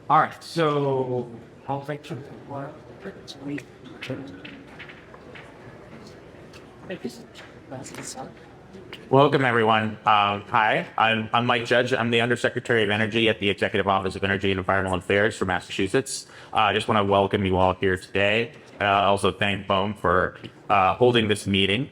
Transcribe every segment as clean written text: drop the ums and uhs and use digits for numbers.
All right, so I'll make sure. Welcome, everyone. Hi, I'm Mike Judge. I'm the Undersecretary of Energy at the Executive Office of Energy and Environmental Affairs for Massachusetts. I just want to welcome you all here today. Also thank BOEM for holding this meeting.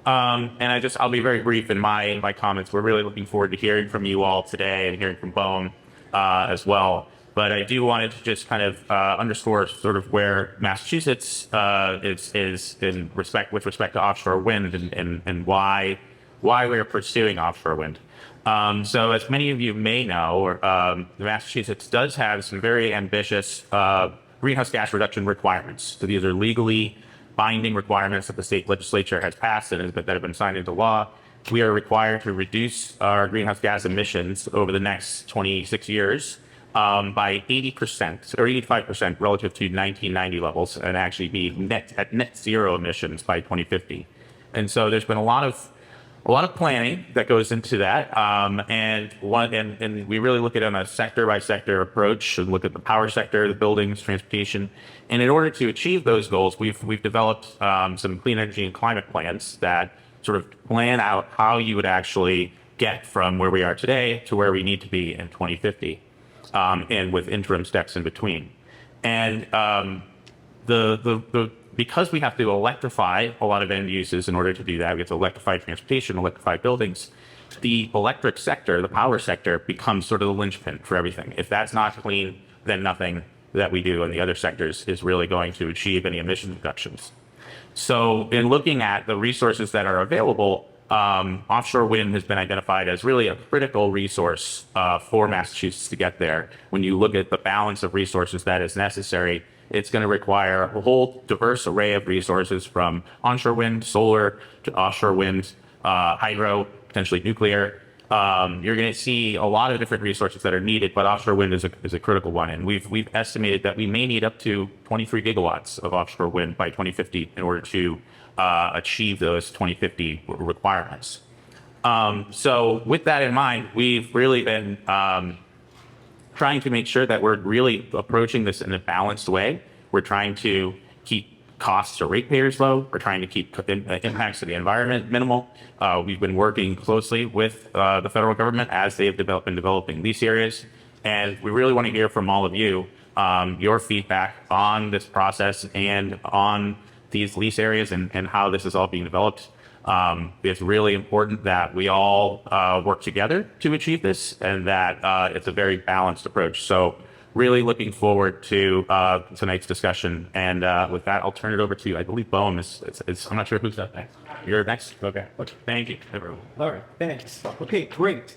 I'll be very brief in my comments. We're really looking forward to hearing from you all today and hearing from BOEM as well. But I do wanted to just kind of underscore sort of where Massachusetts is with respect to offshore wind and why we are pursuing offshore wind. So as many of you may know, Massachusetts does have some very ambitious greenhouse gas reduction requirements. So these are legally binding requirements that the state legislature has passed and that have been signed into law. We are required to reduce our greenhouse gas emissions over the next 26 years by 80% or 85% relative to 1990 levels, and actually be at net zero emissions by 2050. And so there's been a lot of planning that goes into that, and we really look at it on a sector by sector approach and look at the power sector, the buildings, transportation, and in order to achieve those goals, we've developed some clean energy and climate plans that sort of plan out how you would actually get from where we are today to where we need to be in 2050, and with interim steps in between. And because we have to electrify a lot of end uses in order to do that, we have to electrify transportation, electrify buildings. The electric sector, the power sector, becomes sort of the linchpin for everything. If that's not clean, then nothing that we do in the other sectors is really going to achieve any emission reductions. So in looking at the resources that are available, offshore wind has been identified as really a critical resource for Massachusetts to get there. When you look at the balance of resources that is necessary, it's going to require a whole diverse array of resources, from onshore wind, solar, to offshore wind, hydro, potentially nuclear. You're going to see a lot of different resources that are needed, but offshore wind is a critical one. And we've estimated that we may need up to 23 gigawatts of offshore wind by 2050 in order to achieve those 2050 requirements. So with that in mind, we've really been trying to make sure that we're really approaching this in a balanced way. We're trying to keep costs to ratepayers low. We're trying to keep impacts to the environment minimal. We've been working closely with the federal government as they've been developing these areas. And we really want to hear from all of you, your feedback on this process and on these lease areas and how this is all being developed. It's really important that we all work together to achieve this, and that it's a very balanced approach. So really looking forward to tonight's discussion. And with that, I'll turn it over to, I believe BOEM is I'm not sure who's up next. You're next? Okay. Thank you, everyone. All right, thanks. Okay, great.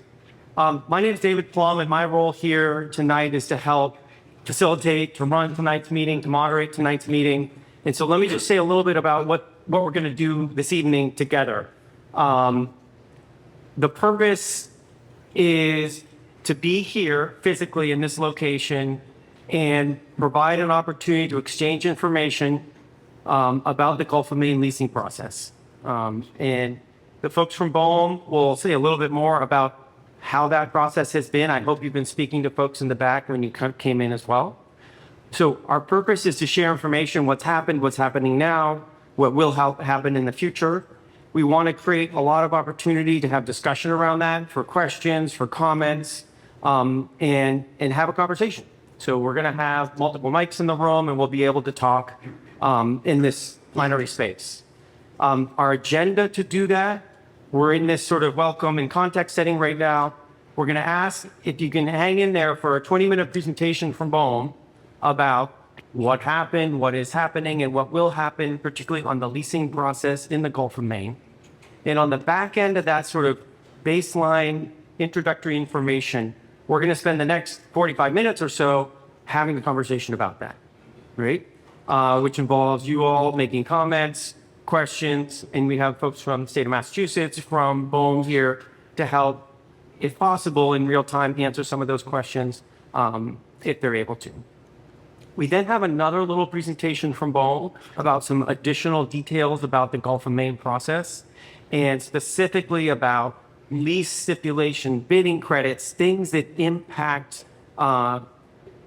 My name is David Plum, and my role here tonight is to help facilitate, to run tonight's meeting, to moderate tonight's meeting. And so let me just say a little bit about what we're going to do this evening together. The purpose is to be here physically in this location and provide an opportunity to exchange information about the Gulf of Maine leasing process. And the folks from BOEM will say a little bit more about how that process has been. I hope you've been speaking to folks in the back when you came in as well. So our purpose is to share information, what's happened, what's happening now, what will happen in the future. We want to create a lot of opportunity to have discussion around that, for questions, for comments, and have a conversation. So we're going to have multiple mics in the room, and we'll be able to talk in this plenary space. Our agenda to do that, we're in this sort of welcome and context setting right now. We're going to ask if you can hang in there for a 20-minute presentation from BOEM about what happened, what is happening, and what will happen, particularly on the leasing process in the Gulf of Maine. And on the back end of that sort of baseline introductory information, we're going to spend the next 45 minutes or so having the conversation about that, right? Which involves you all making comments, questions, and we have folks from the state of Massachusetts, from BOEM here to help, if possible, in real time answer some of those questions if they're able to. We then have another little presentation from BOEM about some additional details about the Gulf of Maine process, and specifically about lease stipulation, bidding credits, things that impact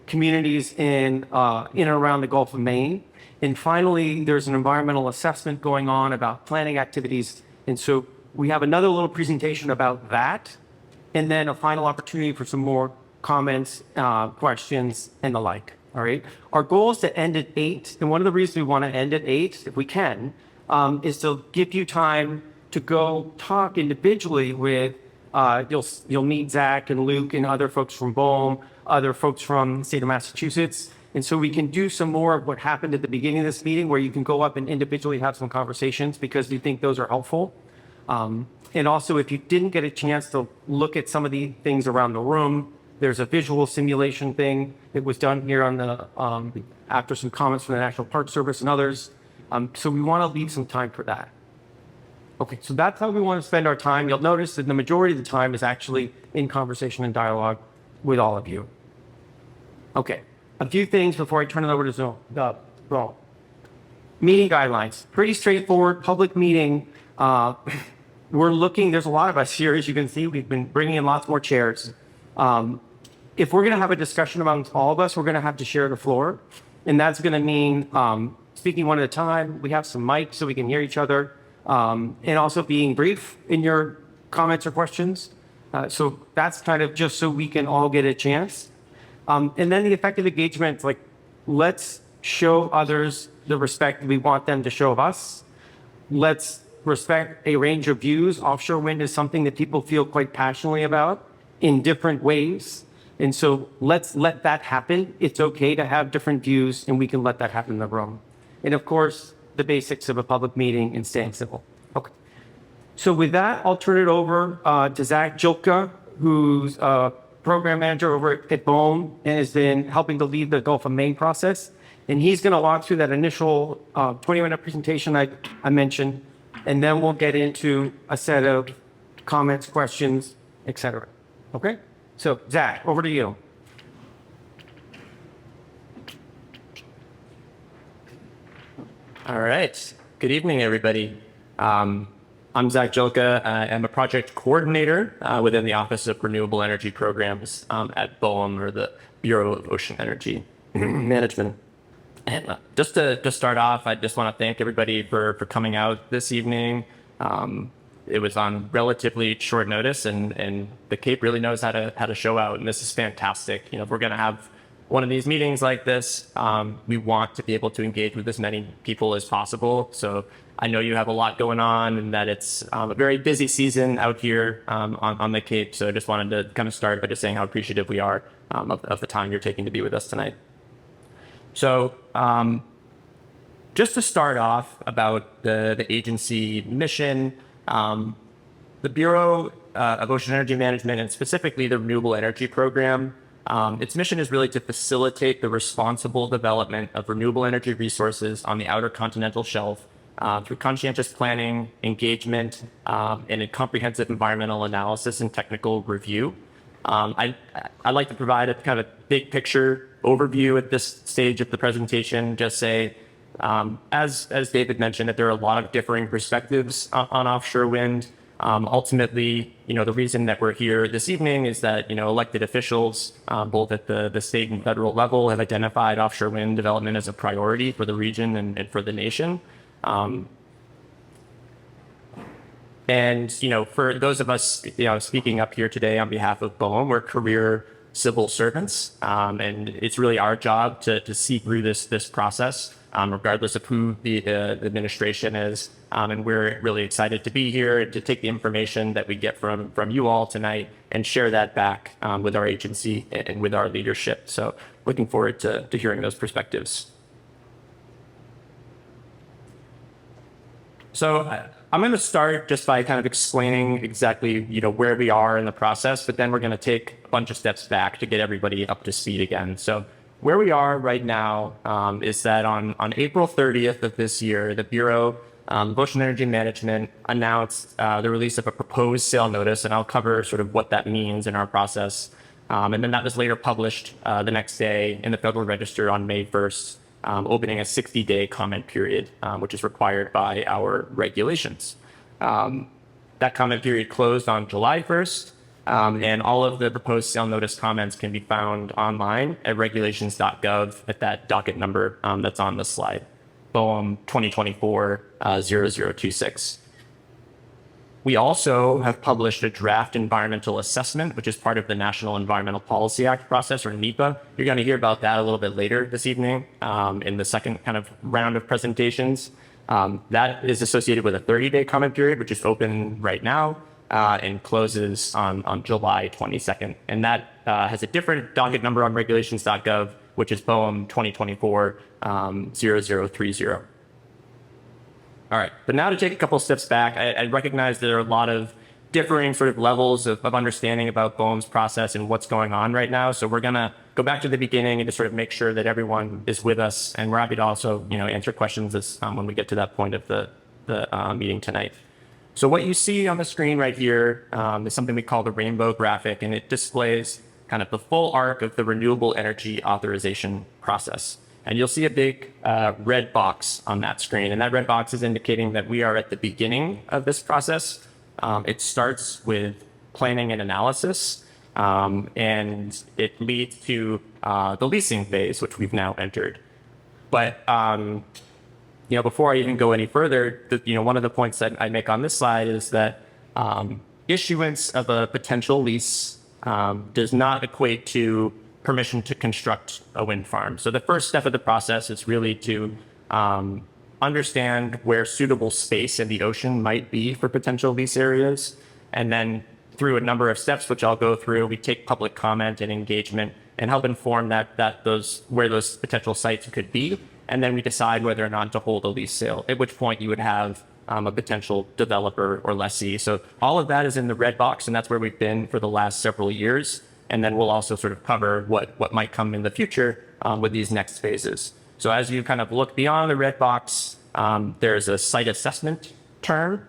communities in and around the Gulf of Maine. And finally, there's an environmental assessment going on about planning activities. And so we have another little presentation about that, and then a final opportunity for some more comments, questions, and the like. All right. Our goal is to end at 8. And one of the reasons we want to end at 8, if we can, is to give you time to go talk individually with, you'll meet Zach and Luke and other folks from Bohm, other folks from the state of Massachusetts. And so we can do some more of what happened at the beginning of this meeting, where you can go up and individually have some conversations, because we think those are helpful. And also, if you didn't get a chance to look at some of the things around the room, there's a visual simulation thing that was done here on the after some comments from the National Park Service and others. So we want to leave some time for that. Okay, so that's how we want to spend our time. You'll notice that the majority of the time is actually in conversation and dialogue with all of you. Okay, a few things before I turn it over to Zoom. Meeting guidelines, pretty straightforward. Public meeting. We're looking, there's a lot of us here, as you can see. We've been bringing in lots more chairs. If we're going to have a discussion amongst all of us, we're going to have to share the floor. And that's going to mean speaking one at a time. We have some mics so we can hear each other. And also being brief in your comments or questions. So that's kind of just so we can all get a chance. And then the effective engagement, like, let's show others the respect we want them to show of us. Let's respect a range of views. Offshore wind is something that people feel quite passionately about in different ways. And so let's let that happen. It's okay to have different views, and we can let that happen in the room. And of course, the basics of a public meeting and staying civil. Okay. So with that, I'll turn it over to Zach Jilka, who's a program manager over at Bohm and has been helping to lead the Gulf of Maine process. And he's going to walk through that initial 20-minute presentation I mentioned, and then we'll get into a set of comments, questions, etc. Okay? So, Zach, over to you. All right. Good evening, everybody. I'm Zach Jilka. I'm a project coordinator within the Office of Renewable Energy Programs at BOEM, or the Bureau of Ocean Energy Management. And just to start off, I just want to thank everybody for coming out this evening. It was on relatively short notice, and the Cape really knows how to show out, and this is fantastic. You know, if we're going to have one of these meetings like this, we want to be able to engage with as many people as possible. So I know you have a lot going on, and that it's a very busy season out here on the Cape. So I just wanted to kind of start by just saying how appreciative we are of the time you're taking to be with us tonight. So just to start off about the agency mission, the Bureau of Ocean Energy Management, and specifically the Renewable Energy Program, its mission is really to facilitate the responsible development of renewable energy resources on the outer continental shelf through conscientious planning, engagement, and a comprehensive environmental analysis and technical review. I'd like to provide a kind of big picture overview at this stage of the presentation. Just say, as David mentioned, that there are a lot of differing perspectives on offshore wind. Ultimately, the reason that we're here this evening is that, elected officials, both at the state and federal level, have identified offshore wind development as a priority for the region and for the nation. And, for those of us, speaking up here today on behalf of BOEM, we're career civil servants. And it's really our job to see through this process, regardless of who the administration is. And we're really excited to be here and to take the information that we get from you all tonight and share that back with our agency and with our leadership. So looking forward to hearing those perspectives. So I'm going to start just by kind of explaining exactly, where we are in the process, but then we're going to take a bunch of steps back to get everybody up to speed again. So where we are right now is that on April 30th of this year, the Bureau of Ocean Energy Management announced the release of a proposed sale notice, and I'll cover sort of what that means in our process. And then that was later published the next day in the Federal Register on May 1st. Opening a 60-day comment period, which is required by our regulations. That comment period closed on July 1st, And all of the proposed sale notice comments can be found online at regulations.gov at that docket number that's on the slide, BOEM 2024-0026. We also have published a draft environmental assessment, which is part of the National Environmental Policy Act process, or NEPA. You're going to hear about that a little bit later this evening in the second kind of round of presentations. That is associated with a 30-day comment period, which is open right now and closes on July 22nd. And that has a different docket number on regulations.gov, which is BOEM 2024-0030. All right, but now to take a couple steps back, I recognize there are a lot of differing sort of levels of understanding about BOEM's process and what's going on right now. So we're going to go back to the beginning and to sort of make sure that everyone is with us. And we're happy to also, answer questions when we get to that point of the meeting tonight. So what you see on the screen right here is something we call the rainbow graphic, and it displays kind of the full arc of the renewable energy authorization process. And you'll see a big red box on that screen. And that red box is indicating that we are at the beginning of this process. It starts with planning and analysis, and it leads to the leasing phase, which we've now entered. But before I even go any further, one of the points that I make on this slide is that issuance of a potential lease does not equate to permission to construct a wind farm. So the first step of the process is really to understand where suitable space in the ocean might be for potential lease areas. And then through a number of steps, which I'll go through, we take public comment and engagement and help inform where those potential sites could be. And then we decide whether or not to hold a lease sale, at which point you would have a potential developer or lessee. So all of that is in the red box, and that's where we've been for the last several years. And then we'll also sort of cover what might come in the future with these next phases. So as you kind of look beyond the red box, there's a site assessment term,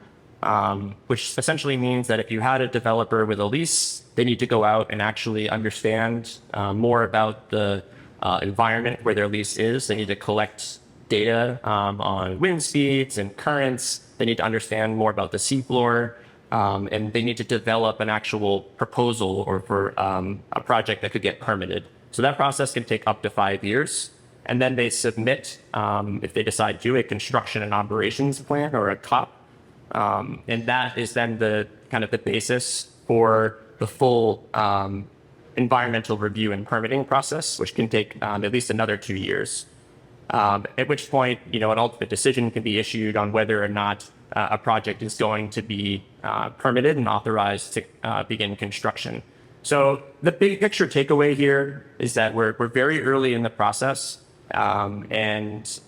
which essentially means that if you had a developer with a lease, they need to go out and actually understand more about the environment where their lease is. They need to collect data on wind speeds and currents. They need to understand more about the seafloor. And they need to develop an actual proposal or for a project that could get permitted. So that process can take up to 5 years. And then they submit, if they decide to, a construction and operations plan or a COP. And that is then the kind of the basis for the full environmental review and permitting process, which can take at least another 2 years. At which point, an ultimate decision can be issued on whether or not a project is going to be permitted and authorized to begin construction. So the big picture takeaway here is that we're very early in the process, and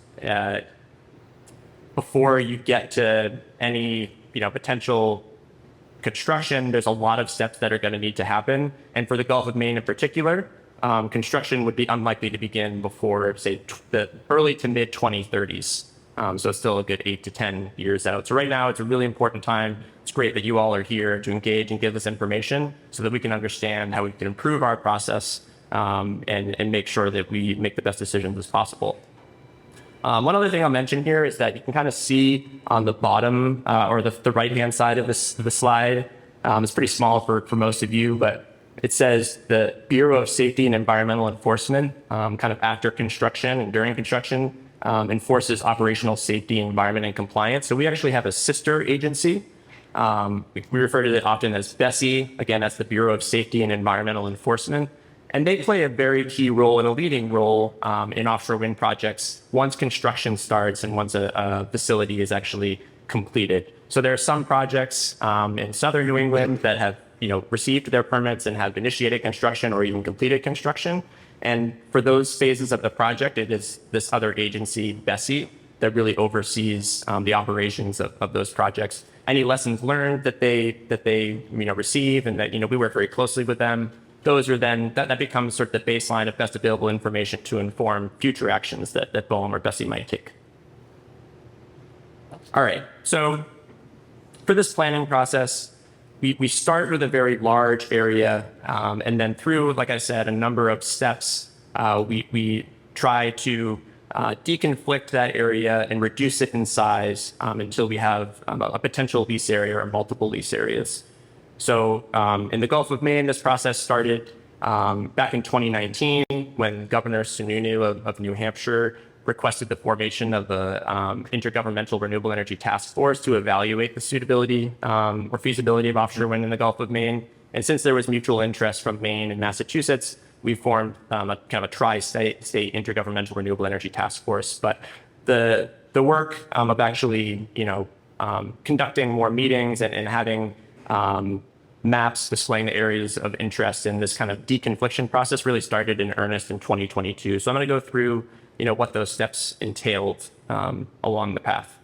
before you get to any potential construction, there's a lot of steps that are going to need to happen. And for the Gulf of Maine in particular, construction would be unlikely to begin before, say, the early to mid 2030s. So it's still a good 8 to 10 years out. So right now, it's a really important time. It's great that you all are here to engage and give us information so that we can understand how we can improve our process and make sure that we make the best decisions as possible. One other thing I'll mention here is that you can kind of see on the bottom or the right-hand side of the slide. It's pretty small for most of you, but it says the Bureau of Safety and Environmental Enforcement, kind of after construction and during construction, enforces operational safety, environment, and compliance. So we actually have a sister agency. We refer to it often as BESI. Again, that's the Bureau of Safety and Environmental Enforcement. And they play a very key role and a leading role in offshore wind projects once construction starts and once a facility is actually completed. So there are some projects in southern New England that have received their permits and have initiated construction or even completed construction. And for those phases of the project, it is this other agency, BESI, that really oversees the operations of those projects. Any lessons learned that they receive and that we work very closely with them, those are then that becomes sort of the baseline of best available information to inform future actions that BOEM or BESI might take. All right, so for this planning process, we start with a very large area, and then through, like I said, a number of steps, we try to deconflict that area and reduce it in size until we have a potential lease area or multiple lease areas. So in the Gulf of Maine, this process started back in 2019 when Governor Sununu of New Hampshire requested the formation of the Intergovernmental Renewable Energy Task Force to evaluate the suitability or feasibility of offshore wind in the Gulf of Maine. And since there was mutual interest from Maine and Massachusetts, we formed a kind of a tri-state Intergovernmental Renewable Energy Task Force. But the work of actually, conducting more meetings and having maps displaying the areas of interest in this kind of deconfliction process really started in earnest in 2022. So I'm going to go through, what those steps entailed along the path.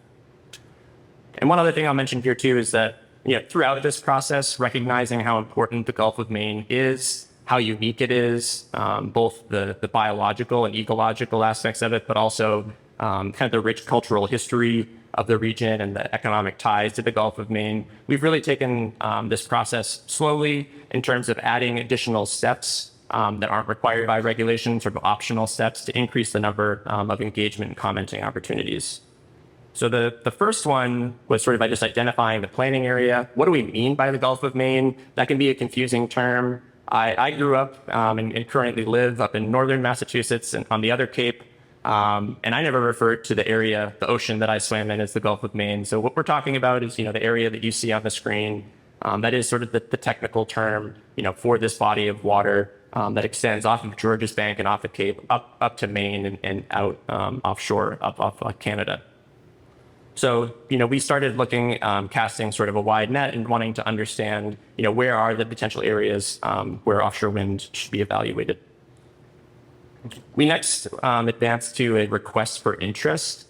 And one other thing I'll mention here too is that, throughout this process, recognizing how important the Gulf of Maine is, how unique it is, both the biological and ecological aspects of it, but also kind of the rich cultural history of the region and the economic ties to the Gulf of Maine. We've really taken this process slowly in terms of adding additional steps that aren't required by regulation, sort of optional steps to increase the number of engagement and commenting opportunities. So the first one was sort of by just identifying the planning area. What do we mean by the Gulf of Maine? That can be a confusing term. I grew up and currently live up in northern Massachusetts and on the other Cape. And I never referred to the area, the ocean that I swam in, as the Gulf of Maine. So what we're talking about is, the area that you see on the screen. That is sort of the technical term, for this body of water that extends off of Georges Bank and off the Cape up to Maine and out offshore, off Canada. So, we started looking, casting sort of a wide net and wanting to understand, where are the potential areas where offshore wind should be evaluated. We next advanced to a request for interest.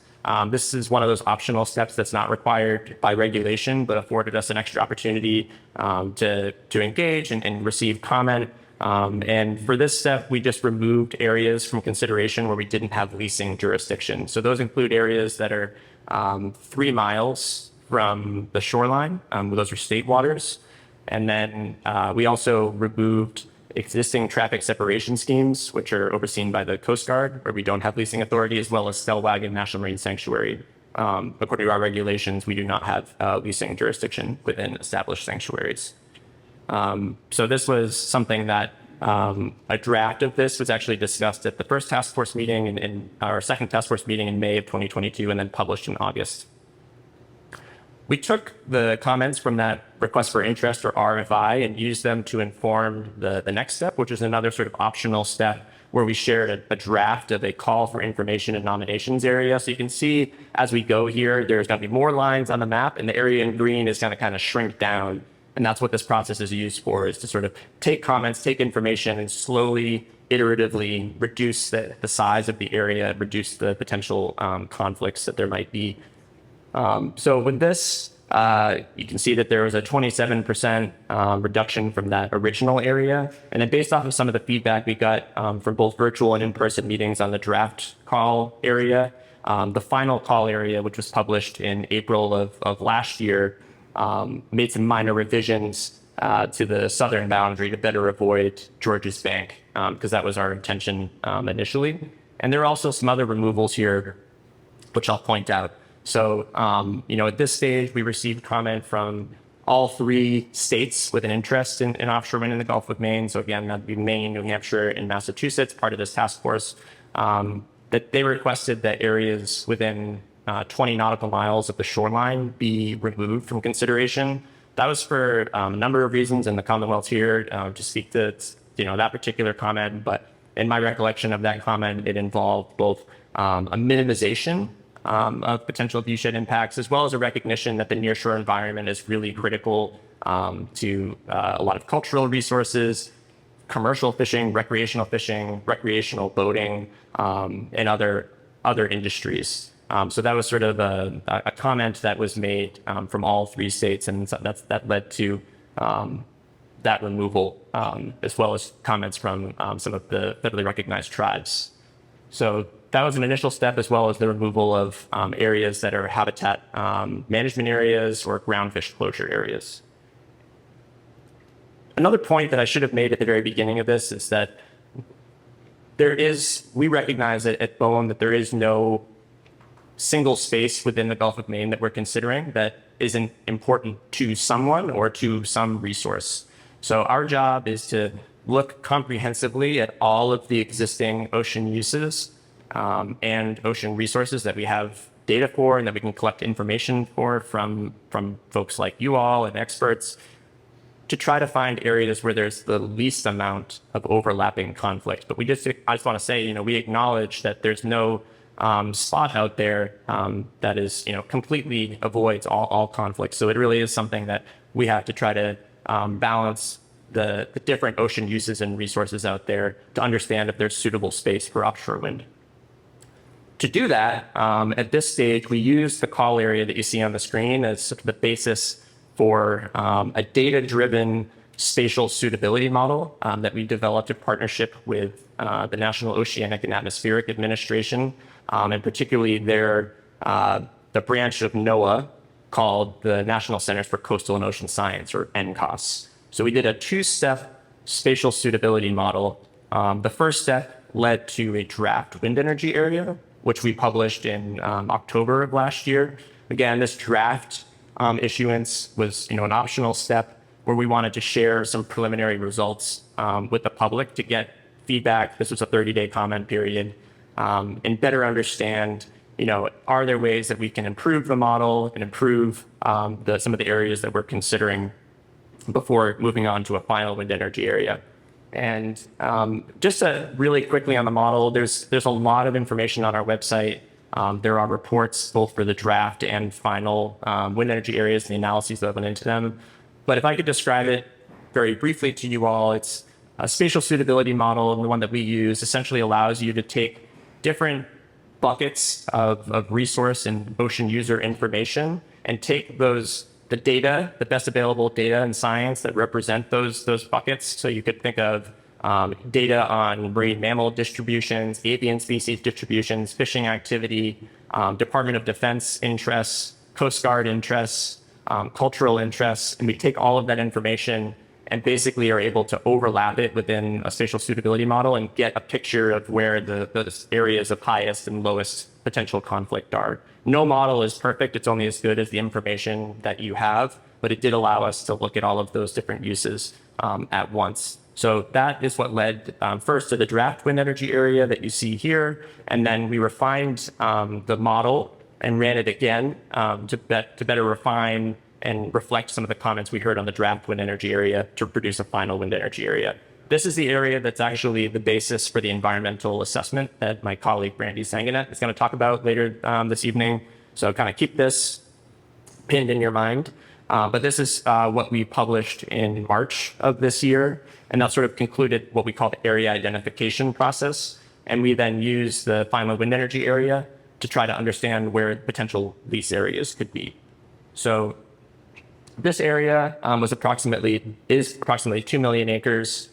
This is one of those optional steps that's not required by regulation, but afforded us an extra opportunity to engage and receive comment. And for this step, we just removed areas from consideration where we didn't have leasing jurisdiction. So those include areas that are 3 miles from the shoreline. Those are state waters. And then we also removed existing traffic separation schemes, which are overseen by the Coast Guard, where we don't have leasing authority, as well as Stellwagen National Marine Sanctuary. According to our regulations, we do not have leasing jurisdiction within established sanctuaries. So this was something that a draft of this was actually discussed at the first task force meeting in our second task force meeting in May of 2022, and then published in August. We took the comments from that request for interest, or RFI, and used them to inform the next step, which is another sort of optional step where we shared a draft of a call for information and nominations area. So you can see as we go here, there's going to be more lines on the map, and the area in green is going to kind of shrink down. And that's what this process is used for, is to sort of take comments, take information, and slowly, iteratively reduce the size of the area, reduce the potential conflicts that there might be. So with this, you can see that there was a 27% reduction from that original area. And then based off of some of the feedback we got from both virtual and in-person meetings on the draft call area, the final call area, which was published in April of last year, made some minor revisions to the southern boundary to better avoid Georges Bank, because that was our intention initially. And there are also some other removals here, which I'll point out. So, at this stage, we received comment from all 3 states with an interest in offshore wind in the Gulf of Maine. So again, that'd be Maine, New Hampshire, and Massachusetts, part of this task force, that they requested that areas within 20 nautical miles of the shoreline be removed from consideration. That was for a number of reasons, and the Commonwealth here to speak to that particular comment. But in my recollection of that comment, it involved both a minimization of potential viewshed impacts, as well as a recognition that the nearshore environment is really critical to a lot of cultural resources, commercial fishing, recreational boating, and other industries. So that was sort of a comment that was made from all 3 states, and that led to that removal, as well as comments from some of the federally recognized tribes. So that was an initial step, as well as the removal of areas that are habitat management areas or groundfish closure areas. Another point that I should have made at the very beginning of this is that we recognize at BOEM that there is no single space within the Gulf of Maine that we're considering that isn't important to someone or to some resource. So our job is to look comprehensively at all of the existing ocean uses and ocean resources that we have data for and that we can collect information for from folks like you all and experts, to try to find areas where there's the least amount of overlapping conflict. But I just want to say, we acknowledge that there's no spot out there that is, completely avoids all conflict. So it really is something that we have to try to balance the different ocean uses and resources out there to understand if there's suitable space for offshore wind. To do that, at this stage, we use the call area that you see on the screen as sort of the basis for a data-driven spatial suitability model that we developed in partnership with the National Oceanic and Atmospheric Administration, and particularly the branch of NOAA called the National Centers for Coastal and Ocean Science, or NCOS. So we did a two-step spatial suitability model. The first step led to a draft wind energy area, which we published in October of last year. Again, this draft issuance was, an optional step where we wanted to share some preliminary results with the public to get feedback. This was a 30-day comment period, and better understand, are there ways that we can improve the model and improve some of the areas that we're considering before moving on to a final wind energy area. And just really quickly on the model, there's a lot of information on our website. There are reports both for the draft and final wind energy areas, the analyses that went into them. But if I could describe it very briefly to you all, it's a spatial suitability model. The one that we use essentially allows you to take different buckets of resource and ocean user information and take the data, the best available data and science that represent those buckets. So you could think of data on marine mammal distributions, avian species distributions, fishing activity, Department of Defense interests, Coast Guard interests, cultural interests, and we take all of that information and basically are able to overlap it within a spatial suitability model and get a picture of where the areas of highest and lowest potential conflict are. No model is perfect. It's only as good as the information that you have, but it did allow us to look at all of those different uses at once. So that is what led first to the draft wind energy area that you see here. And then we refined the model and ran it again to better refine and reflect some of the comments we heard on the draft wind energy area to produce a final wind energy area. This is the area that's actually the basis for the environmental assessment that my colleague Brandy Sanganet is going to talk about later this evening. So kind of keep this pinned in your mind. But this is what we published in March of this year. And that sort of concluded what we call the area identification process. And we then used the final wind energy area to try to understand where potential lease areas could be. So this area is approximately 2 million acres.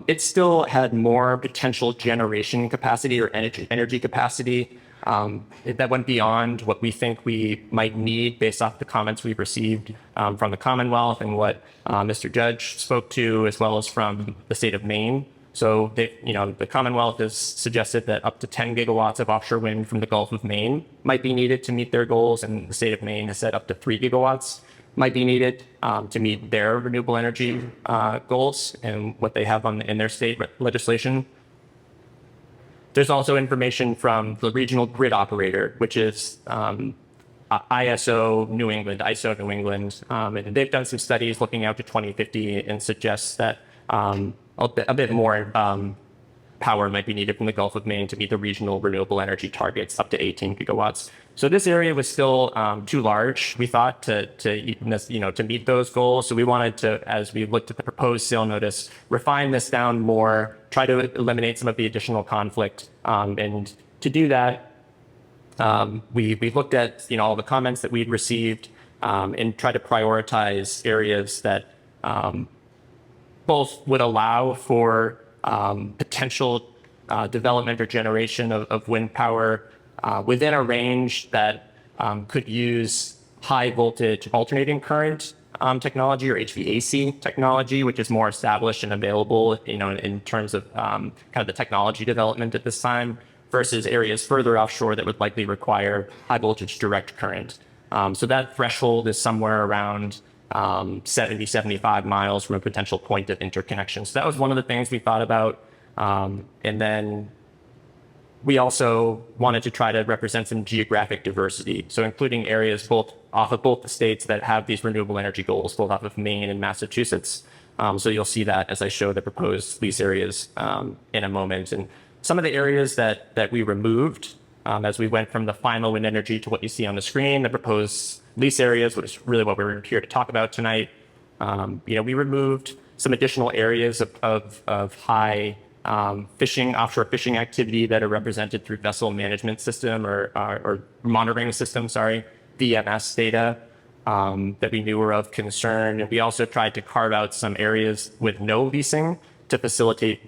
It still had more potential generation capacity or energy capacity that went beyond what we think we might need based off the comments we've received from the Commonwealth and what Mr. Judge spoke to, as well as from the state of Maine. So the Commonwealth has suggested that up to 10 gigawatts of offshore wind from the Gulf of Maine might be needed to meet their goals, and the state of Maine has said up to 3 gigawatts might be needed to meet their renewable energy goals and what they have in their state legislation. There's also information from the regional grid operator, which is ISO New England, and they've done some studies looking out to 2050 and suggests that a bit more power might be needed from the Gulf of Maine to meet the regional renewable energy targets, up to 18 gigawatts. So this area was still too large, we thought, to meet those goals. So we wanted to, as we looked at the proposed sale notice, refine this down more, try to eliminate some of the additional conflict. And to do that, we looked at all the comments that we'd received and tried to prioritize areas that both would allow for potential development or generation of wind power within a range that could use high voltage alternating current technology or HVAC technology, which is more established and available, in terms of kind of the technology development at this time, versus areas further offshore that would likely require high voltage direct current. So that threshold is somewhere around 70, 75 miles from a potential point of interconnection. So that was one of the things we thought about. And then we also wanted to try to represent some geographic diversity. So including areas both off of both the states that have these renewable energy goals, both off of Maine and Massachusetts. So you'll see that as I show the proposed lease areas in a moment. And some of the areas that we removed as we went from the final wind energy to what you see on the screen, the proposed lease areas, which is really what we're here to talk about tonight. We removed some additional areas of high offshore fishing activity that are represented through vessel management system or monitoring system, VMS data that we knew were of concern. And we also tried to carve out some areas with no leasing to facilitate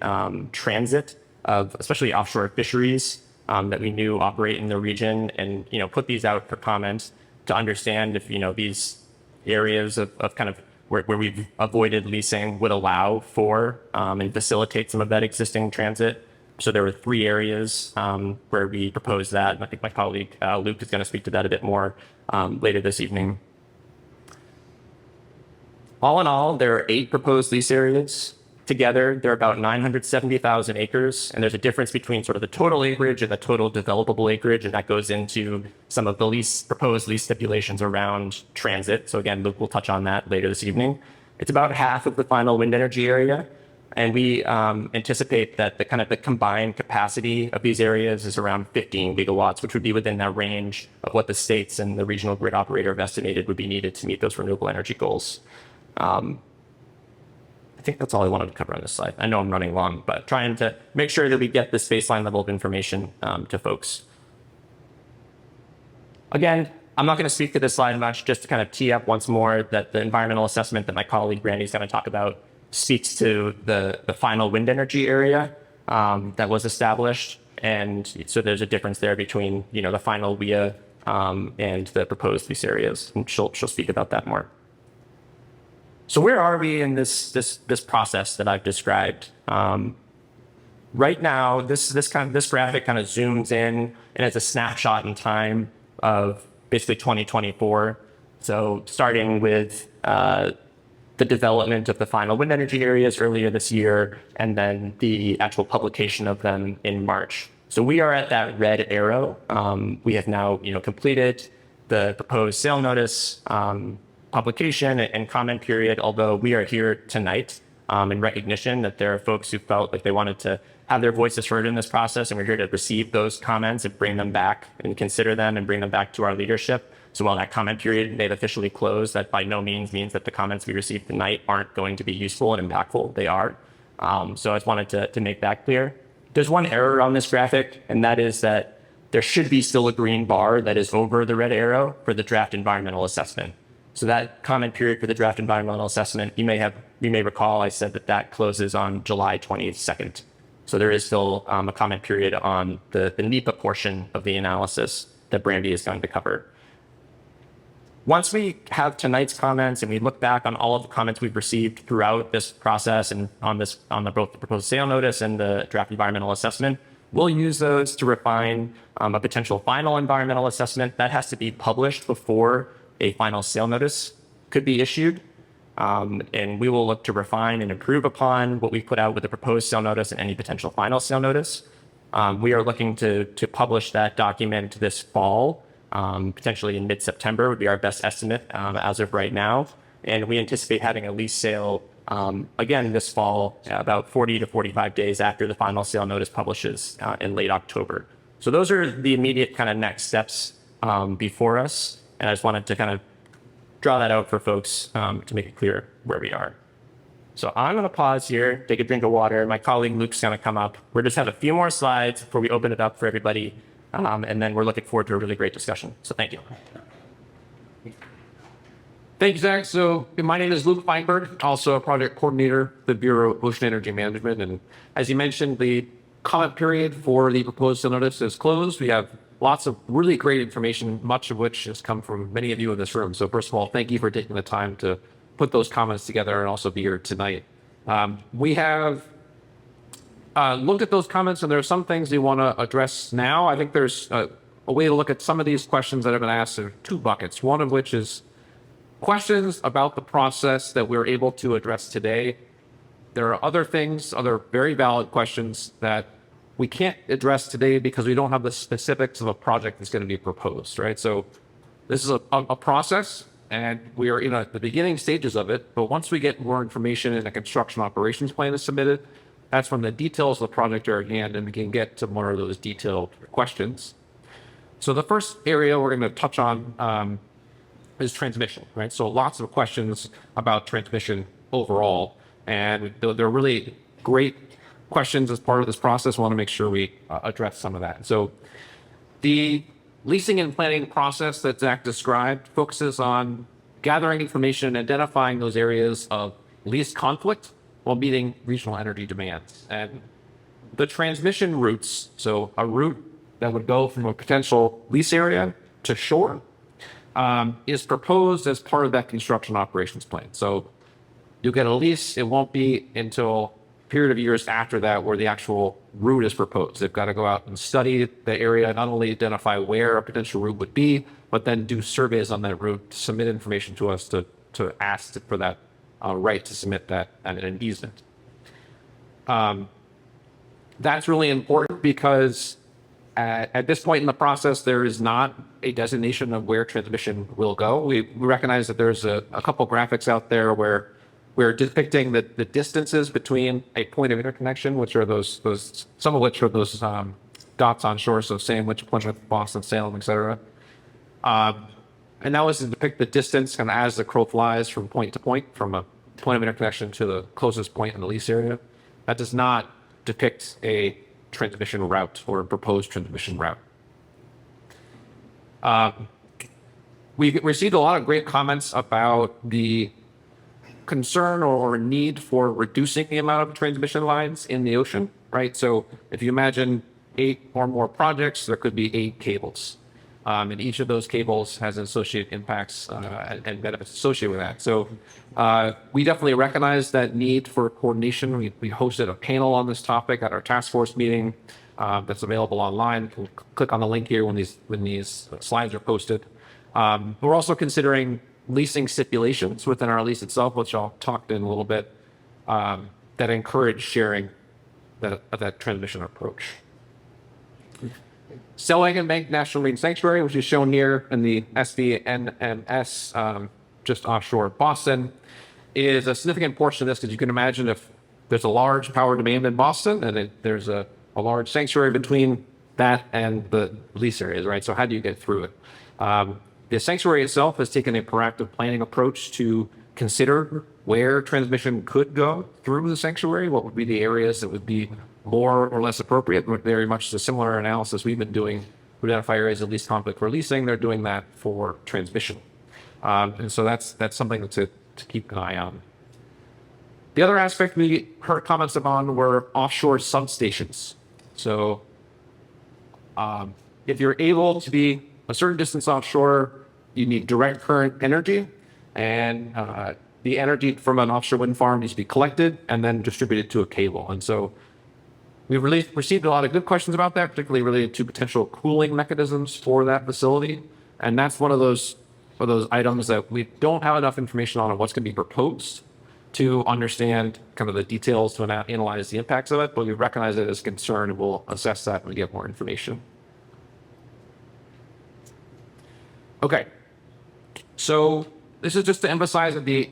transit of especially offshore fisheries that we knew operate in the region, and put these out for comment to understand if these areas of kind of where we've avoided leasing would allow for and facilitate some of that existing transit. So there were 3 areas where we proposed that, and I think my colleague Luke is going to speak to that a bit more later this evening. All in all, there are 8 proposed lease areas. Together, they're about 970,000 acres, and there's a difference between sort of the total acreage and the total developable acreage, and that goes into some of the proposed lease stipulations around transit. So again, Luke will touch on that later this evening. It's about half of the final wind energy area, and we anticipate that the combined capacity of these areas is around 15 gigawatts, which would be within that range of what the states and the regional grid operator have estimated would be needed to meet those renewable energy goals. I think that's all I wanted to cover on this slide. I know I'm running long, but trying to make sure that we get this baseline level of information to folks. Again, I'm not going to speak to this slide much, just to kind of tee up once more that the environmental assessment that my colleague Randy is going to talk about speaks to the final wind energy area that was established. And so there's a difference there between the final WIA and the proposed lease areas. And she'll speak about that more. So where are we in this process that I've described? Right now, this graphic kind of zooms in, and it's a snapshot in time of basically 2024. So starting with the development of the final wind energy areas earlier this year, and then the actual publication of them in March. So we are at that red arrow. We have now completed the proposed sale notice publication and comment period, although we are here tonight in recognition that there are folks who felt like they wanted to have their voices heard in this process, and we're here to receive those comments and bring them back and consider them and bring them back to our leadership. So while that comment period may have officially closed, that by no means means that the comments we received tonight aren't going to be useful and impactful. They are. So I just wanted to make that clear. There's one error on this graphic, and that is that there should be still a green bar that is over the red arrow for the draft environmental assessment. So that comment period for the draft environmental assessment, you may recall I said that closes on July 22nd. So there is still a comment period on the NEPA portion of the analysis that Brandy is going to cover. Once we have tonight's comments and we look back on all of the comments we've received throughout this process and on both the proposed sale notice and the draft environmental assessment, we'll use those to refine a potential final environmental assessment that has to be published before a final sale notice could be issued. And we will look to refine and improve upon what we put out with the proposed sale notice and any potential final sale notice. We are looking to publish that document this fall, potentially in mid-September would be our best estimate as of right now. And we anticipate having a lease sale again this fall, about 40 to 45 days after the final sale notice publishes in late October. So those are the immediate kind of next steps before us. And I just wanted to kind of draw that out for folks to make it clear where we are. So I'm going to pause here, take a drink of water. My colleague Luke's going to come up. We're just have a few more slides before we open it up for everybody. And then we're looking forward to a really great discussion. So thank you. Thank you, Zach. So my name is Luke Feinberg, also a project coordinator at the Bureau of Ocean Energy Management. And as you mentioned, the comment period for the proposed sale notice is closed. We have lots of really great information, much of which has come from many of you in this room. So first of all, thank you for taking the time to put those comments together and also be here tonight. We have looked at those comments, and there are some things we want to address now. I think there's a way to look at some of these questions that have been asked in two buckets. One of which is questions about the process that we're able to address today. There are other things, other very valid questions that we can't address today because we don't have the specifics of a project that's going to be proposed, right? So this is a process, and we are in the beginning stages of it. But once we get more information and a construction operations plan is submitted, that's when the details of the project are at hand, and we can get to more of those detailed questions. So the first area we're going to touch on is transmission, right? So lots of questions about transmission overall, and they're really great questions as part of this process. We want to make sure we address some of that. So the leasing and planning process that Zach described focuses on gathering information and identifying those areas of least conflict while meeting regional energy demands. And the transmission routes, so a route that would go from a potential lease area to shore, is proposed as part of that construction operations plan. So you'll get a lease. It won't be until a period of years after that where the actual route is proposed. They've got to go out and study the area, not only identify where a potential route would be, but then do surveys on that route, submit information to us to ask for that right to submit that and an easement. That's really important because at this point in the process, there is not a designation of where transmission will go. We recognize that there's a couple graphics out there where we're depicting the distances between a point of interconnection, which are those some of which are those dots on shore, so Sandwich, Plymouth, Boston, Salem, etc. And that was to depict the distance kind of as the crow flies from point to point, from a point of interconnection to the closest point in the lease area. That does not depict a transmission route or a proposed transmission route. We received a lot of great comments about the concern or need for reducing the amount of transmission lines in the ocean, right? So if you imagine 8 or more projects, there could be 8 cables. And each of those cables has associated impacts and benefits associated with that. So we definitely recognize that need for coordination. We hosted a panel on this topic at our task force meeting that's available online. You can click on the link here when these slides are posted. We're also considering leasing stipulations within our lease itself, which I'll talk in a little bit, that encourage sharing that transmission approach. Stellwagen Bank National Marine Sanctuary, which is shown here in the SVNMS, just offshore of Boston, is a significant portion of this, because you can imagine if there's a large power demand in Boston and there's a large sanctuary between that and the lease areas, right? So how do you get through it? The sanctuary itself has taken a proactive planning approach to consider where transmission could go through the sanctuary, what would be the areas that would be more or less appropriate. Very much a similar analysis we've been doing to identify areas of least conflict for leasing. They're doing that for transmission. And so that's something to keep an eye on. The other aspect we heard comments upon were offshore substations. So if you're able to be a certain distance offshore, you need direct current energy, and the energy from an offshore wind farm needs to be collected and then distributed to a cable. And so we've received a lot of good questions about that, particularly related to potential cooling mechanisms for that facility. And that's one of those items that we don't have enough information on what's going to be proposed to understand kind of the details to analyze the impacts of it, but we recognize it as a concern, and we'll assess that when we get more information. Okay, so this is just to emphasize that the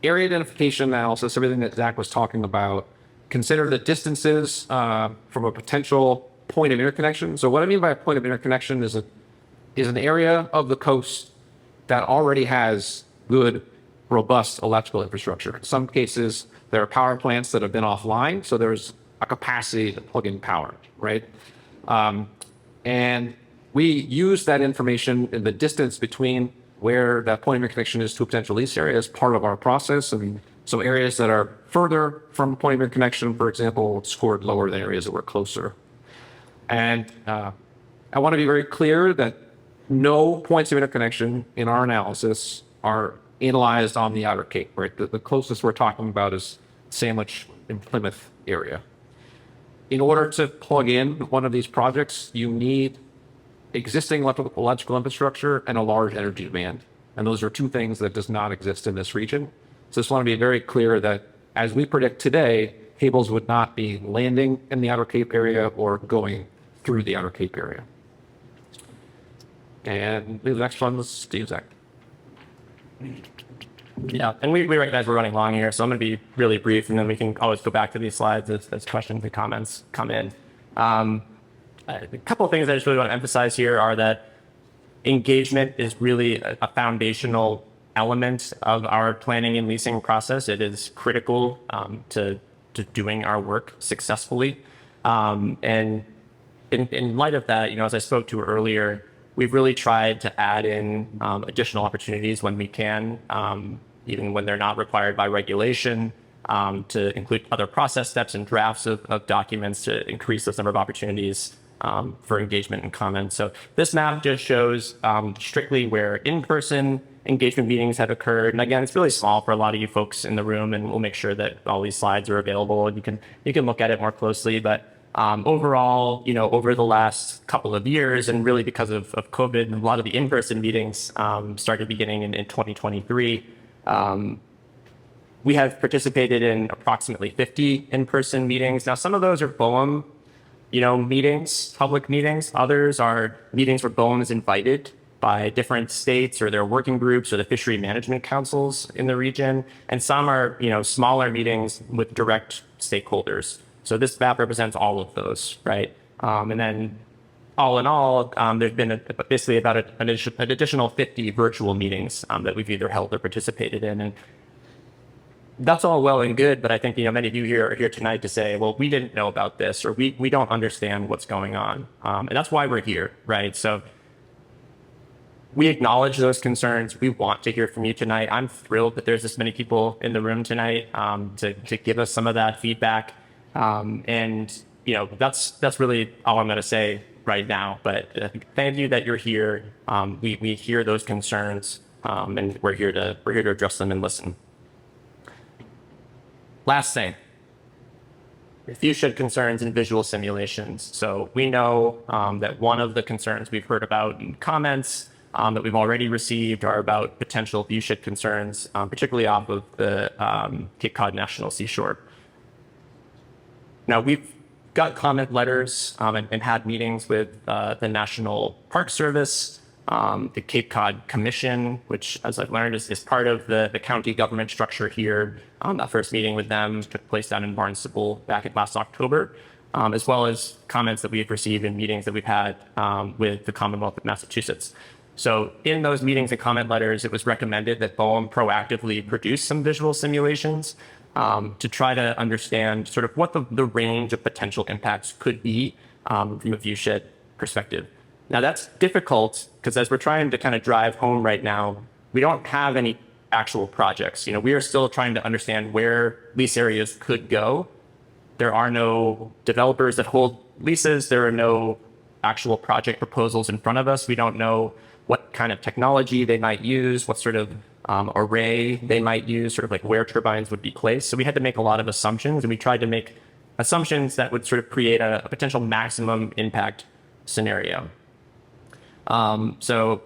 area identification analysis, everything that Zach was talking about, consider the distances from a potential point of interconnection. So what I mean by a point of interconnection is an area of the coast that already has good, robust electrical infrastructure. In some cases, there are power plants that have been offline, so there's a capacity to plug in power, right? And we use that information in the distance between where that point of interconnection is to a potential lease area as part of our process. And so areas that are further from a point of interconnection, for example, scored lower than areas that were closer. And I want to be very clear that no points of interconnection in our analysis are analyzed on the outer cape, right? The closest we're talking about is Sandwich and Plymouth area. In order to plug in one of these projects, you need existing electrical infrastructure and a large energy demand. And those are two things that does not exist in this region. So just want to be very clear that as we predict today, cables would not be landing in the Outer Cape area or going through the Outer Cape area. And the next one was Steve Zach. Yeah, and we recognize we're running long here, so I'm going to be really brief, and then we can always go back to these slides as questions and comments come in. A couple of things I just really want to emphasize here are that engagement is really a foundational element of our planning and leasing process. It is critical to doing our work successfully. And in light of that, as I spoke to earlier, we've really tried to add in additional opportunities when we can, even when they're not required by regulation, to include other process steps and drafts of documents to increase those number of opportunities for engagement and comment. So this map just shows strictly where in-person engagement meetings have occurred. And again, it's really small for a lot of you folks in the room, and we'll make sure that all these slides are available and you can look at it more closely. But overall, over the last couple of years, and really because of COVID, a lot of the in-person meetings started beginning in 2023. We have participated in approximately 50 in-person meetings. Now, some of those are BOEM, meetings, public meetings. Others are meetings where BOEM is invited by different states or their working groups or the fishery management councils in the region. And some are, smaller meetings with direct stakeholders. So this map represents all of those, right? And then all in all, there's been basically about an additional 50 virtual meetings that we've either held or participated in. And that's all well and good, but I think, many of you are here tonight to say, well, we didn't know about this, or we don't understand what's going on. And that's why we're here, right? So we acknowledge those concerns. We want to hear from you tonight. I'm thrilled that there's this many people in the room tonight to give us some of that feedback. And that's really all I'm going to say right now. But thank you that you're here. We hear those concerns, and we're here to address them and listen. Last thing, viewshed concerns and visual simulations. So we know that one of the concerns we've heard about in comments that we've already received are about potential viewshed concerns, particularly off of the Cape Cod National Seashore. Now, we've got comment letters and had meetings with the National Park Service, the Cape Cod Commission, which, as I've learned, is part of the county government structure here. That first meeting with them took place down in Barnstable back in last October, as well as comments that we've received in meetings that we've had with the Commonwealth of Massachusetts. So in those meetings and comment letters, it was recommended that BOEM proactively produce some visual simulations to try to understand sort of what the range of potential impacts could be from a viewshed perspective. Now, that's difficult because as we're trying to kind of drive home right now, we don't have any actual projects. We are still trying to understand where lease areas could go. There are no developers that hold leases. There are no actual project proposals in front of us. We don't know what kind of technology they might use, what sort of array they might use, sort of like where turbines would be placed. So we had to make a lot of assumptions, and we tried to make assumptions that would sort of create a potential maximum impact scenario. So,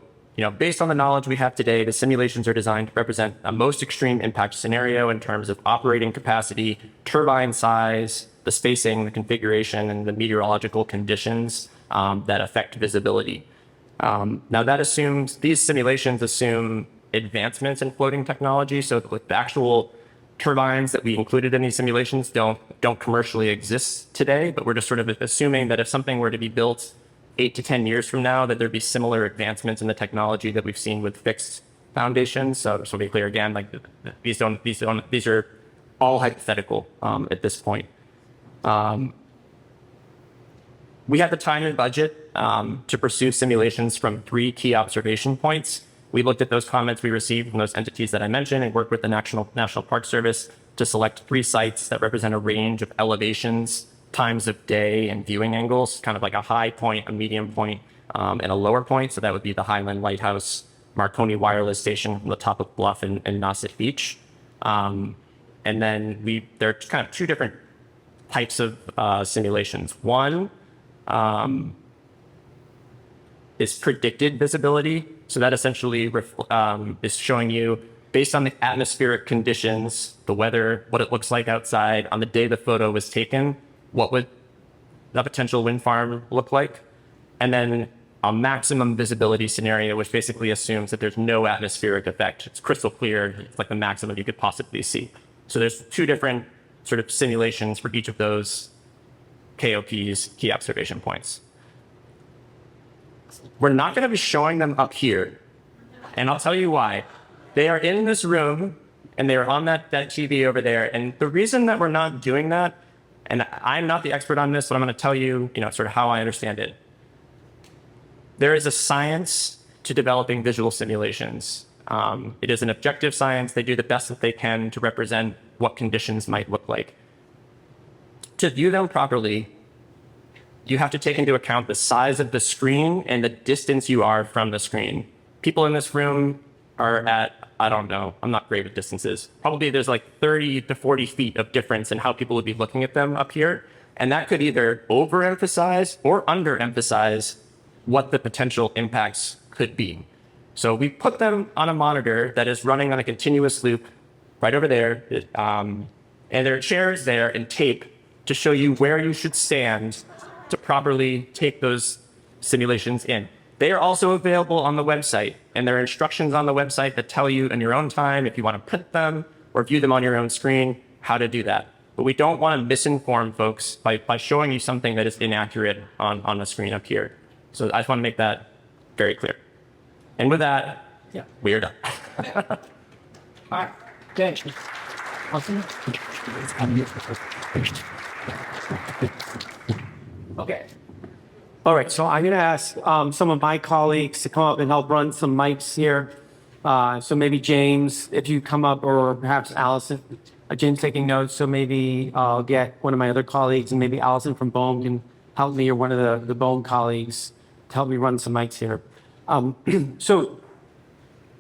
based on the knowledge we have today, the simulations are designed to represent a most extreme impact scenario in terms of operating capacity, turbine size, the spacing, the configuration, and the meteorological conditions that affect visibility. Now, these simulations assume advancements in floating technology. So the actual turbines that we included in these simulations don't commercially exist today, but we're just sort of assuming that if something were to be built 8 to 10 years from now, that there'd be similar advancements in the technology that we've seen with fixed foundations. So to be clear again, like these are all hypothetical at this point. We have the time and budget to pursue simulations from 3 key observation points. We looked at those comments we received from those entities that I mentioned and worked with the National Park Service to select 3 sites that represent a range of elevations, times of day, and viewing angles, kind of like a high point, a medium point, and a lower point. So that would be the Highland Lighthouse, Marconi Wireless Station from the top of Bluff and Nauset Beach. And then there are kind of 2 different types of simulations. One is predicted visibility. So that essentially is showing you, based on the atmospheric conditions, the weather, what it looks like outside on the day the photo was taken, what would the potential wind farm look like? And then a maximum visibility scenario, which basically assumes that there's no atmospheric effect. It's crystal clear. It's like the maximum you could possibly see. So there's two different sort of simulations for each of those KOPs, key observation points. We're not going to be showing them up here. And I'll tell you why. They are in this room and they're on that TV over there. And the reason that we're not doing that, and I'm not the expert on this, but I'm going to tell you, sort of how I understand it. There is a science to developing visual simulations. It is an objective science. They do the best that they can to represent what conditions might look like. To view them properly, you have to take into account the size of the screen and the distance you are from the screen. People in this room are at, I don't know, I'm not great with distances. Probably there's like 30 to 40 feet of difference in how people would be looking at them up here. And that could either overemphasize or underemphasize what the potential impacts could be. So we put them on a monitor that is running on a continuous loop right over there. And there are chairs there and tape to show you where you should stand to properly take those simulations in. They are also available on the website, and there are instructions on the website that tell you in your own time, if you want to print them or view them on your own screen, how to do that. But we don't want to misinform folks by showing you something that is inaccurate on the screen up here. So I just want to make that very clear. And with that, we are done. All right, thanks. Awesome. Okay. All right, so I'm going to ask some of my colleagues to come up and help run some mics here. So maybe James, if you come up, or perhaps Allison. James taking notes, so maybe I'll get one of my other colleagues, and maybe Allison from Bohm can help me, or one of the Bohm colleagues to help me run some mics here. So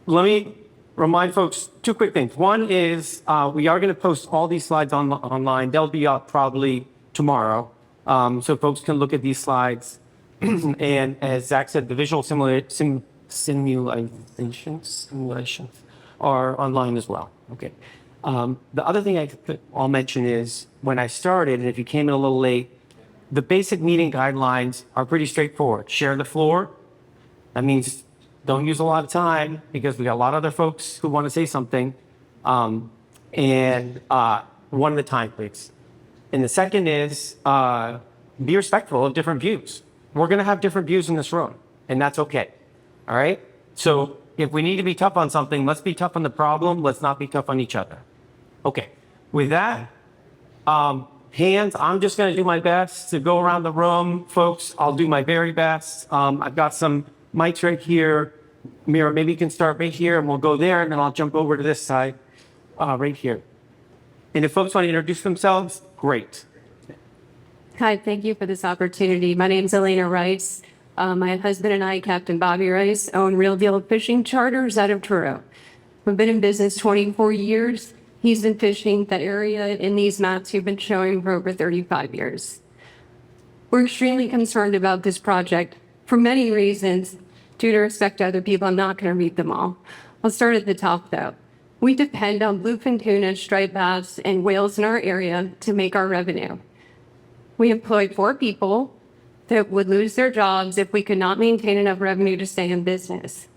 let me remind folks two quick things. One is we are going to post all these slides online. They'll be up probably tomorrow, so folks can look at these slides. And as Zach said, the visual simulations are online as well. Okay. The other thing I'll mention is when I started, and if you came in a little late, the basic meeting guidelines are pretty straightforward. Share the floor. That means don't use a lot of time because we got a lot of other folks who want to say something. One at a time, please. And the second is be respectful of different views. We're going to have different views in this room, and that's okay. All right? So if we need to be tough on something, let's be tough on the problem. Let's not be tough on each other. Okay. With that, hands, I'm just going to do my best to go around the room. Folks, I'll do my very best. I've got some mics right here. Mira, maybe you can start right here, and we'll go there, and then I'll jump over to this side right here. And if folks want to introduce themselves, great. Hi, thank you for this opportunity. My name is Elena Rice. My husband and I, Captain Bobby Rice, own Real Deal Fishing Charters out of Truro. We've been in business 24 years. He's been fishing the area in these maps you've been showing for over 35 years. We're extremely concerned about this project for many reasons. Due to respect to other people, I'm not going to read them all. I'll start at the top, though. We depend on bluefin tuna, striped bass, and whales in our area to make our revenue. We employ 4 people that would lose their jobs if we could not maintain enough revenue to stay in business.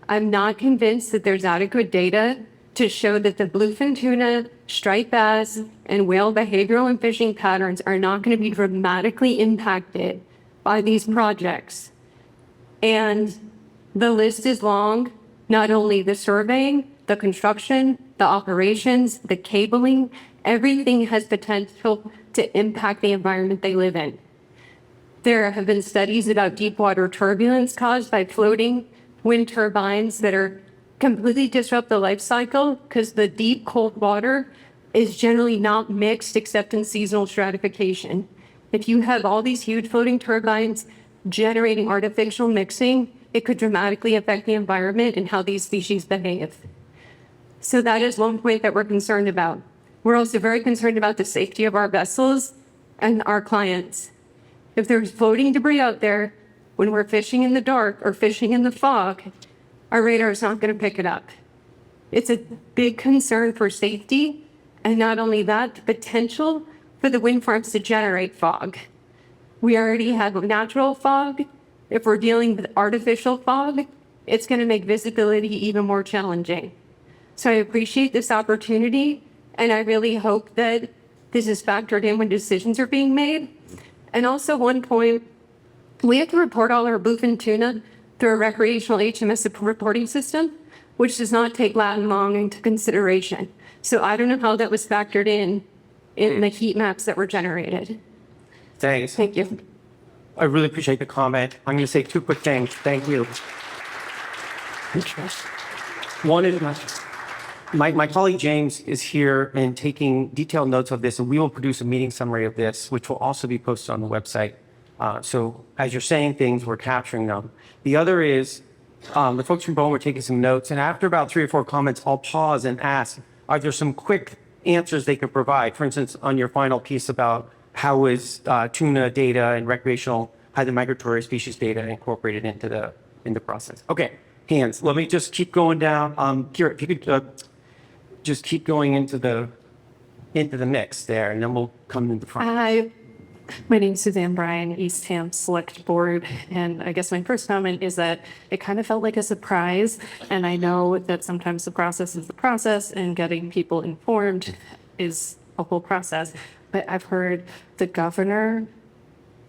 I'm not convinced that there's adequate data to show that the bluefin tuna, striped bass, and whale behavioral and fishing patterns are not going to be dramatically impacted by these projects. And the list is long, not only the surveying, the construction, the operations, the cabling, everything has potential to impact the environment they live in. There have been studies about deep water turbulence caused by floating wind turbines that are completely disrupt the life cycle because the deep cold water is generally not mixed except in seasonal stratification. If you have all these huge floating turbines generating artificial mixing, it could dramatically affect the environment and how these species behave. So that is one point that we're concerned about. We're also very concerned about the safety of our vessels and our clients. If there's floating debris out there, when we're fishing in the dark or fishing in the fog, our radar is not going to pick it up. It's a big concern for safety, and not only that, the potential for the wind farms to generate fog. We already have natural fog. If we're dealing with artificial fog, it's going to make visibility even more challenging. So I appreciate this opportunity, and I really hope that this is factored in when decisions are being made. And also, one point, we have to report all our bluefin tuna through a recreational HMS reporting system, which does not take Latin long into consideration. So I don't know how that was factored in the heat maps that were generated. Thanks. Thank you. I really appreciate the comment. I'm going to say two quick things. Thank you. One is my colleague James is here and taking detailed notes of this, and we will produce a meeting summary of this, which will also be posted on the website. So as you're saying things, we're capturing them. The other is the folks from Bowen were taking some notes, and after about 3 or 4 comments, I'll pause and ask, are there some quick answers they could provide? For instance, on your final piece about how is tuna data and recreational highly migratory species data incorporated into the process? Okay, hands. Let me just keep going down. Kira, if you could just keep going into the mix there, and then we'll come in the front. Hi, my name is Suzanne Bryan, Eastham Select Board, and I guess my first comment is that it kind of felt like a surprise, and I know that sometimes the process is the process, and getting people informed is a whole process, but I've heard the governor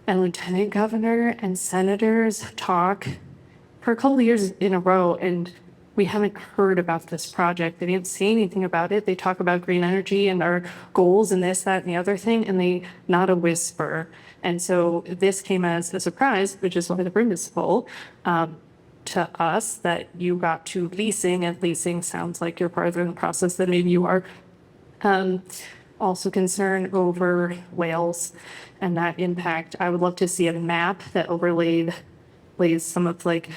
and lieutenant governor and senators talk for a couple of years in a row, and we haven't heard about this project. They didn't say anything about it. They talk about green energy and our goals and this, that, and the other thing, and they not a whisper. And so this came as a surprise, which is why the room is full, to us, that you got to leasing, and leasing sounds like you're part of the process that maybe you are. Also concerned over whales and that impact. I would love to see a map that lays some of like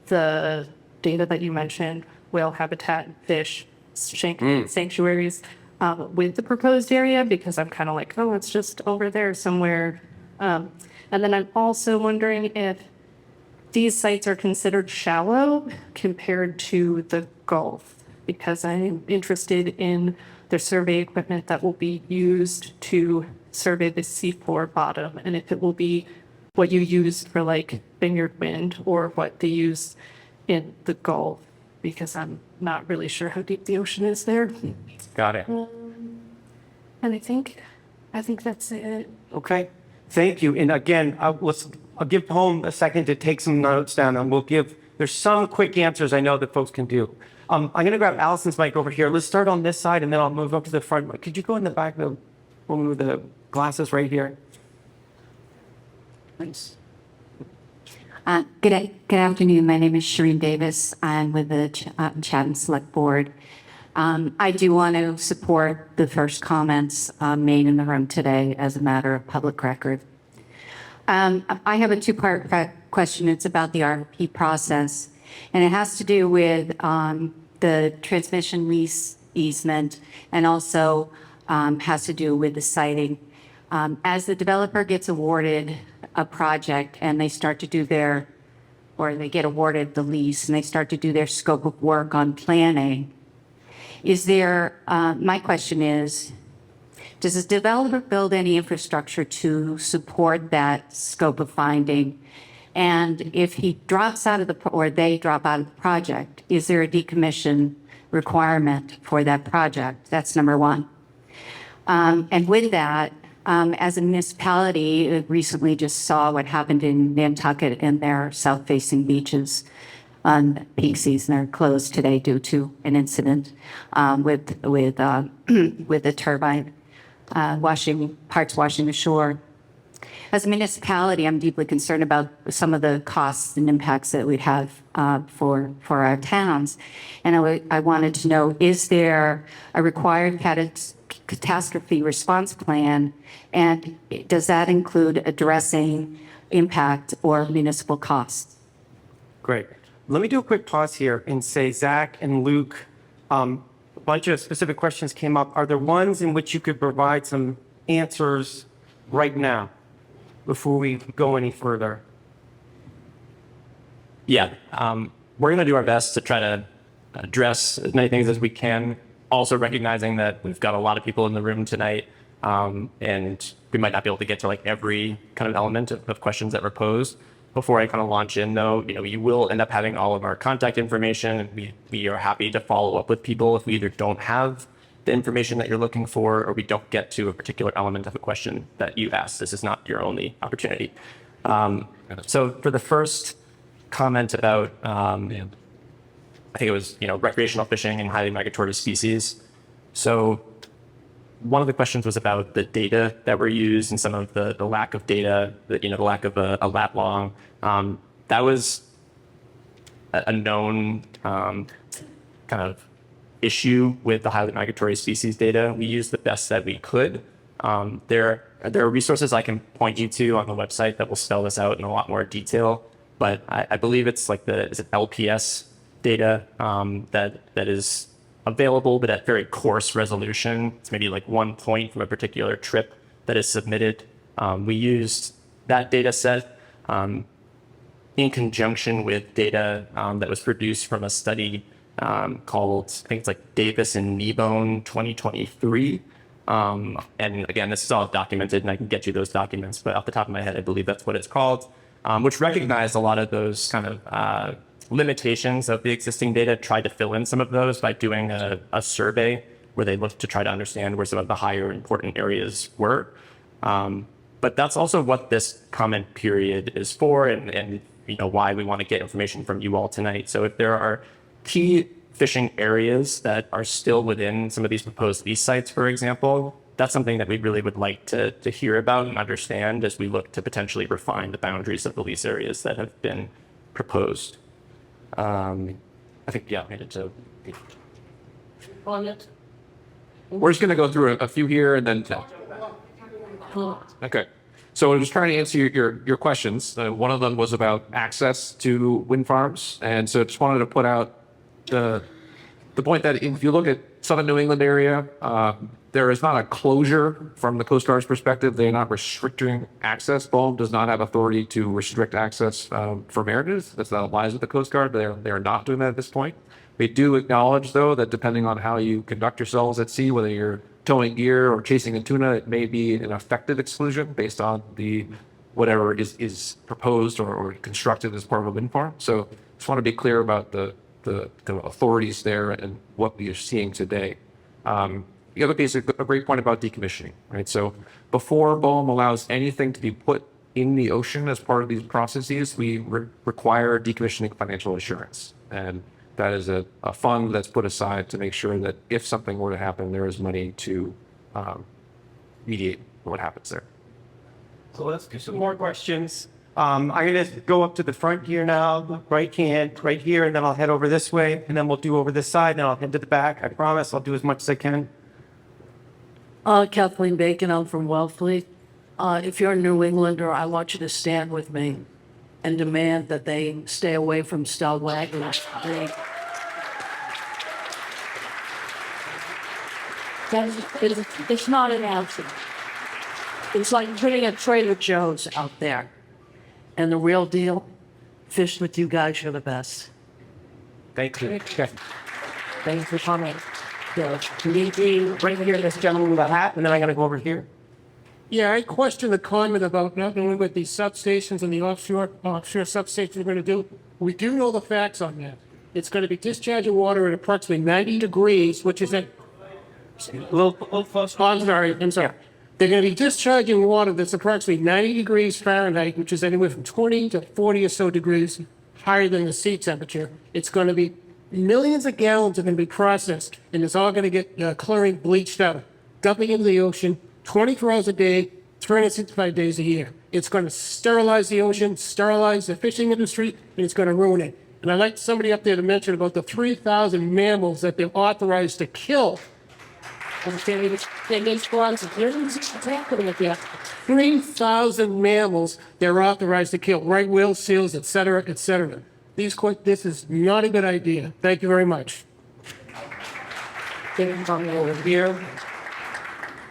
the data that you mentioned, whale habitat, fish, sanctuaries, with the proposed area, because I'm kind of like, oh, it's just over there somewhere. And then I'm also wondering if these sites are considered shallow compared to the Gulf, because I'm interested in the survey equipment that will be used to survey the seafloor bottom, and if it will be what you use for like Vineyard Wind or what they use in the Gulf, because I'm not really sure how deep the ocean is there. Got it. And I think that's it. Okay, thank you. And again, I'll give Home a second to take some notes down, and there's some quick answers I know that folks can do. I'm going to grab Allison's mic over here. Let's start on this side, and then I'll move up to the front. Could you go in the back, we'll move the glasses right here. Thanks. Good afternoon. My name is Shireen Davis. I'm with the Chatham Select Board. I do want to support the first comments made in the room today as a matter of public record. I have a 2-part question. It's about the RFP process, and it has to do with the transmission lease easement, and also has to do with the siting. As the developer gets awarded a project and they start to do they get awarded the lease and they start to do their scope of work on planning, my question is, does the developer build any infrastructure to support that scope of finding? And if he drops out of or they drop out of the project, is there a decommission requirement for that project? That's number one. And with that, as a municipality, recently just saw what happened in Nantucket and their south-facing beaches on peak season are closed today due to an incident with a turbine washing the shore. As a municipality, I'm deeply concerned about some of the costs and impacts that we'd have for our towns. And I wanted to know, is there a required catastrophe response plan? And does that include addressing impact or municipal costs? Great. Let me do a quick pause here and say, Zach and Luke, a bunch of specific questions came up. Are there ones in which you could provide some answers right now before we go any further? Yeah, we're going to do our best to try to address as many things as we can. Also recognizing that we've got a lot of people in the room tonight, and we might not be able to get to like every kind of element of questions that were posed. Before I kind of launch in, though, you will end up having all of our contact information, and we are happy to follow up with people if we either don't have the information that you're looking for, or we don't get to a particular element of a question that you asked. This is not your only opportunity. So for the first comment about, I think it was, recreational fishing and highly migratory species. So one of the questions was about the data that were used and some of the lack of data, the lack of a lat long. That was a known kind of issue with the highly migratory species data. We used the best that we could. There are resources I can point you to on the website that will spell this out in a lot more detail. But I believe it's like is it LPS data that is available, but at very coarse resolution. It's maybe like 1 point from a particular trip that is submitted. We used that data set in conjunction with data that was produced from a study called, I think it's like Davis and Kneebone 2023. And again, this is all documented, and I can get you those documents, but off the top of my head, I believe that's what it's called, which recognized a lot of those kind of limitations of the existing data, tried to fill in some of those by doing a survey where they looked to try to understand where some of the higher important areas were. But that's also what this comment period is for, and why we want to get information from you all tonight. So if there are key fishing areas that are still within some of these proposed lease sites, for example, that's something that we really would like to hear about and understand as we look to potentially refine the boundaries of the lease areas that have been proposed. I think, yeah, I needed to. We're just going to go through a few here and then. Okay. So I'm just trying to answer your questions. One of them was about access to wind farms. And so just wanted to put out the point that if you look at southern New England area, there is not a closure from the Coast Guard's perspective. They're not restricting access. BOEM does not have authority to restrict access for mariners. That applies with the Coast Guard. They are not doing that at this point. We do acknowledge, though, that depending on how you conduct yourselves at sea, whether you're towing gear or chasing a tuna, it may be an effective exclusion based on whatever is proposed or constructed as part of a wind farm. So just want to be clear about the authorities there and what we are seeing today. The other piece is a great point about decommissioning, right? So before BOEM allows anything to be put in the ocean as part of these processes, we require decommissioning financial assurance. And that is a fund that's put aside to make sure that if something were to happen, there is money to mediate what happens there. So let's do some more questions. I'm going to go up to the front here now, right hand, right here, and then I'll head over this way, and then we'll do over this side, and I'll head to the back. I promise I'll do as much as I can. Kathleen Bacon, I'm from Wellfleet. If you're a New Englander, I want you to stand with me and demand that they stay away from Stellwagen. It's not an answer. It's like putting a Trader Joe's out there. And the real deal, fish with you guys, you're the best. Thank you. Okay. Thanks for coming. Right here, this gentleman with a hat, and then I got to go over here. Yeah, I question the comment about not only what these substations and the offshore substations are going to do. We do know the facts on that. It's going to be discharging water at approximately 90 degrees, which is at... A little close. Oh, I'm sorry. Yeah. They're going to be discharging water that's approximately 90 degrees Fahrenheit, which is anywhere from 20 to 40 or so degrees higher than the sea temperature. It's going to be millions of gallons are going to be processed, and it's all going to get chlorine bleached out, dumping into the ocean 24 hours a day, 365 days a year. It's going to sterilize the ocean, sterilize the fishing industry, and it's going to ruin it. And I'd like somebody up there to mention about the 3,000 mammals that they're authorized to kill. 3,000 mammals they're authorized to kill, right whales, seals, etc., etc. This is not a good idea. Thank you very much. Over here.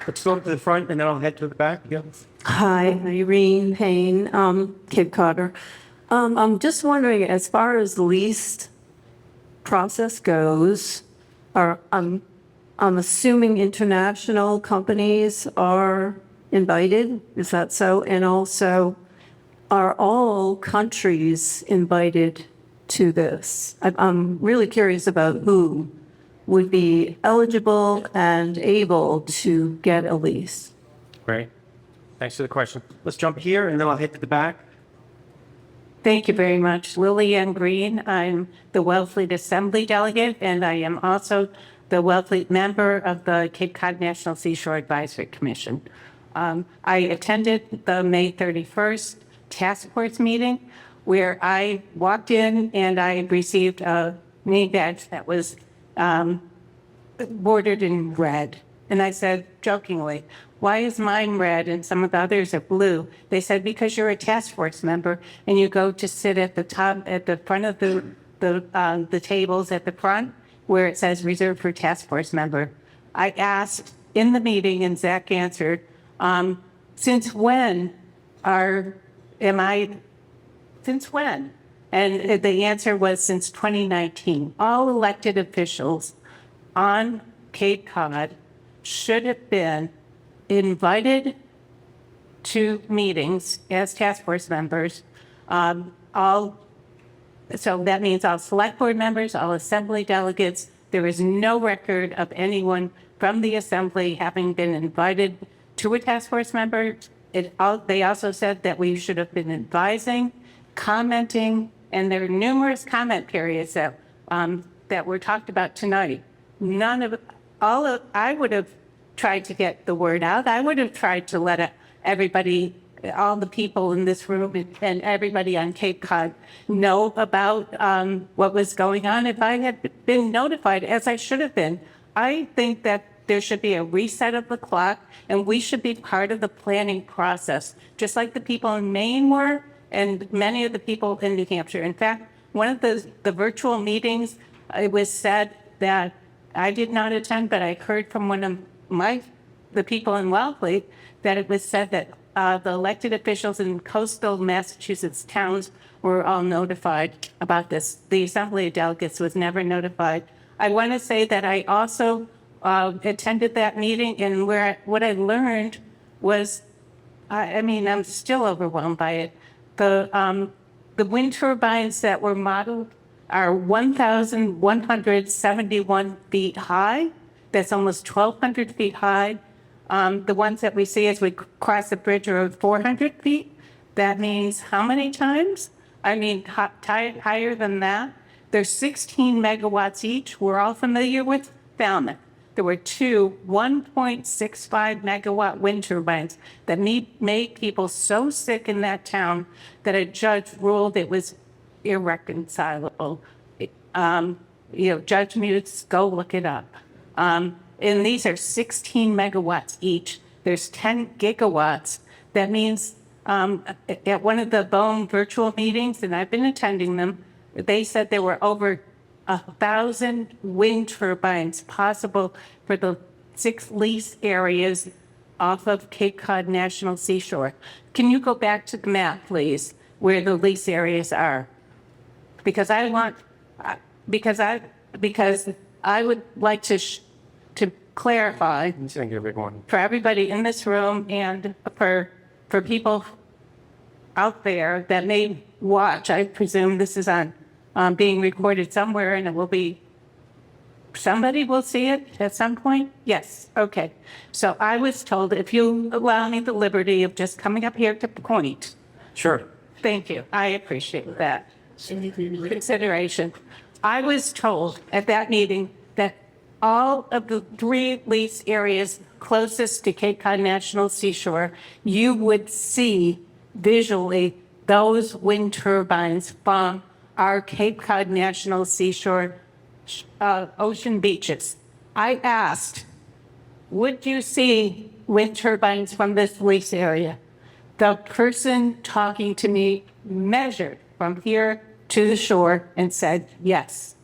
Let's go to the front, and then I'll head to the back. Yeah. Hi, Irene Payne, Kid Carter. I'm just wondering, as far as lease process goes, I'm assuming international companies are invited. Is that so? And also, are all countries invited to this? I'm really curious about who would be eligible and able to get a lease. Great. Thanks for the question. Let's jump here and then I'll hit to the back. Thank you very much. Lillian Green. I'm the Wellfleet Assembly Delegate, and I am also the Wellfleet member of the Cape Cod National Seashore Advisory Commission. I attended the May 31st task force meeting where I walked in and I received a name badge that was bordered in red. And I said jokingly, why is mine red and some of the others are blue? They said, because you're a task force member and you go to sit at the top, at the front of the tables at the front where it says reserved for task force member. I asked in the meeting and Zach answered, since when since when? And the answer was since 2019. All elected officials on Cape Cod should have been invited to meetings as task force members. So that means all select board members, all assembly delegates. There is no record of anyone from the assembly having been invited to a task force member. They also said that we should have been advising, commenting, and there are numerous comment periods that were talked about tonight. I would have tried to get the word out. I would have tried to let everybody, all the people in this room and everybody on Cape Cod know about what was going on if I had been notified, as I should have been. I think that there should be a reset of the clock and we should be part of the planning process, just like the people in Maine were and many of the people in New Hampshire. In fact, one of the virtual meetings, it was said that I did not attend, but I heard from one of the people in Wellfleet that it was said that the elected officials in coastal Massachusetts towns were all notified about this. The Assembly of Delegates was never notified. I want to say that I also attended that meeting, and what I learned was, I'm still overwhelmed by it. The wind turbines that were modeled are 1,171 feet high. That's almost 1,200 feet high. The ones that we see as we cross the bridge are 400 feet. That means how many times? Higher than that. There's 16 megawatts each. We're all familiar with Falmouth. There were two 1.65 megawatt wind turbines that made people so sick in that town that a judge ruled it was irreconcilable. Judge Mutes, go look it up. And these are 16 megawatts each. There's 10 gigawatts. That means at one of the BOEM virtual meetings, and I've been attending them, they said there were over 1,000 wind turbines possible for the 6 lease areas off of Cape Cod National Seashore. Can you go back to the map, please, where the lease areas are? Because I would like to clarify for everybody in this room and for people out there that may watch. I presume this is on being recorded somewhere, and somebody will see it at some point? Yes, okay. So I was told, if you allow me the liberty of just coming up here to point. Sure. Thank you, I appreciate that consideration. I was told at that meeting that all of the 3 lease areas closest to Cape Cod National Seashore, you would see visually those wind turbines from our Cape Cod National Seashore ocean beaches. I asked, would you see wind turbines from this lease area? The person talking to me measured from here to the shore and said, yes.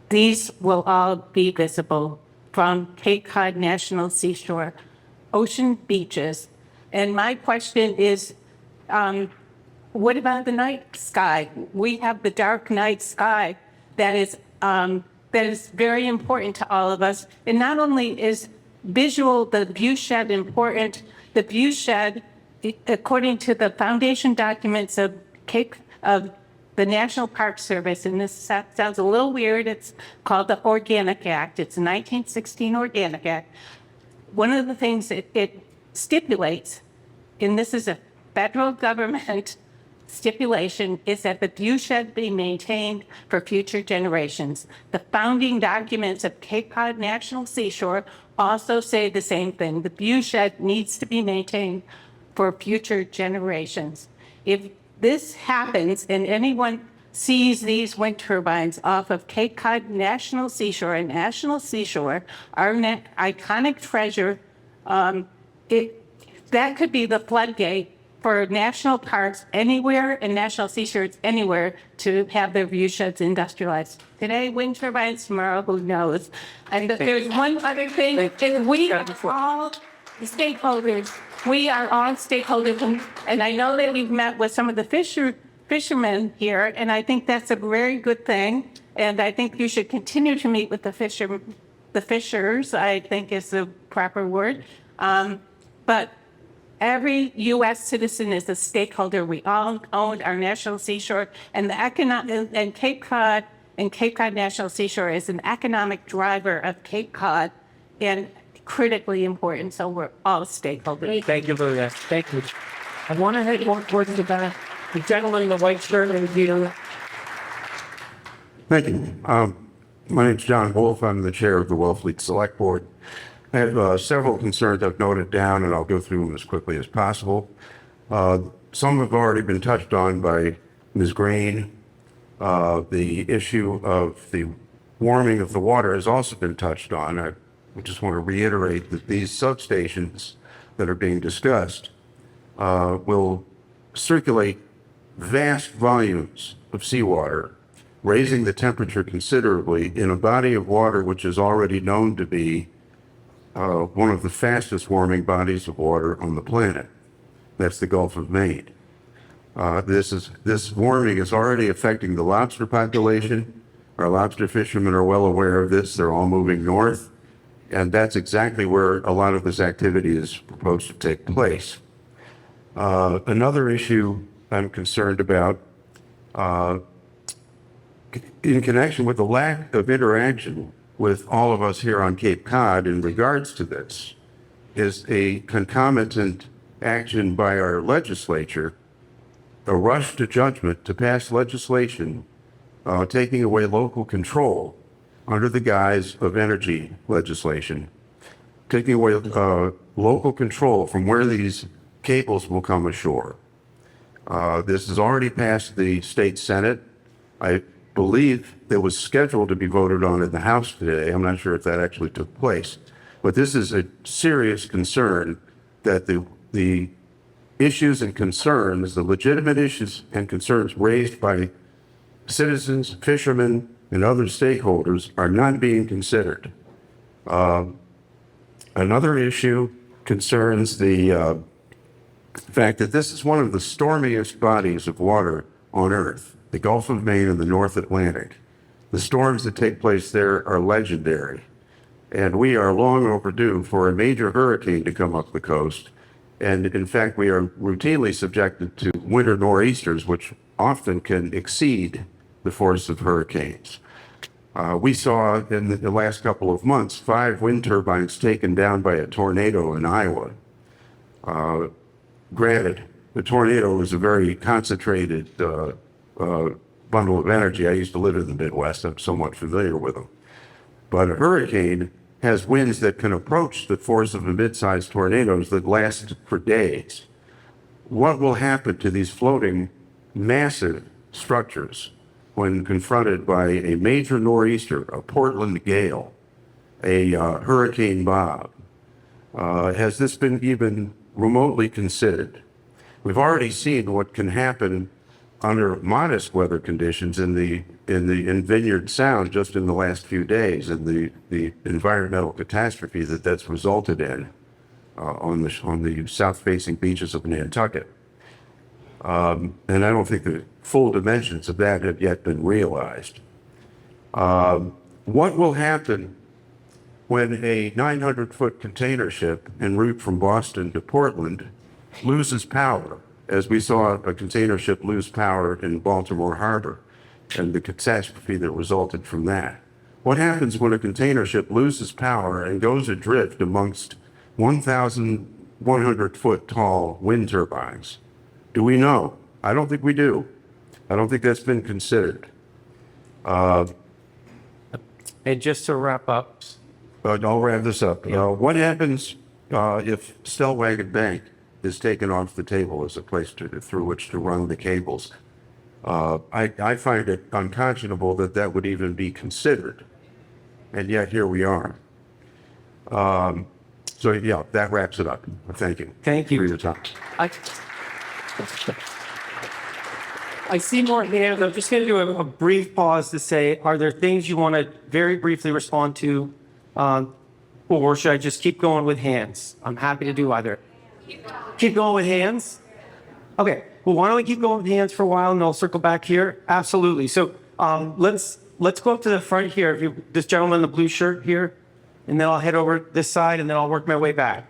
These will all be visible from Cape Cod National Seashore ocean beaches. And my question is, what about the night sky? We have the dark night sky that is very important to all of us. And not only is the view shed important, the view shed, according to the foundation documents of the National Park Service, and this sounds a little weird, it's called the Organic Act. It's a 1916 Organic Act. One of the things it stipulates, and this is a federal government stipulation, is that the view shed be maintained for future generations. The founding documents of Cape Cod National Seashore also say the same thing. The view shed needs to be maintained for future generations. If this happens and anyone sees these wind turbines off of Cape Cod National Seashore and National Seashore, our iconic treasure, that could be the floodgate for national parks anywhere and national seashores anywhere to have their view sheds industrialized. Today, wind turbines, tomorrow, who knows? And there's one other thing, is we are all stakeholders. We are all stakeholders, and I know that you've met with some of the fishermen here, and I think that's a very good thing. And I think you should continue to meet with the fishers, I think is the proper word. But every U.S. citizen is a stakeholder. We all own our national seashore, and Cape Cod National Seashore is an economic driver of Cape Cod, and critically important. So we're all stakeholders. Thank you for that. Thank you. I want to head more towards the back. The gentleman in the white shirt and here. Thank you. My name's John Wolf. I'm the chair of the Wellfleet Select Board. I have several concerns I've noted down, and I'll go through them as quickly as possible. Some have already been touched on by Ms. Green. The issue of the warming of the water has also been touched on. I just want to reiterate that these substations that are being discussed will circulate vast volumes of seawater, raising the temperature considerably in a body of water which is already known to be one of the fastest warming bodies of water on the planet. That's the Gulf of Maine. This warming is already affecting the lobster population. Our lobster fishermen are well aware of this. They're all moving north, and that's exactly where a lot of this activity is proposed to take place. Another issue I'm concerned about, in connection with the lack of interaction with all of us here on Cape Cod in regards to this, is a concomitant action by our legislature, a rush to judgment to pass legislation taking away local control under the guise of energy legislation, taking away local control from where these cables will come ashore. This has already passed the state Senate. I believe it was scheduled to be voted on in the House today. I'm not sure if that actually took place. But this is a serious concern that the issues and concerns, the legitimate issues and concerns raised by citizens, fishermen, and other stakeholders are not being considered. Another issue concerns the fact that this is one of the stormiest bodies of water on Earth, the Gulf of Maine and the North Atlantic. The storms that take place there are legendary, and we are long overdue for a major hurricane to come up the coast. And in fact, we are routinely subjected to winter nor'easters, which often can exceed the force of hurricanes. We saw in the last couple of months 5 wind turbines taken down by a tornado in Iowa. Granted, the tornado was a very concentrated bundle of energy. I used to live in the Midwest. I'm somewhat familiar with them. But a hurricane has winds that can approach the force of a mid-sized tornadoes that last for days. What will happen to these floating massive structures when confronted by a major nor'easter, a Portland gale, a Hurricane Bob? Has this been even remotely considered? We've already seen what can happen under modest weather conditions in Vineyard Sound just in the last few days, and the environmental catastrophe that's resulted in on the south-facing beaches of Nantucket. And I don't think the full dimensions of that have yet been realized. What will happen when a 900-foot container ship en route from Boston to Portland loses power, as we saw a container ship lose power in Baltimore Harbor and the catastrophe that resulted from that? What happens when a container ship loses power and goes adrift amongst 1,100-foot tall wind turbines? Do we know? I don't think we do. I don't think that's been considered. And just to wrap up, But I'll wrap this up. What happens if Stellwagen Bank is taken off the table as a place through which to run the cables? I find it unconscionable that that would even be considered. And yet here we are. So yeah, that wraps it up. Thank you. Thank you. For your time. I see more hands. I'm just going to do a brief pause to say, are there things you want to very briefly respond to? Or should I just keep going with hands? I'm happy to do either. Keep going with hands? Okay. Well, why don't we keep going with hands for a while and I'll circle back here? Absolutely. So let's go up to the front here. If you, this gentleman in the blue shirt here, and then I'll head over this side and then I'll work my way back.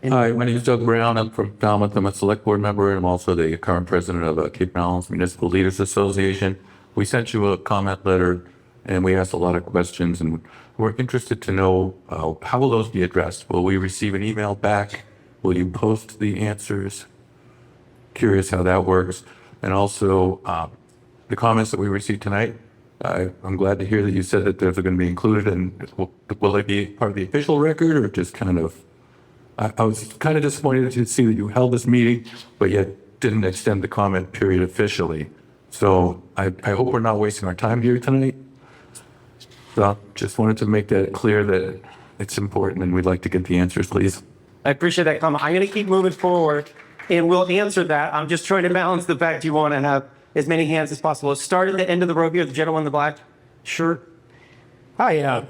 Hi, my name is Doug Brown. I'm from Falmouth. I'm a select board member, and I'm also the current president of the Cape Collins Municipal Leaders Association. We sent you a comment letter, and we asked a lot of questions, and we're interested to know how will those be addressed? Will we receive an email back? Will you post the answers? Curious how that works. And also, the comments that we received tonight, I'm glad to hear that you said that those are going to be included, and will they be part of the official record, or just kind of... I was kind of disappointed to see that you held this meeting, but yet didn't extend the comment period officially. So I hope we're not wasting our time here tonight. So just wanted to make that clear that it's important and we'd like to get the answers, please. I appreciate that comment. I'm going to keep moving forward and we'll answer that. I'm just trying to balance the fact you want to have as many hands as possible. Let's start at the end of the row here, the gentleman in the black shirt. Hi,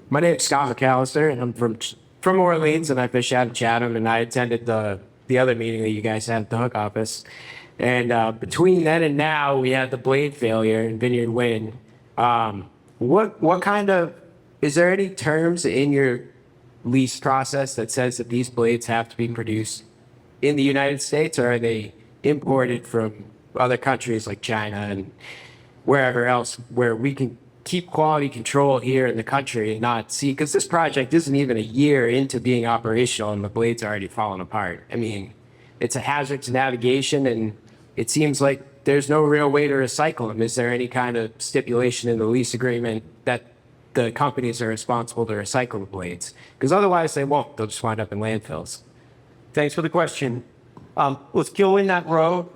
my name is Scott McAllister, and I'm from Orleans, and I fish out of Chatham, and I attended the other meeting that you guys had at the Hook office. And between then and now, we had the blade failure in Vineyard Wind. What kind of, is there any terms in your lease process that says that these blades have to be produced in the United States, or are they imported from other countries like China and wherever else, where we can keep quality control here in the country and not see, because this project isn't even a year into being operational and the blade's already fallen apart. I mean, it's a hazard to navigation, and it seems like there's no real way to recycle them. Is there any kind of stipulation in the lease agreement that the companies are responsible to recycle the blades? Because otherwise they won't. They'll just wind up in landfills. Thanks for the question. Let's go in that row,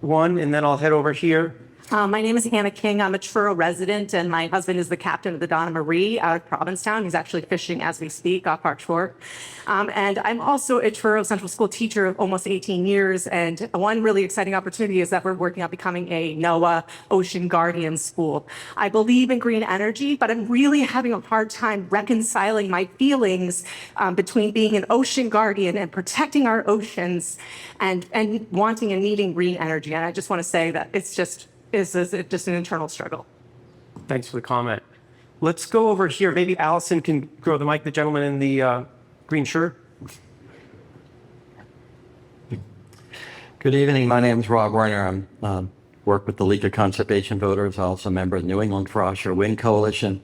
one, and then I'll head over here. My name is Hannah King. I'm a Truro resident, and my husband is the captain of the Donna Marie out of Provincetown. He's actually fishing as we speak off our shore. And I'm also a Truro Central School teacher of almost 18 years. And one really exciting opportunity is that we're working on becoming a NOAA Ocean Guardian school. I believe in green energy, but I'm really having a hard time reconciling my feelings between being an ocean guardian and protecting our oceans and wanting and needing green energy. And I just want to say that it's just an internal struggle. Thanks for the comment. Let's go over here. Maybe Allison can grow the mic, the gentleman in the green shirt. Good evening. My name is Rob Werner. I work with the League of Conservation Voters, also a member of the New England for Offshore Wind Coalition.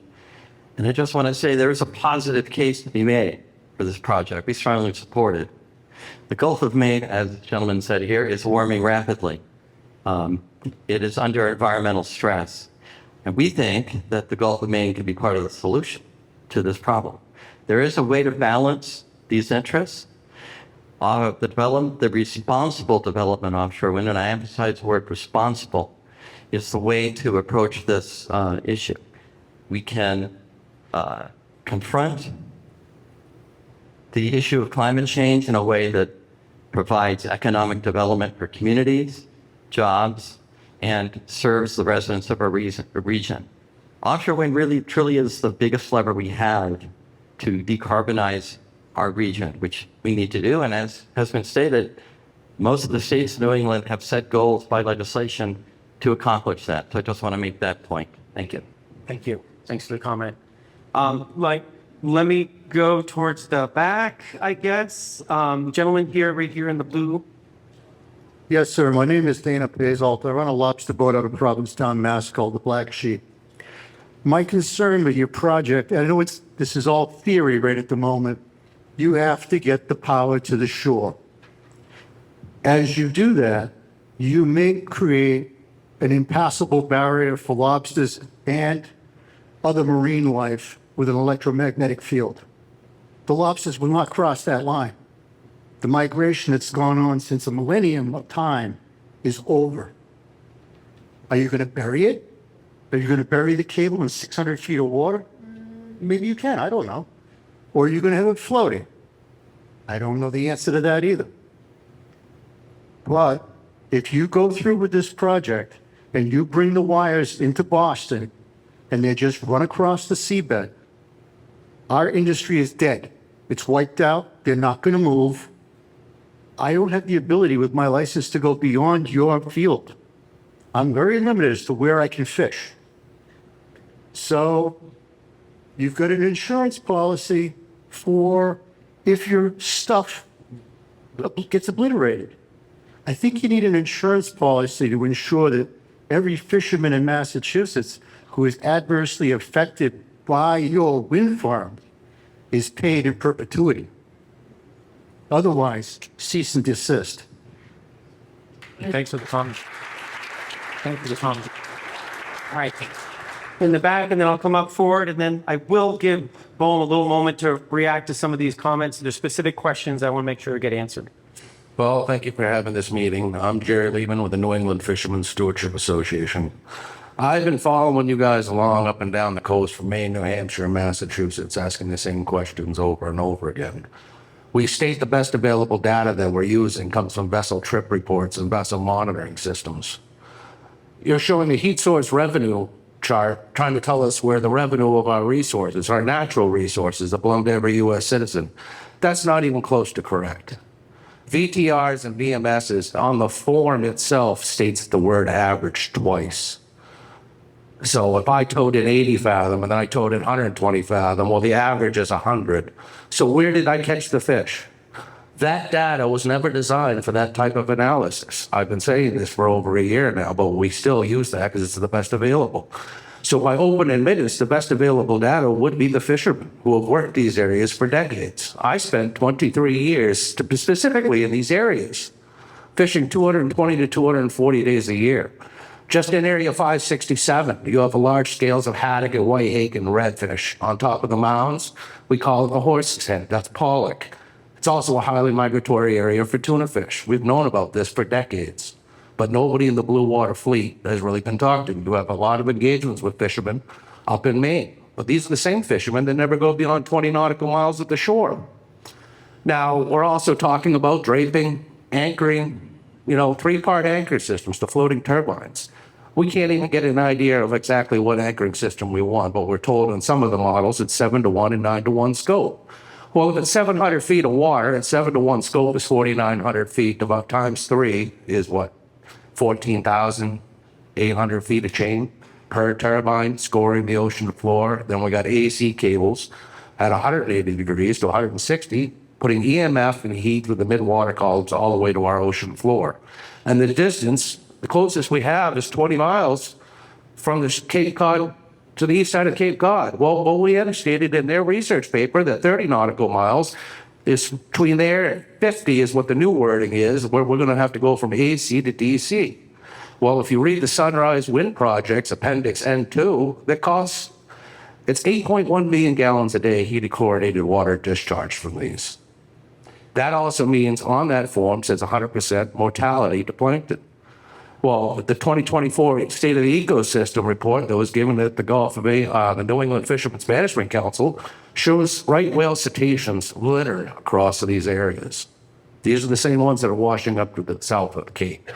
And I just want to say there is a positive case to be made for this project. We strongly support it. The Gulf of Maine, as the gentleman said here, is warming rapidly. It is under environmental stress. And we think that the Gulf of Maine can be part of the solution to this problem. There is a way to balance these interests. The responsible development of offshore wind, and I emphasize the word responsible, is the way to approach this issue. We can confront the issue of climate change in a way that provides economic development for communities, jobs, and serves the residents of our region. Offshore wind really truly is the biggest lever we have to decarbonize our region, which we need to do. And as has been stated, Most of the states in New England have set goals by legislation to accomplish that. So I just want to make that point. Thank you. Thank you. Thanks for the comment. Let me go towards the back, I guess. Gentleman here, right here in the blue. Yes, sir. My name is Dana Pazalt. I run a lobster boat out of Provincetown, Mass. called the Black Sheep. My concern with your project, and I know this is all theory right at the moment, you have to get the power to the shore. As you do that, you may create an impassable barrier for lobsters and other marine life with an electromagnetic field. The lobsters will not cross that line. The migration that's gone on since a millennium of time is over. Are you going to bury it? Are you going to bury the cable in 600 feet of water? Maybe you can, I don't know. Or are you going to have it floating? I don't know the answer to that either. But if you go through with this project and you bring the wires into Boston and they just run across the seabed, our industry is dead. It's wiped out. They're not going to move. I don't have the ability with my license to go beyond your field. I'm very limited as to where I can fish. So you've got an insurance policy for if your stuff gets obliterated. I think you need an insurance policy to ensure that every fisherman in Massachusetts who is adversely affected by your wind farm is paid in perpetuity. Otherwise, cease and desist. Thanks for the comment. Thanks for the comment. All right. In the back, and then I'll come up forward, and then I will give Bowen a little moment to react to some of these comments. There's specific questions I want to make sure get answered. Well, thank you for having this meeting. I'm Jerry Lehman with the New England Fishermen's Stewardship Association. I've been following you guys along up and down the coast from Maine, New Hampshire, and Massachusetts, asking the same questions over and over again. We state the best available data that we're using comes from vessel trip reports and vessel monitoring systems. You're showing the heat source revenue chart, trying to tell us where the revenue of our resources, our natural resources, that belong to every U.S. citizen. That's not even close to correct. VTRs and VMSs on the form itself states the word average twice. So if I towed in 80 fathom and then I towed in 120 fathom, well, the average is 100. So where did I catch the fish? That data was never designed for that type of analysis. I've been saying this for over a year now, but we still use that because it's the best available. So by open admittance, the best available data would be the fishermen who have worked these areas for decades. I spent 23 years specifically in these areas, fishing 220 to 240 days a year. Just in Area 567, you have large scales of haddock and whitehake and redfish. On top of the mounds, we call it the horse's head. That's pollock. It's also a highly migratory area for tuna fish. We've known about this for decades, but nobody in the blue water fleet has really been talked to. You have a lot of engagements with fishermen up in Maine, but these are the same fishermen that never go beyond 20 nautical miles at the shore. Now, we're also talking about draping, anchoring, three-part anchor systems, the floating turbines. We can't even get an idea of exactly what anchoring system we want, but we're told in some of the models it's 7-to-1 and 9-to-1 scope. Well, if it's 700 feet of water and 7-to-1 scope is 4,900 feet, about times 3 is what? 14,800 feet of chain per turbine scoring the ocean floor. Then we got AC cables at 180 degrees to 160, putting EMF and heat with the mid-water columns all the way to our ocean floor. And the distance, the closest we have is 20 miles from the Cape Cod to the east side of Cape Cod. Well, we stated in their research paper that 30 nautical miles is between there and 50 is what the new wording is, where we're going to have to go from AC to DC. Well, if you read the Sunrise Wind Project's Appendix N2, that costs, it's 8.1 million gallons a day heated chlorinated water discharged from these. That also means on that form says 100% mortality to plankton. Well, the 2024 State of the Ecosystem report that was given at the Gulf of Maine, the New England Fishermen's Management Council, shows right whale cetaceans littered across these areas. These are the same ones that are washing up to the south of the Cape.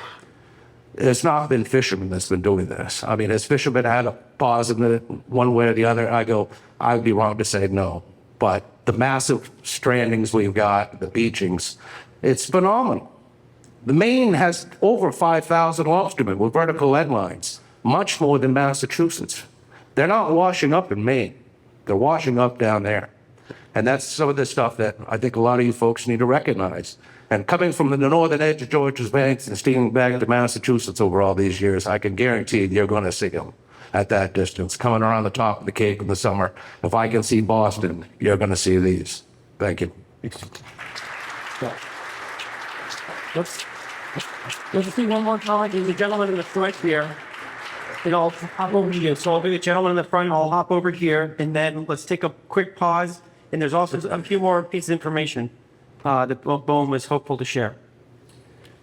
It's not been fishermen that's been doing this. I mean, has fishermen had a pause in it one way or the other? I would be wrong to say no. But the massive strandings we've got, the beachings, it's phenomenal. The Maine has over 5,000 lobstermen with vertical lead lines, much more than Massachusetts. They're not washing up in Maine. They're washing up down there. And that's some of the stuff that I think a lot of you folks need to recognize. And coming from the northern edge of Georges Banks and steaming back to Massachusetts over all these years, I can guarantee you're going to see them at that distance. Coming around the top of the Cape in the summer, if I can see Boston, you're going to see these. Thank you. Let's see one more time. There's a gentleman in the front here. And I'll hop over here. So I'll be the gentleman in the front. I'll hop over here, and then let's take a quick pause. And there's also a few more pieces of information that Bowen was hopeful to share.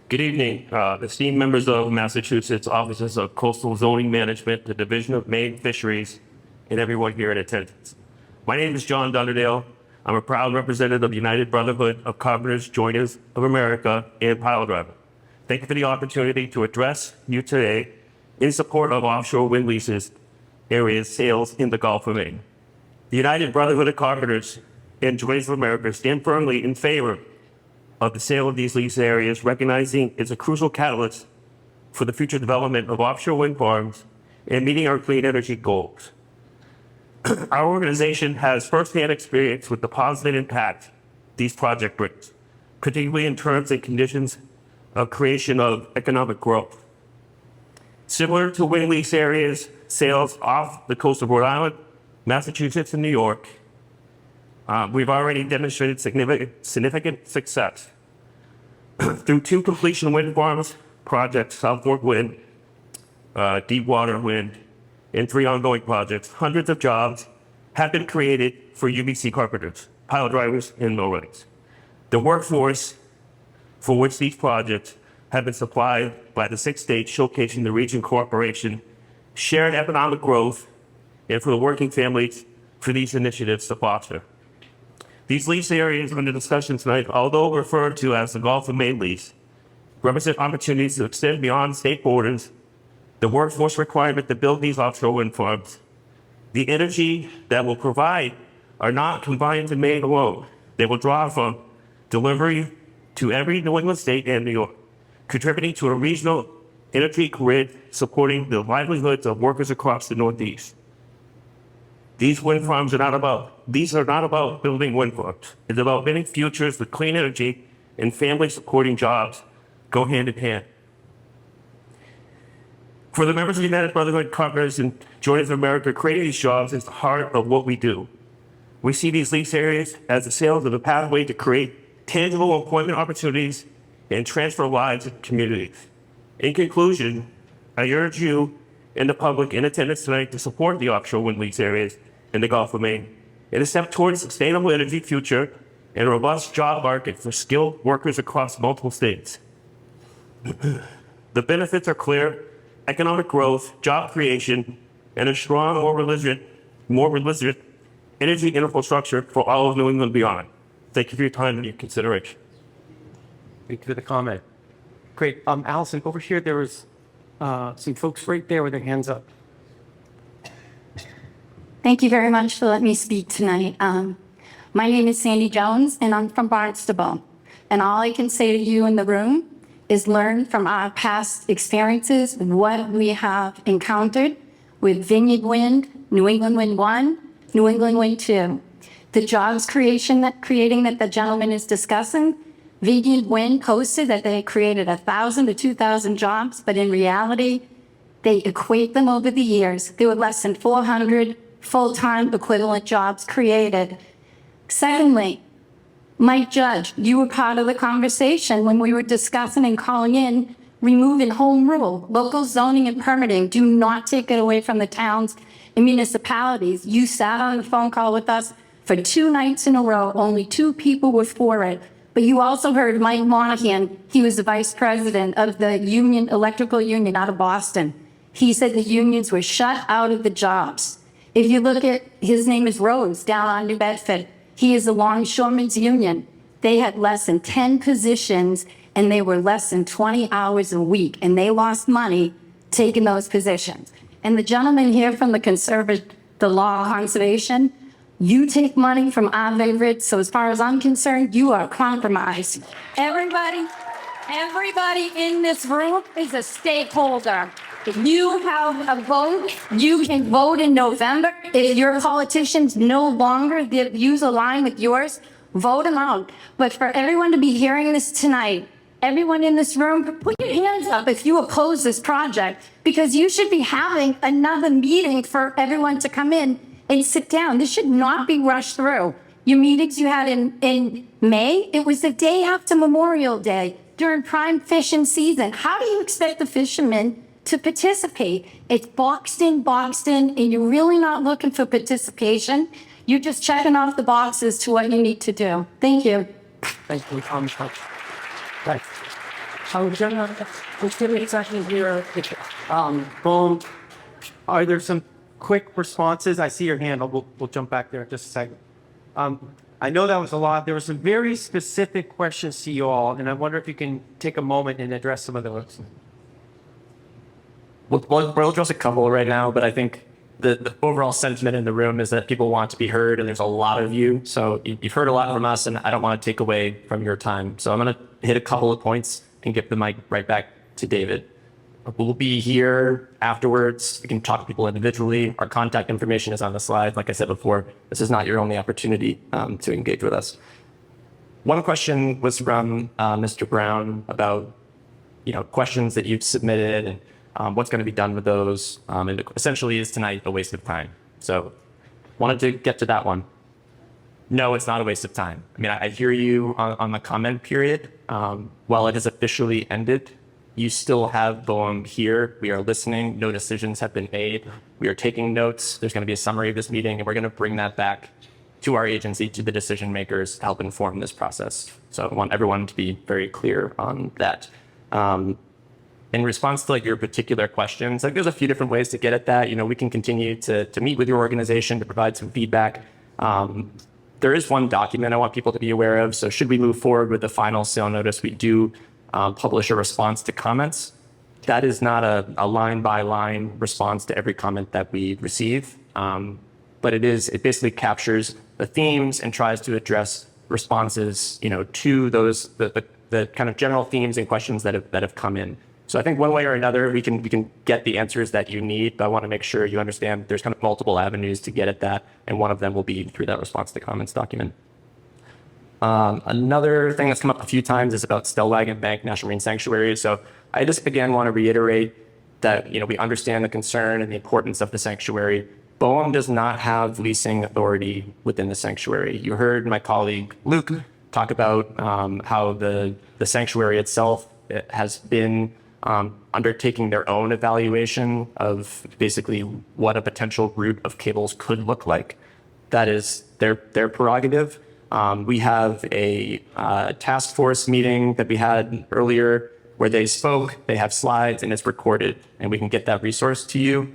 Good evening, esteemed members of Massachusetts Offices of Coastal Zoning Management, the Division of Maine Fisheries, and everyone here in attendance. My name is John Dunderdale. I'm a proud representative of the United Brotherhood of Carpenters, Joiners of America, and Pile Driver. Thank you for the opportunity to address you today in support of offshore wind leases areas sales in the Gulf of Maine. The United Brotherhood of Carpenters and Joiners of America stand firmly in favor of the sale of these lease areas, recognizing it's a crucial catalyst for the future development of offshore wind farms and meeting our clean energy goals. Our organization has firsthand experience with the positive impact these projects bring, particularly in terms and conditions of creation of economic growth. Similar to wind lease areas sales off the coast of Rhode Island, Massachusetts, and New York, we've already demonstrated significant success through 2 completion wind farms projects, South Fork Wind, Deepwater Wind, and 3 ongoing projects. Hundreds of jobs have been created for UBC carpenters, pile drivers, and millwrights. The workforce for which these projects have been supplied by the 6 states, showcasing the region cooperation, shared economic growth, and for the working families for these initiatives to foster. These lease areas under discussion tonight, although referred to as the Gulf of Maine lease, represent opportunities to extend beyond state borders, the workforce requirement to build these offshore wind farms. The energy that will provide are not confined to Maine alone. They will draw from delivery to every New England state and New York, contributing to a regional energy grid supporting the livelihoods of workers across the Northeast. These wind farms are not about building wind farms. It's about building futures with clean energy, and family supporting jobs go hand in hand. For the members of the United Brotherhood Carpenters and Joiners of America, creating these jobs is the heart of what we do. We see these lease areas as the sales of a pathway to create tangible employment opportunities and transfer lives in communities. In conclusion, I urge you and the public in attendance tonight to support the offshore wind lease areas in the Gulf of Maine in a step towards a sustainable energy future and a robust job market for skilled workers across multiple states. The benefits are clear: economic growth, job creation, and a strong, more resilient energy infrastructure for all of New England and beyond. Thank you for your time and your consideration. Thank you for the comment. Great. Allison, over here, there was some folks right there with their hands up. Thank you very much for letting me speak tonight. My name is Sandy Jones, and I'm from Barnstable. And all I can say to you in the room is learn from our past experiences, what we have encountered with Vineyard Wind, New England Wind 1, New England Wind 2. The jobs creating that the gentleman is discussing, Vineyard Wind posted that they created 1,000 to 2,000 jobs, but in reality, they equate them over the years. There were less than 400 full-time equivalent jobs created. Secondly, Mike Judge, you were part of the conversation when we were discussing and calling in removing home rule. Local zoning and permitting, do not take it away from the towns and municipalities. You sat on a phone call with us for 2 nights in a row. Only 2 people were for it. But you also heard Mike Monahan. He was the vice president of the union, electrical union out of Boston. He said the unions were shut out of the jobs. If you look at, his name is Rose down on New Bedford. He is the Longshoremen's Union. They had less than 10 positions and they were less than 20 hours a week, and they lost money taking those positions. And the gentleman here from the law conservation, you take money from our favorite, so as far as I'm concerned, you are compromised. Everybody, Everybody in this room is a stakeholder. If you have a vote, you can vote in November. If your politicians no longer, their views align with yours, vote them out. But for everyone to be hearing this tonight, everyone in this room, put your hands up if you oppose this project, because you should be having another meeting for everyone to come in and sit down. This should not be rushed through. Your meetings you had in May, it was the day after Memorial Day during prime fishing season. How do you expect the fishermen to participate? It's boxed in, and you're really not looking for participation. You're just checking off the boxes to what you need to do. Thank you. Thank you. Right. So, Jenna, let's give me a second here. Boom. Are there some quick responses? I see your hand. We'll jump back there in just a second. I know that was a lot. There were some very specific questions to you all, and I wonder if you can take a moment and address some of those. We'll address a couple right now, but I think the overall sentiment in the room is that people want to be heard, and there's a lot of you. So you've heard a lot from us, and I don't want to take away from your time. So I'm going to hit a couple of points and give the mic right back to David. We'll be here afterwards. We can talk to people individually. Our contact information is on the slide. Like I said before, this is not your only opportunity to engage with us. One question was from Mr. Brown about, questions that you've submitted and what's going to be done with those. And essentially, is tonight a waste of time? So, wanted to get to that one. No, it's not a waste of time. I mean, I hear you on the comment period. While it has officially ended, you still have BOEM here. We are listening. No decisions have been made. We are taking notes. There's going to be a summary of this meeting, and we're going to bring that back to our agency, to the decision makers, to help inform this process. So I want everyone to be very clear on that. In response to your particular questions, there's a few different ways to get at that. We can continue to meet with your organization to provide some feedback. There is one document I want people to be aware of. So should we move forward with the final sale notice, we do publish a response to comments. That is not a line-by-line response to every comment that we receive, but it basically captures the themes and tries to address responses, to those the kind of general themes and questions that have come in. So I think one way or another we can get the answers that you need, but I want to make sure you understand there's kind of multiple avenues to get at that, and one of them will be through that response to comments document. Another thing that's come up a few times is about Stellwagen Bank National Marine Sanctuary. So I just again want to reiterate that we understand the concern and the importance of the sanctuary. BOEM does not have leasing authority within the sanctuary. You heard my colleague Luke talk about how the sanctuary itself has been undertaking their own evaluation of basically what a potential route of cables could look like. That is their prerogative. We have a task force meeting that we had earlier where they spoke. They have slides and it's recorded, and we can get that resource to you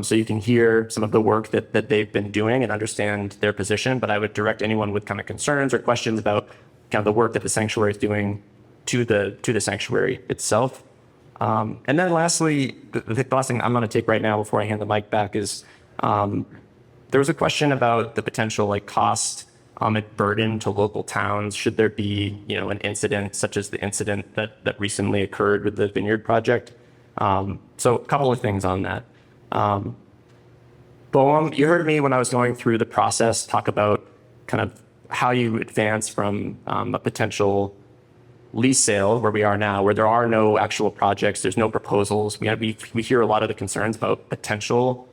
so you can hear some of the work that they've been doing and understand their position. But I would direct anyone with kind of concerns or questions about kind of the work that the sanctuary is doing to the sanctuary itself. And then lastly, the last thing I'm going to take right now before I hand the mic back is there was a question about the potential cost and burden to local towns should there be an incident such as the incident that recently occurred with the Vineyard project. So a couple of things on that. BOEM, you heard me when I was going through the process talk about kind of how you advance from a potential lease sale where we are now, where there are no actual projects, there's no proposals. We hear a lot of the concerns about potential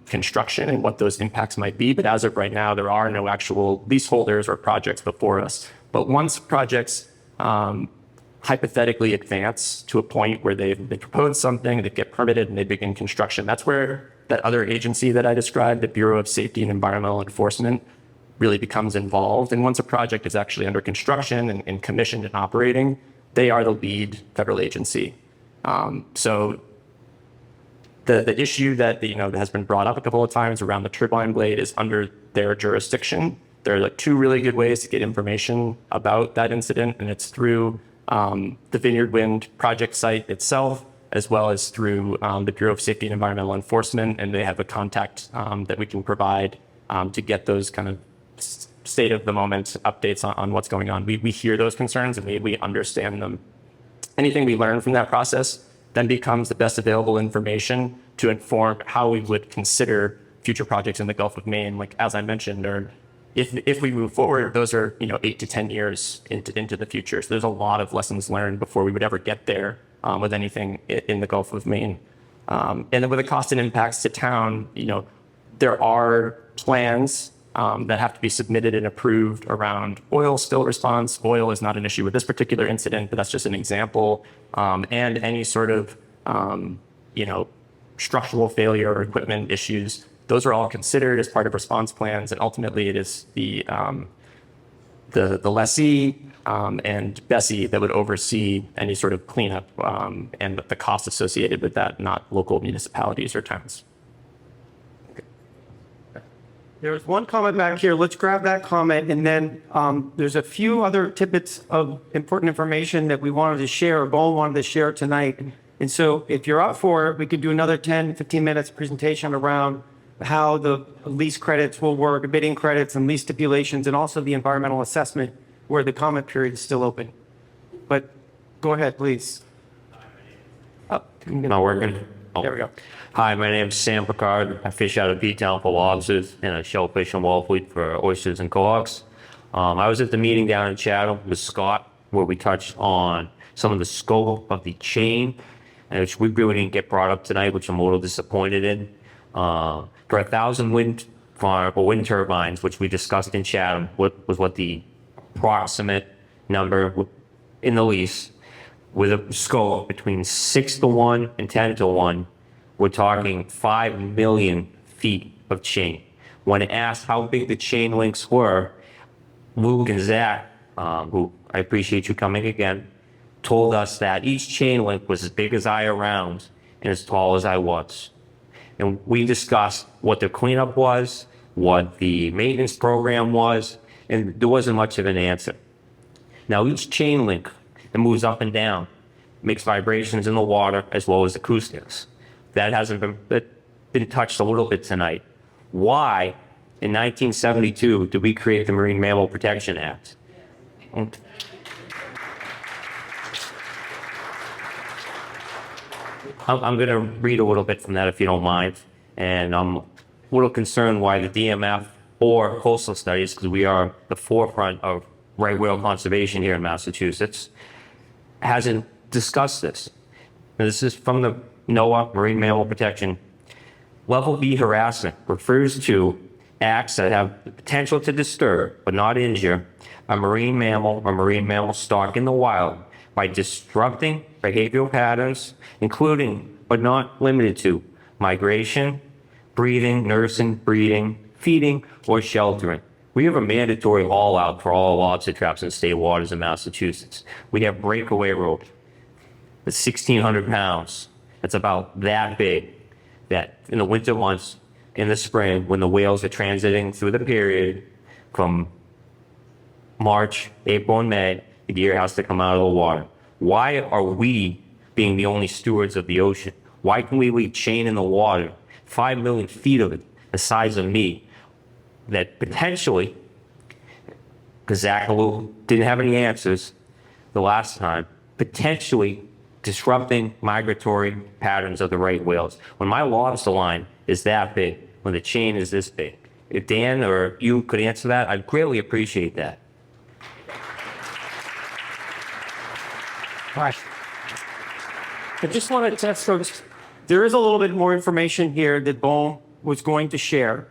construction and what those impacts might be. But as of right now, there are no actual leaseholders or projects before us. But once projects hypothetically advance to a point where they propose something, they get permitted, and they begin construction, that's where that other agency that I described, the Bureau of Safety and Environmental Enforcement, really becomes involved. And once a project is actually under construction and commissioned and operating, they are the lead federal agency. So the issue that that has been brought up a couple of times around the turbine blade is under their jurisdiction. There are two really good ways to get information about that incident, and it's through the Vineyard Wind project site itself, as well as through the Bureau of Safety and Environmental Enforcement, and they have a contact that we can provide to get those kind of state of the moment updates on what's going on. We hear those concerns and we understand them anything we learn from that process then becomes the best available information to inform how we would consider future projects in the Gulf of Maine. Like, as I mentioned, or if we move forward, those are, 8 to 10 years into the future. So there's a lot of lessons learned before we would ever get there with anything in the Gulf of Maine. And then with the cost and impacts to town, there are plans that have to be submitted and approved around oil spill response. Oil is not an issue with this particular incident, but that's just an example. And any sort of, structural failure or equipment issues. Those are all considered as part of response plans, and ultimately it is the lessee and Bessie that would oversee any sort of cleanup and the cost associated with that, not local municipalities or towns. There's one comment back here. Let's grab that comment. And then there's a few other tidbits of important information that we wanted to share, or Bowen wanted to share tonight. And so if you're up for it, we could do another 10, 15 minutes presentation around how the lease credits will work, bidding credits and lease stipulations, and also the environmental assessment where the comment period is still open. But go ahead, please. Not working. Oh. There we go. Hi, my name is Sam Picard. I fish out of B-Town for lobsters and I shellfish and wallfleet for oysters and cohocks. I was at the meeting down in Chatham with Scott where we touched on some of the scope of the chain, which we really didn't get brought up tonight, which I'm a little disappointed in. For 1,000 wind turbines, which we discussed in Chatham, what the approximate number in the lease, with a scope between 6 to 1 and 10 to 1, we're talking 5 million feet of chain. When asked how big the chain links were, Luke and Zach, who I appreciate you coming again, told us that each chain link was as big as I around and as tall as I was. And we discussed what the cleanup was, what the maintenance program was, and there wasn't much of an answer. Now, each chain link that moves up and down makes vibrations in the water as well as acoustics. That hasn't been touched a little bit tonight. Why, in 1972, did we create the Marine Mammal Protection Act? I'm going to read a little bit from that if you don't mind. And I'm a little concerned why the DMF or coastal studies, because we are the forefront of right whale conservation here in Massachusetts, hasn't discussed this. Now, this is from the NOAA, Marine Mammal Protection. Level B harassment refers to acts that have the potential to disturb but not injure a marine mammal or marine mammal stock in the wild by disrupting behavioral patterns, including but not limited to migration, breeding, nursing, breeding, feeding, or sheltering. We have a mandatory haul out for all lobster traps in state waters in Massachusetts. We have breakaway rope that's 1,600 pounds. That's about that big. That in the winter months, in the spring, when the whales are transiting through the period from March, April, and May, the gear has to come out of the water. Why are we being the only stewards of the ocean? Why can we leave chain in the water, 5 million feet of it, the size of me, that potentially, because Zach didn't have any answers the last time, potentially disrupting migratory patterns of the right whales. When my lobster line is that big, when the chain is this big, if Dan or you could answer that, I'd greatly appreciate that. I just want to test folks. There is a little bit more information here that Bowen was going to share.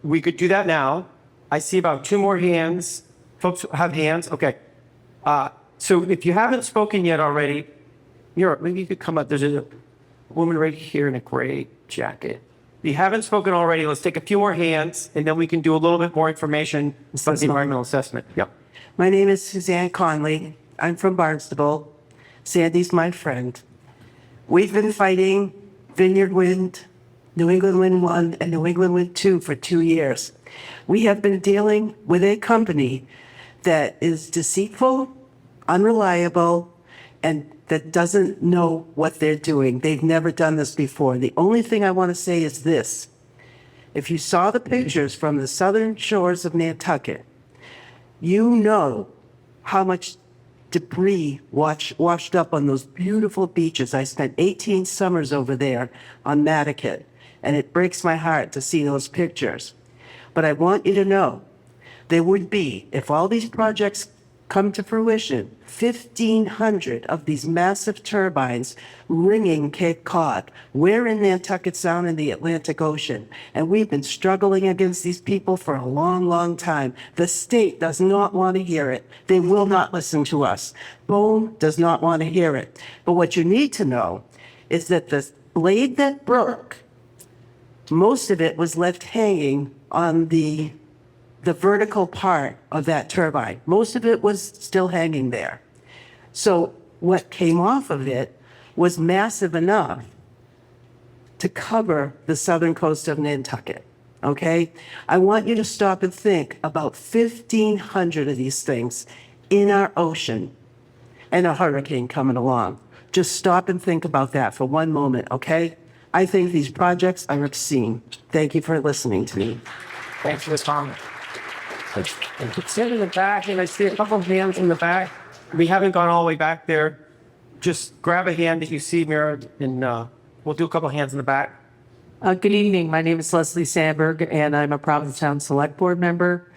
We could do that now. I see about 2 more hands. Folks have hands? Okay. So if you haven't spoken yet already, maybe you could come up. There's a woman right here in a gray jacket. If you haven't spoken already, let's take a few more hands, and then we can do a little bit more information about the environmental assessment. Yep. My name is Suzanne Conley. I'm from Barnstable. Sandy's my friend. We've been fighting Vineyard Wind, New England Wind 1, and New England Wind 2 for 2 years. We have been dealing with a company that is deceitful, unreliable, and that doesn't know what they're doing. They've never done this before. The only thing I want to say is this. If you saw the pictures from the southern shores of Nantucket, you know how much debris washed up on those beautiful beaches. I spent 18 summers over there on Mattakit, and it breaks my heart to see those pictures. But I want you to know, there would be, if all these projects come to fruition, 1,500 of these massive turbines ringing Cape Cod. We're in Nantucket Sound in the Atlantic Ocean, and we've been struggling against these people for a long, long time. The state does not want to hear it. They will not listen to us. BOEM does not want to hear it. But what you need to know is that the blade that broke, most of it was left hanging on the vertical part of that turbine. Most of it was still hanging there. So what came off of it was massive enough to cover the southern coast of Nantucket, okay? I want you to stop and think about 1,500 of these things in our ocean and a hurricane coming along. Just stop and think about that for one moment, okay? I think these projects are obscene. Thank you for listening to me. Thanks for this comment. Sit in the back, and I see a couple of hands in the back. We haven't gone all the way back there. Just grab a hand that you see, Mira, and we'll do a couple of hands in the back. Good evening. My name is Leslie Sandberg, and I'm a Provincetown Select Board member.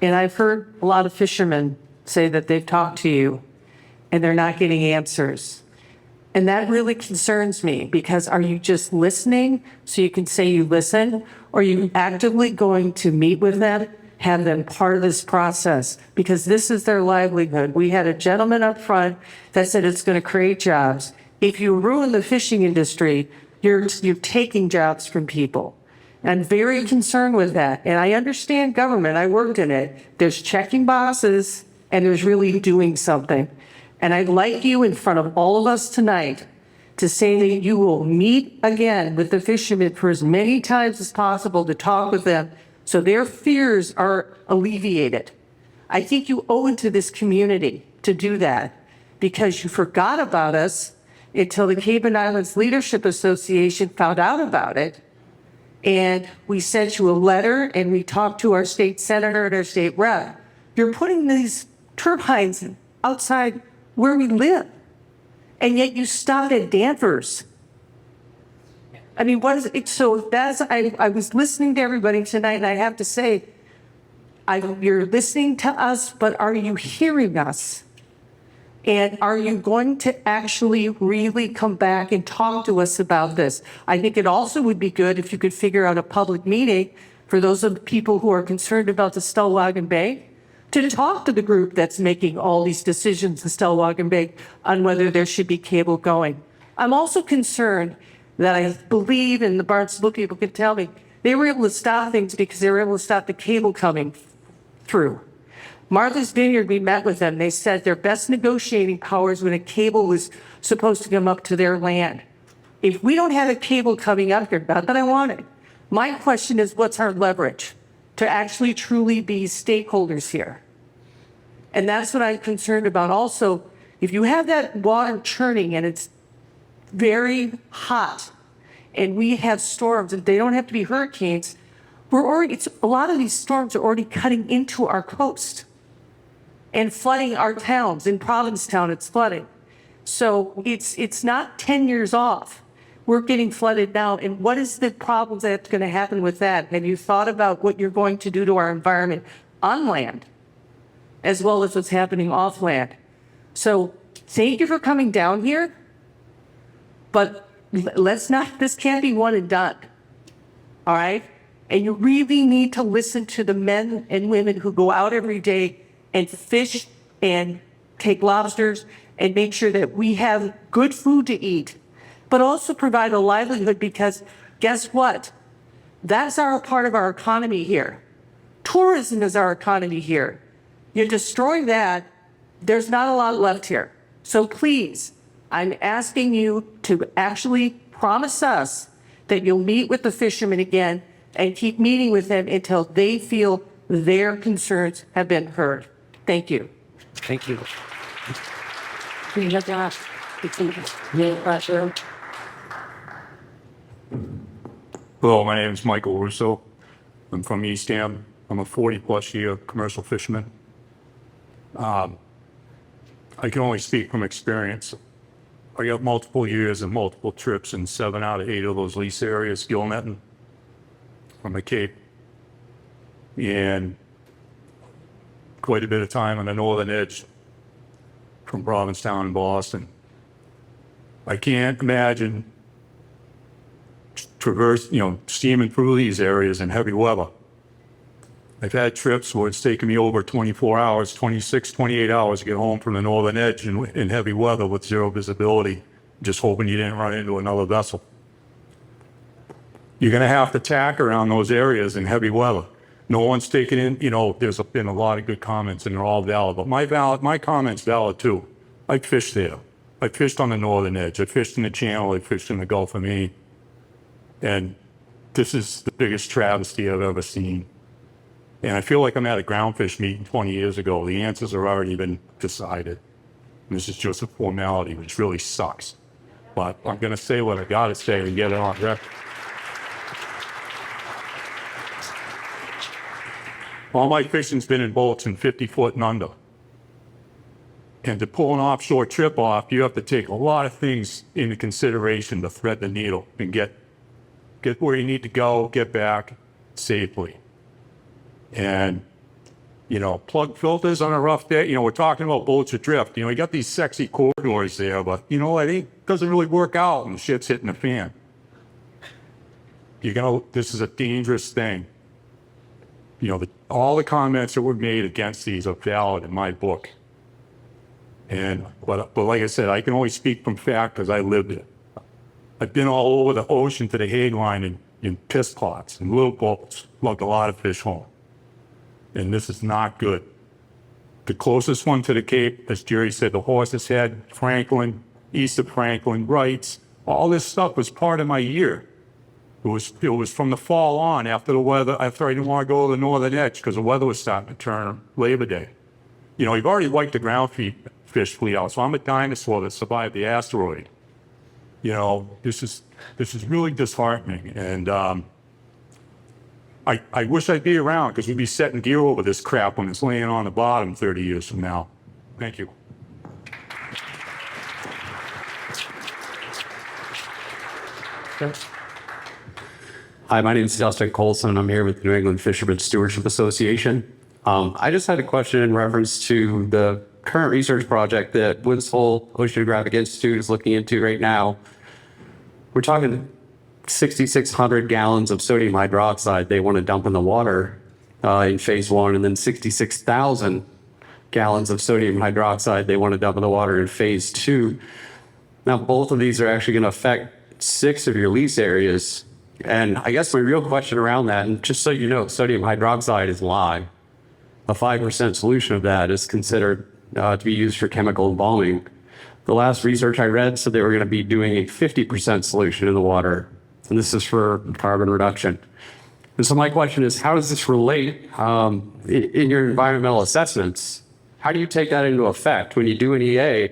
And I've heard a lot of fishermen say that they've talked to you, and they're not getting answers. And that really concerns me, because are you just listening so you can say you listen, or are you actively going to meet with them, have them part of this process? Because this is their livelihood. We had a gentleman up front that said it's going to create jobs. If you ruin the fishing industry, you're taking jobs from people. I'm very concerned with that. And I understand government. I worked in it. There's checking boxes, and there's really doing something. And I'd like you in front of all of us tonight to say that you will meet again with the fishermen for as many times as possible to talk with them so their fears are alleviated. I think you owe it to this community to do that, because you forgot about us until the Cape and Islands Leadership Association found out about it. And we sent you a letter, and we talked to our state senator and our state rep. You're putting these turbines outside where we live, and yet you stopped at Danvers. I mean, what is it? So I was listening to everybody tonight, and I have to say, you're listening to us, but are you hearing us? And are you going to actually really come back and talk to us about this? I think it also would be good if you could figure out a public meeting for those of the people who are concerned about the Stellwagen Bay, to talk to the group that's making all these decisions in Stellwagen Bay on whether there should be cable going. I'm also concerned that I believe, and the Barnstable people can tell me, they were able to stop things because they were able to stop the cable coming through. Martha's Vineyard, we met with them. They said their best negotiating powers when a cable was supposed to come up to their land. If we don't have a cable coming up here, not that I want it, my question is, what's our leverage to actually truly be stakeholders here? And that's what I'm concerned about. Also, if you have that water churning and it's very hot, and we have storms, and they don't have to be hurricanes, a lot of these storms are already cutting into our coast and flooding our towns. In Provincetown, it's flooding. So it's not 10 years off. We're getting flooded now. And what is the problems that's going to happen with that? Have you thought about what you're going to do to our environment on land, as well as what's happening off land? So thank you for coming down here, but this can't be one and done. All right? And you really need to listen to the men and women who go out every day and fish and take lobsters and make sure that we have good food to eat, but also provide a livelihood, because guess what? That's our part of our economy here. Tourism is our economy here. You're destroying that. There's not a lot left here. So please, I'm asking you to actually promise us that you'll meet with the fishermen again and keep meeting with them until they feel their concerns have been heard. Thank you. Thank you. Hello, my name is Michael Russo. I'm from Eastham. I'm a 40-plus year commercial fisherman. I I can only speak from experience. I got multiple years and multiple trips in 7 out of 8 of those lease areas, gill netting from the Cape. And quite a bit of time on the northern edge from Provincetown and Boston. I can't imagine steaming through these areas in heavy weather. I've had trips where it's taken me over 24 hours, 26, 28 hours to get home from the northern edge in heavy weather with zero visibility, just hoping you didn't run into another vessel. You're going to have to tack around those areas in heavy weather. No one's taken in, there's been a lot of good comments and they're all valid, but my comment's valid too. I fished there. I fished on the northern edge. I fished in the Channel. I fished in the Gulf of Maine. And this is the biggest travesty I've ever seen. And I feel like I'm at a groundfish meeting 20 years ago. The answers have already been decided. And this is just a formality, which really sucks. But I'm going to say what I got to say and get it on record. All my fishing's been in boats in 50 foot and under. And to pull an offshore trip off, you have to take a lot of things into consideration to thread the needle and get where you need to go, get back safely. And, plug filters on a rough day. We're talking about boats adrift. You got these sexy corridors there, but, I think it doesn't really work out when shit's hitting the fan. This is a dangerous thing. All the comments that were made against these are valid in my book. But like I said, I can only speak from fact because I lived it. I've been all over the ocean to the Hague line in piss pots and little boats, lugged a lot of fish home. And this is not good. The closest one to the Cape, as Jerry said, the Horse's Head, Franklin, east of Franklin, Wrights, all this stuff was part of my year. It was from the fall on after the weather, after I didn't want to go to the northern edge because the weather was starting to turn Labor Day. You've already wiped the ground fish fleet out, so I'm a dinosaur that survived the asteroid. This is really disheartening, and I wish I'd be around because we'd be setting gear over this crap when it's laying on the bottom 30 years from now. Thank you. Hi, my name is Justin Colson. I'm here with the New England Fishermen's Stewardship Association. I just had a question in reference to the current research project that Woods Hole Oceanographic Institute is looking into right now. We're talking 6,600 gallons of sodium hydroxide they want to dump in the water in phase 1, and then 66,000 gallons of sodium hydroxide they want to dump in the water in phase 2. Now, both of these are actually going to affect 6 of your lease areas. And I guess my real question around that, and just so you know, sodium hydroxide is lye. A 5% solution of that is considered to be used for chemical embalming. The last research I read said they were going to be doing a 50% solution in the water, and this is for carbon reduction. And so my question is, how does this relate in your environmental assessments? How do you take that into effect when you do an EA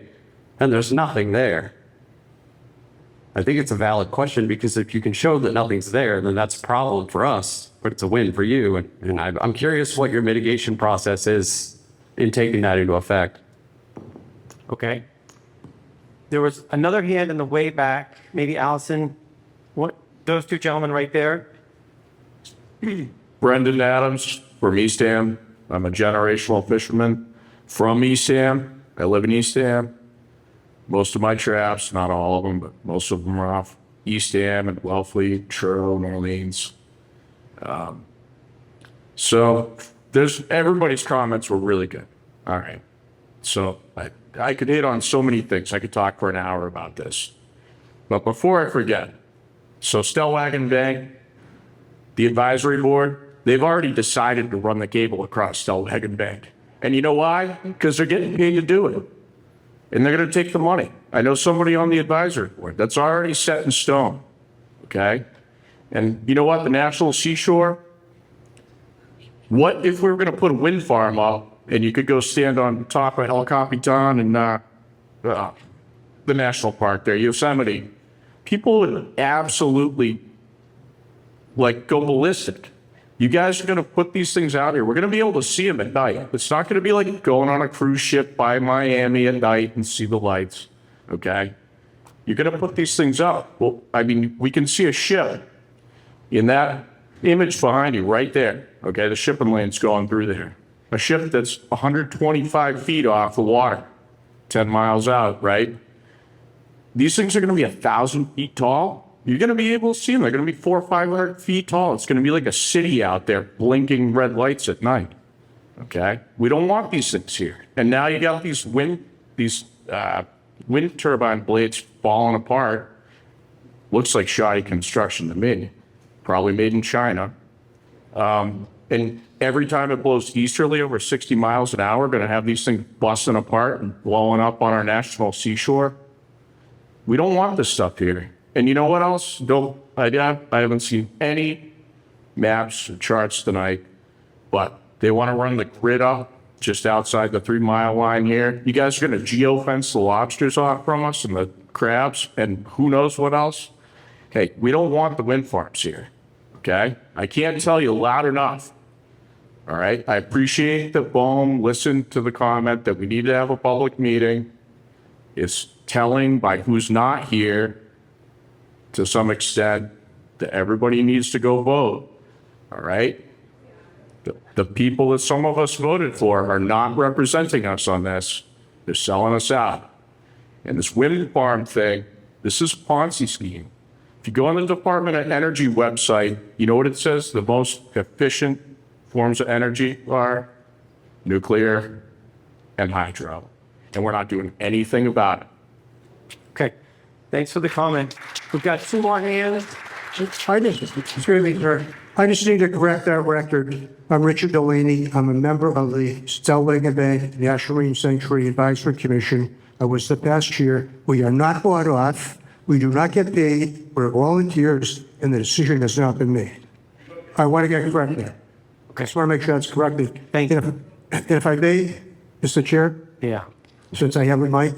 and there's nothing there? I think it's a valid question because if you can show that nothing's there, then that's a problem for us, but it's a win for you. And I'm curious what your mitigation process is in taking that into effect. Okay. There was another hand in the way back, maybe Allison. What? Those two gentlemen right there. Brendan Adams from Eastham. I'm a generational fisherman from Eastham. I live in Eastham. Most of my traps, not all of them, but most of them are off Eastham and Wellfleet, Truro, New Orleans. So everybody's comments were really good. All right. So I could hit on so many things. I could talk for an hour about this. But before I forget, so Stellwagen Bank, the advisory board, they've already decided to run the cable across Stellwagen Bank. And you know why? Because they're getting paid to do it. And they're going to take the money. I know somebody on the advisory board. That's already set in stone. Okay? And you know what? The National Seashore, what if we were going to put a wind farm up and you could go stand on top of El Capitan and the national park there, Yosemite? People would absolutely go ballistic. You guys are going to put these things out here. We're going to be able to see them at night. It's not going to be like going on a cruise ship by Miami at night and see the lights. Okay? You're going to put these things up. Well, I mean, we can see a ship in that image behind you right there. Okay? The shipping lane's going through there. A ship that's 125 feet off the water, 10 miles out, right? These things are going to be 1,000 feet tall. You're going to be able to see them. They're going to be 400 or 500 feet tall. It's going to be like a city out there blinking red lights at night. Okay? We don't want these things here. And now you got these wind turbine blades falling apart. Looks like shoddy construction to me. Probably made in China. And every time it blows easterly over 60 miles an hour, we're going to have these things busting apart and blowing up on our national seashore. We don't want this stuff here. And you know what else? I haven't seen any maps or charts tonight, but they want to run the grid up just outside the 3 mile line here. You guys are going to geofence the lobsters off from us and the crabs and who knows what else. Hey, we don't want the wind farms here. Okay? I can't tell you loud enough. All right? I appreciate that Bohm listened to the comment that we need to have a public meeting. It's telling by who's not here to some extent that everybody needs to go vote. All right? The people that some of us voted for are not representing us on this. They're selling us out. And this wind farm thing, this is a Ponzi scheme. If you go on the Department of Energy website, you know what it says? The most efficient forms of energy are nuclear and hydro. And we're not doing anything about it. Okay, thanks for the comment. We've got 2 more hands. Excuse me, sir. I just need to correct that record. I'm Richard Delaney. I'm a member of the Stellwagen Bank National Marine Sanctuary Advisory Commission. I was the past chair. We are not bought off. We do not get paid. We're volunteers, and the decision has not been made. I want to get corrected. Okay. I just want to make sure that's corrected. Thank you. If I may, Mr. Chair? Yeah. Since I have a mic,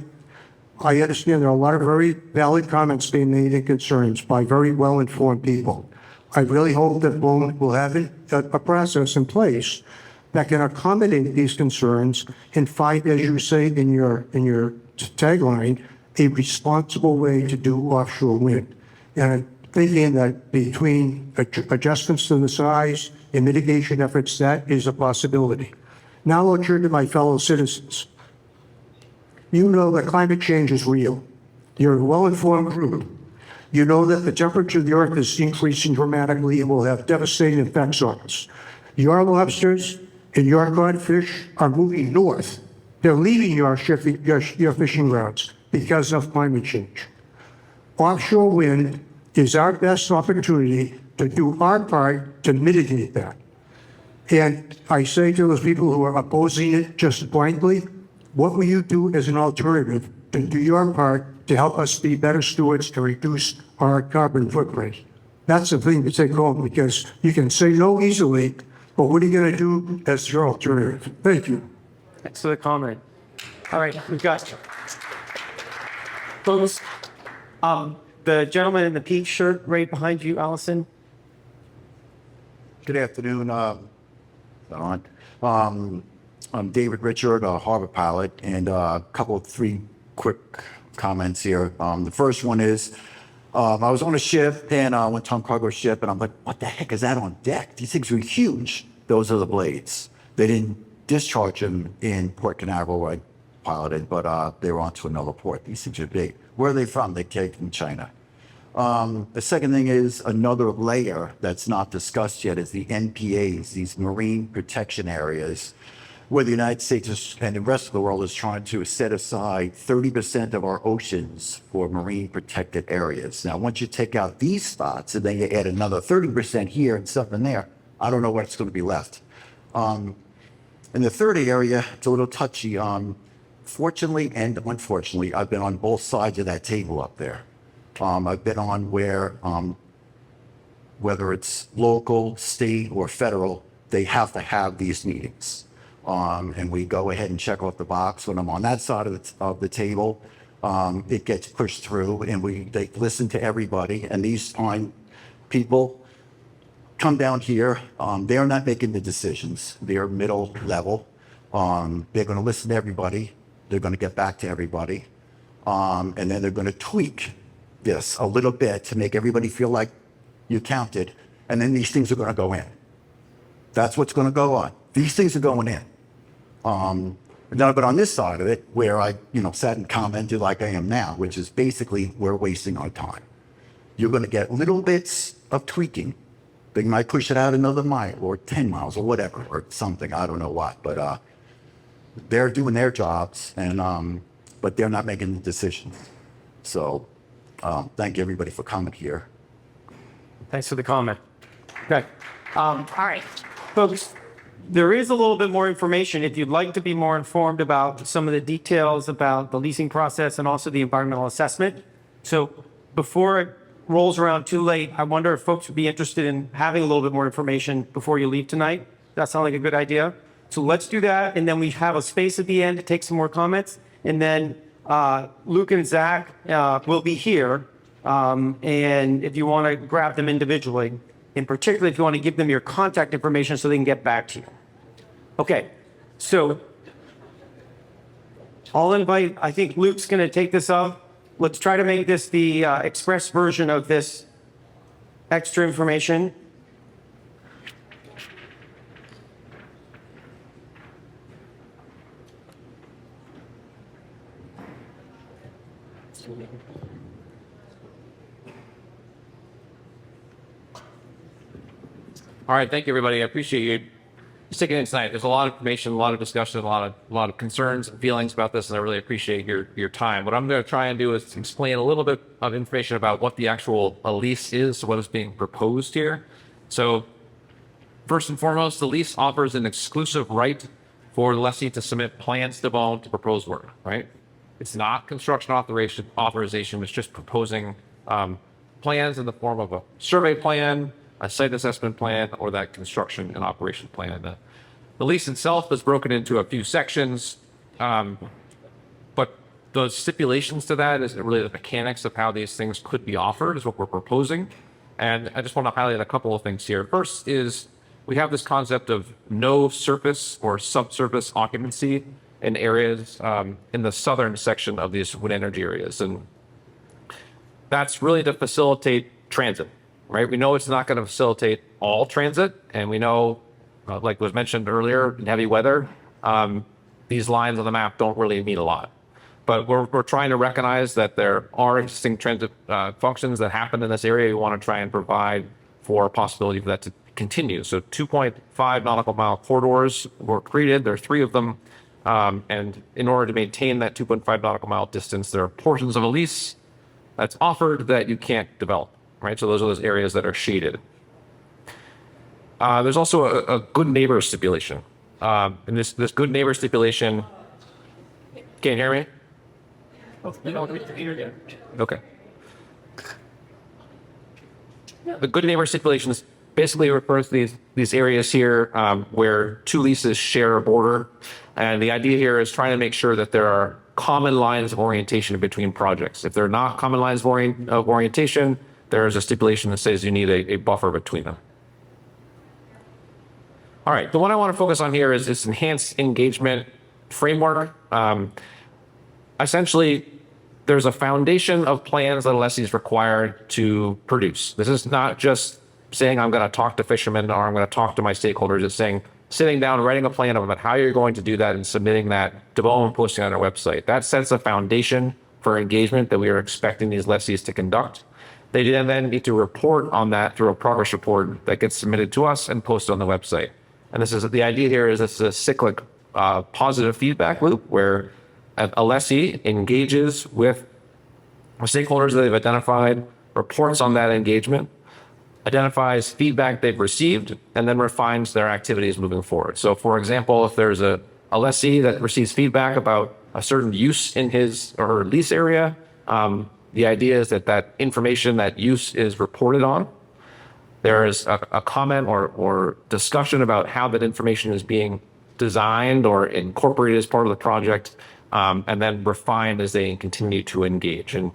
I understand there are a lot of very valid comments being made and concerns by very well-informed people. I really hope that we'll have a process in place that can accommodate these concerns and find, as you say in your tagline, a responsible way to do offshore wind. And I'm thinking that between adjustments to the size and mitigation efforts, that is a possibility. Now I'll turn to my fellow citizens. You know that climate change is real. You're a well-informed group. You know that the temperature of the earth is increasing dramatically and will have devastating effects on us. Your lobsters and your codfish are moving north. They're leaving your fishing grounds because of climate change. Offshore wind is our best opportunity to do our part to mitigate that. And I say to those people who are opposing it just blindly, what will you do as an alternative to do your part to help us be better stewards to reduce our carbon footprint? That's the thing to take home, because you can say no easily, but what are you going to do as your alternative? Thank you. Thanks for the comment. All right, we've got folks. The gentleman in the pink shirt right behind you, Allison. Good afternoon, Don. I'm David Richard, a harbor pilot, and a couple of 3 quick comments here. The first one is, I was on a ship, and went to cargo ship, and I'm like, what the heck is that on deck? These things are huge. Those are the blades. They didn't discharge them in Port Canaveral where I piloted, but they were onto another port. These things are big. Where are they from? They came from China. The second thing is another layer that's not discussed yet is the NPAs, these marine protection areas, where the United States and the rest of the world is trying to set aside 30% of our oceans for marine protected areas. Now, once you take out these spots and then you add another 30% here and something there, I don't know what's going to be left. In the third area, it's a little touchy. Fortunately and unfortunately, I've been on both sides of that table up there. I've been on where, whether it's local, state, or federal, they have to have these meetings. And we go ahead and check off the box. When I'm on that side of the table, it gets pushed through, and they listen to everybody. And these fine people come down here. They're not making the decisions. They're middle level. They're going to listen to everybody. They're going to get back to everybody. And then they're going to tweak this a little bit to make everybody feel like you counted. And then these things are going to go in. That's what's going to go on. These things are going in. But on this side of it, where I, sat and commented like I am now, which is basically we're wasting our time. You're going to get little bits of tweaking. They might push it out another mile or 10 miles or whatever, or something. I don't know what, but they're doing their jobs, and but they're not making the decisions. So thank you everybody for coming here. Thanks for the comment. Okay. All right, folks, there is a little bit more information if you'd like to be more informed about some of the details about the leasing process and also the environmental assessment. So before it rolls around too late, I wonder if folks would be interested in having a little bit more information before you leave tonight. That sound like a good idea? So let's do that, and then we have a space at the end to take some more comments, and then Luke and Zach will be here, and if you want to grab them individually, in particular if you want to give them your contact information so they can get back to you. Okay, so I'll invite, I think Luke's going to take this up. Let's try to make this the express version of this extra information. All right, thank you, everybody. I appreciate you sticking in tonight. There's a lot of information, a lot of discussion, a lot of concerns and feelings about this, and I really appreciate your time. What I'm going to try and do is explain a little bit of information about what the actual lease is, what is being proposed here. So, first and foremost, the lease offers an exclusive right for the lessee to submit plans to BOEM to propose work. Right? It's not construction authorization. It's just proposing plans in the form of a survey plan, a site assessment plan, or that construction and operation plan. The lease itself is broken into a few sections, but the stipulations to that is really the mechanics of how these things could be offered is what we're proposing. And I just want to highlight a couple of things here. First is we have this concept of no surface or subsurface occupancy in areas in the southern section of these wind energy areas. And that's really to facilitate transit. Right? We know it's not going to facilitate all transit, and we know, like was mentioned earlier, in heavy weather, these lines on the map don't really mean a lot. But we're trying to recognize that there are existing transit functions that happen in this area. We want to try and provide for a possibility for that to continue. So 2.5 nautical mile corridors were created. There are 3 of them. And in order to maintain that 2.5 nautical mile distance, there are portions of a lease that's offered that you can't develop. Right, so those are those areas that are shaded. There's also a good neighbor stipulation. And this good neighbor stipulation, can you hear me? Okay. The good neighbor stipulations basically refers to these areas here where 2 leases share a border. And the idea here is trying to make sure that there are common lines of orientation between projects. If they're not common lines of orientation, there is a stipulation that says you need a buffer between them. All right, the one I want to focus on here is this enhanced engagement framework. Essentially, there's a foundation of plans that a lessee is required to produce. This is not just saying I'm going to talk to fishermen or I'm going to talk to my stakeholders. It's saying sitting down, writing a plan about how you're going to do that and submitting that to BOEM and posting on our website. That sets a foundation for engagement that we are expecting these lessees to conduct. They then need to report on that through a progress report that gets submitted to us and posted on the website. And this is the idea here is this is a cyclic positive feedback loop where a lessee engages with stakeholders that they've identified, reports on that engagement, identifies feedback they've received, and then refines their activities moving forward. So for example, if there's a lessee that receives feedback about a certain use in his or her lease area, the idea is that information, that use is reported on. There is a comment or discussion about how that information is being designed or incorporated as part of the project, and then refined as they continue to engage. And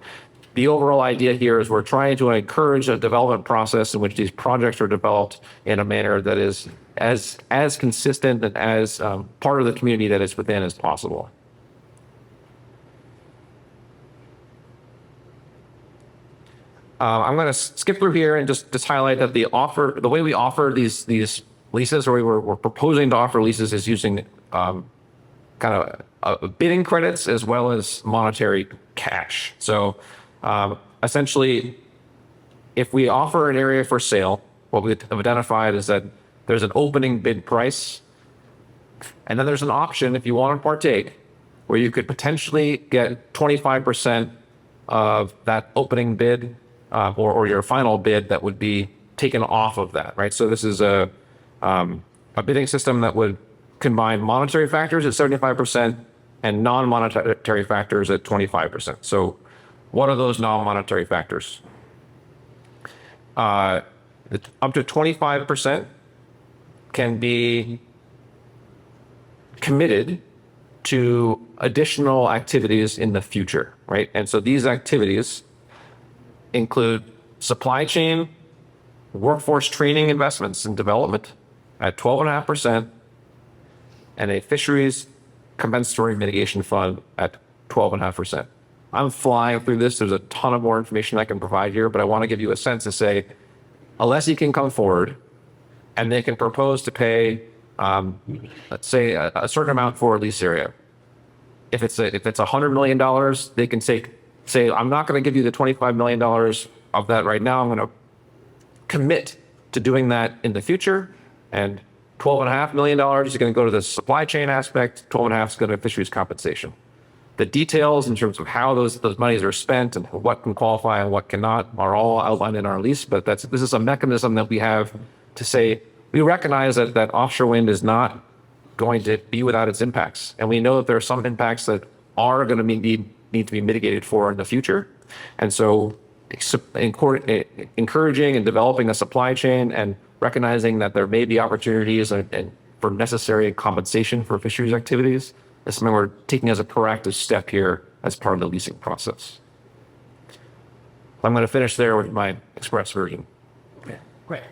the overall idea here is we're trying to encourage a development process in which these projects are developed in a manner that is as consistent and as part of the community that it's within as possible. I'm going to skip through here and just highlight that the way we offer these leases, or we're proposing to offer leases, is using kind of bidding credits as well as monetary cash. So essentially, if we offer an area for sale, what we've identified is that there's an opening bid price, and then there's an option if you want to partake, where you could potentially get 25% of that opening bid, or your final bid that would be taken off of that, right? So this is a bidding system that would combine monetary factors at 75% and non-monetary factors at 25%. So what are those non-monetary factors? Up to 25% can be committed to additional activities in the future, right? And so these activities include supply chain, workforce training investments and development at 12.5%, and a fisheries compensatory mitigation fund at 12.5%. I'm flying through this. There's a ton of more information I can provide here, but I want to give you a sense to say, unless you can come forward and they can propose to pay, let's say, a certain amount for a lease area. If it's $100 million, they can say, I'm not going to give you the $25 million of that right now. I'm going to commit to doing that in the future. And $12.5 million is going to go to the supply chain aspect. 12.5 is going to fisheries compensation. The details in terms of how those monies are spent and what can qualify and what cannot are all outlined in our lease. But this is a mechanism that we have to say, we recognize that offshore wind is not going to be without its impacts. And we know that there are some impacts that are going to need to be mitigated for in the future. And so encouraging and developing a supply chain and recognizing that there may be opportunities and for necessary compensation for fisheries activities is something we're taking as a proactive step here as part of the leasing process. I'm going to finish there with my express version. Great.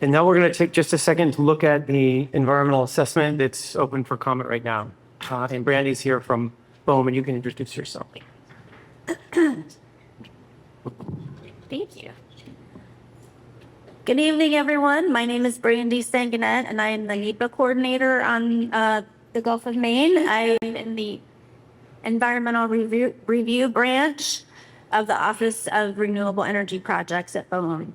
And now we're going to take just a second to look at the environmental assessment. It's open for comment right now. And Brandy's here from Bowman. You can introduce yourself. Thank you. Good evening, everyone. My name is Brandy Sanganet, and I am the NEPA coordinator on the Gulf of Maine. I'm in the Environmental Review Branch of the Office of Renewable Energy Projects at Bowman.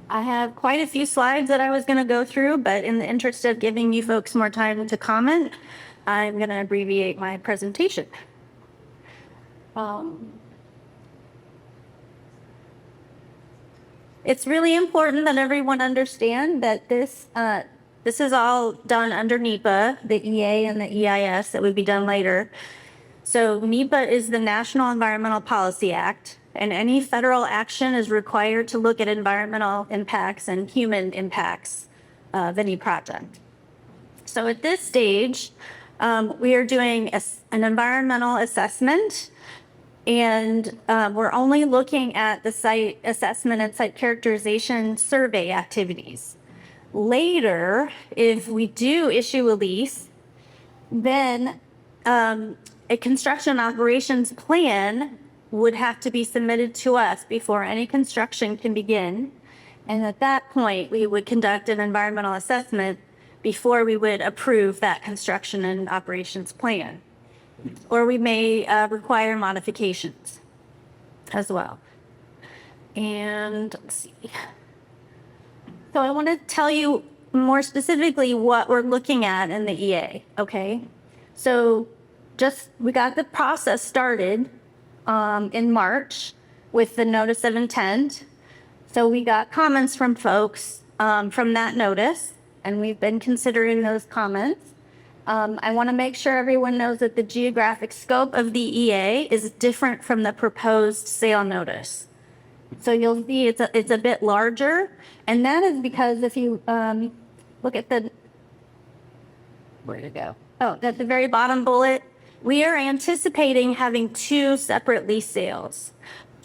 I have quite a few slides that I was going to go through, but in the interest of giving you folks more time to comment, I'm going to abbreviate my presentation. It's really important that everyone understand that this is all done under NEPA, the EA and the EIS that would be done later. So NEPA is the National Environmental Policy Act, and any federal action is required to look at environmental impacts and human impacts of any project. So at this stage, we are doing an environmental assessment, and we're only looking at the site assessment and site characterization survey activities. Later, if we do issue a lease, then a construction operations plan would have to be submitted to us before any construction can begin. And at that point, we would conduct an environmental assessment before we would approve that construction and operations plan. Or we may require modifications as well. And let's see. So I want to tell you more specifically what we're looking at in the EA, okay? So we got the process started in March with the notice of intent. So we got comments from folks from that notice, and we've been considering those comments. I want to make sure everyone knows that the geographic scope of the EA is different from the proposed sale notice. So you'll see it's a bit larger, and that is because if you look at where'd it go? Oh, at the very bottom bullet, we are anticipating having 2 separate lease sales.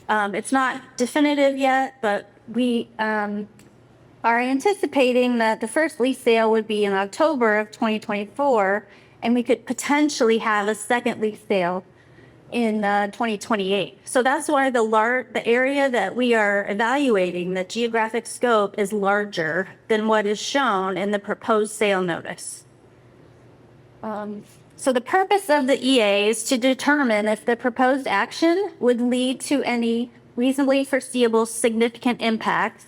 It's not definitive yet, but we are anticipating that the first lease sale would be in October of 2024, and we could potentially have a second lease sale in 2028. So that's why the area that we are evaluating, the geographic scope, is larger than what is shown in the proposed sale notice. So the purpose of the EA is to determine if the proposed action would lead to any reasonably foreseeable significant impacts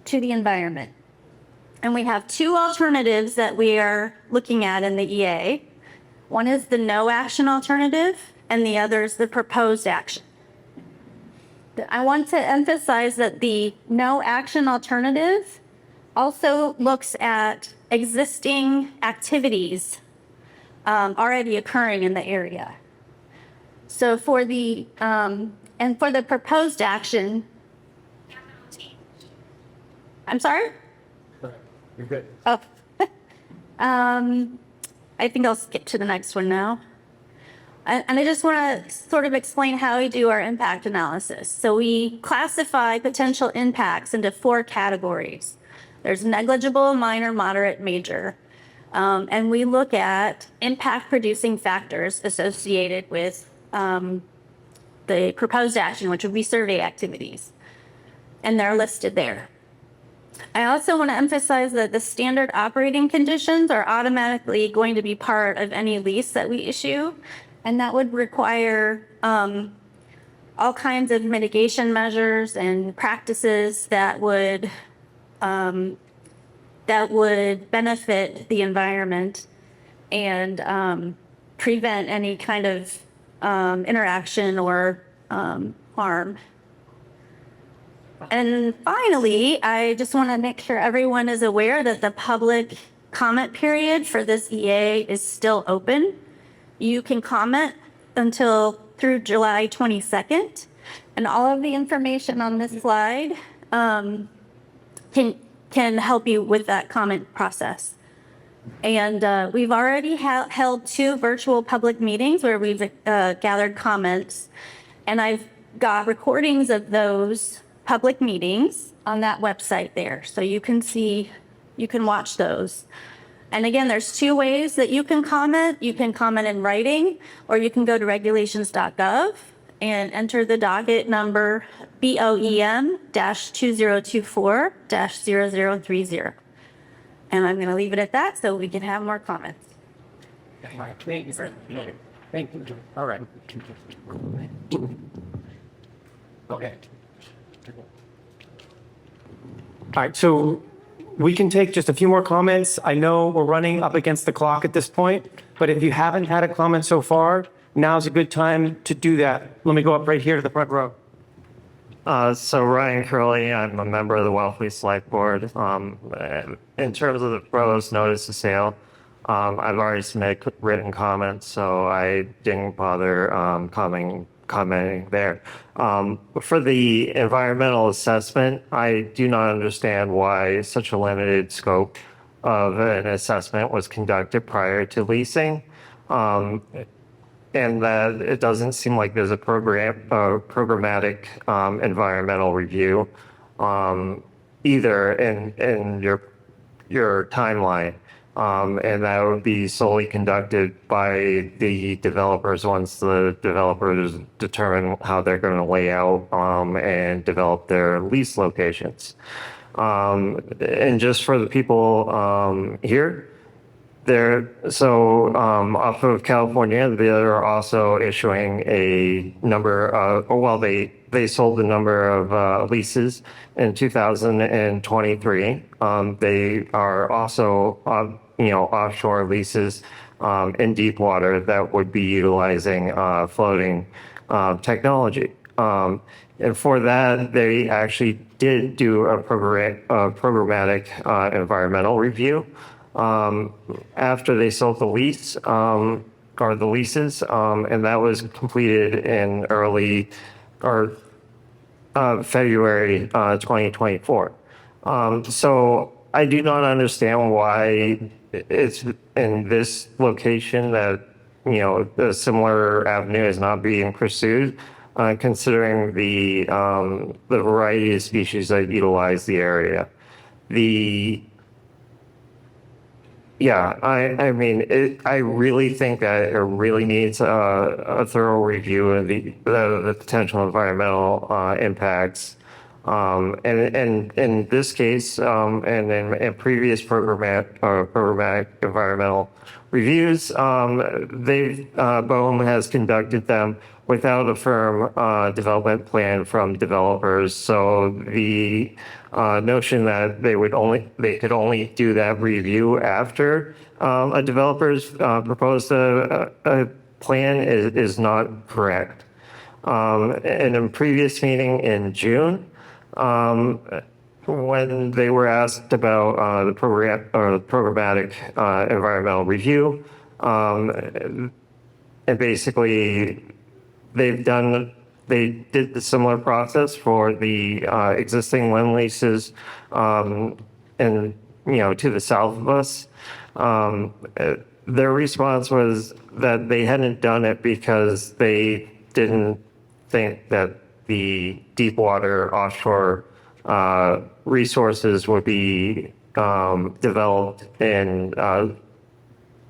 to the environment. And we have 2 alternatives that we are looking at in the EA. One is the no action alternative, and the other is the proposed action. I want to emphasize that the no action alternative also looks at existing activities already occurring in the area. So for the proposed action, I'm sorry? You're good. Oh, I think I'll skip to the next one now. And I just want to sort of explain how we do our impact analysis. So we classify potential impacts into 4 categories. There's negligible, minor, moderate, major. And we look at impact producing factors associated with the proposed action, which would be survey activities. And they're listed there. I also want to emphasize that the standard operating conditions are automatically going to be part of any lease that we issue. And that would require all kinds of mitigation measures and practices that would benefit the environment and prevent any kind of interaction or harm. And finally, I just want to make sure everyone is aware that the public comment period for this EA is still open. You can comment through July 22nd, and all of the information on this slide can help you with that comment process. And we've already held 2 virtual public meetings where we've gathered comments, and I've got recordings of those public meetings on that website there, so you can watch those. And again, there's 2 ways that you can comment. You can comment in writing, or you can go to regulations.gov and enter the docket number BOEM-2024-0030. And I'm going to leave it at that so we can have more comments. Thank you. Thank you. All right. Okay. All right, so we can take just a few more comments. I know we're running up against the clock at this point, but if you haven't had a comment so far, now's a good time to do that. Let me go up right here to the front row. So Ryan Curley, I'm a member of the Wellfleet Select Board. In terms of the proposed notice of sale, I've already submitted written comments, so I didn't bother commenting there. For the environmental assessment, I do not understand why such a limited scope of an assessment was conducted prior to leasing. And that it doesn't seem like there's a programmatic environmental review either in your timeline. And that would be solely conducted by the developers once the developers determine how they're going to lay out and develop their lease locations. And just for the people here, off of California, they're also issuing a number of, they sold a number of leases in 2023. They are also, offshore leases in deep water that would be utilizing floating technology. And for that, they actually did do a programmatic environmental review. After they sold the lease, or the leases, and that was completed in February 2024. So I do not understand why it's in this location that a similar avenue is not being pursued, considering the variety of species that utilize the area. Yeah, I mean, I really think that it really needs a thorough review of the potential environmental impacts. And in this case, and in previous programmatic environmental reviews, BOEM has conducted them without a firm development plan from developers. So the notion that they could only do that review after a developer's proposed a plan is not correct. In a previous meeting in June, when they were asked about the programmatic environmental review, and basically they did the similar process for the existing land leases, and to the south of us. Their response was that they hadn't done it because they didn't think that the deep water offshore resources would be developed in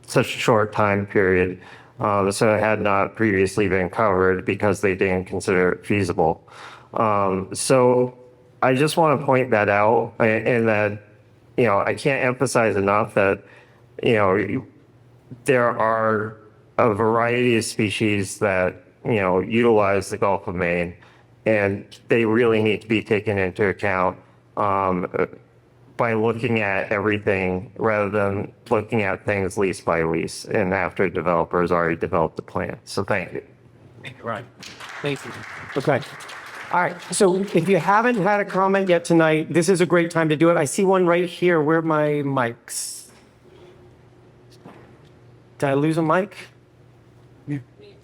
such a short time period. So it had not previously been covered because they didn't consider it feasible. So I just want to point that out, and that, I can't emphasize enough that, there are a variety of species that, utilize the Gulf of Maine, and they really need to be taken into account by looking at everything rather than looking at things lease by lease and after developers already developed the plan. So thank you. Right. Thank you. Okay. All right. So if you haven't had a comment yet tonight, this is a great time to do it. I see one right here. Where are my mics? Did I lose a mic?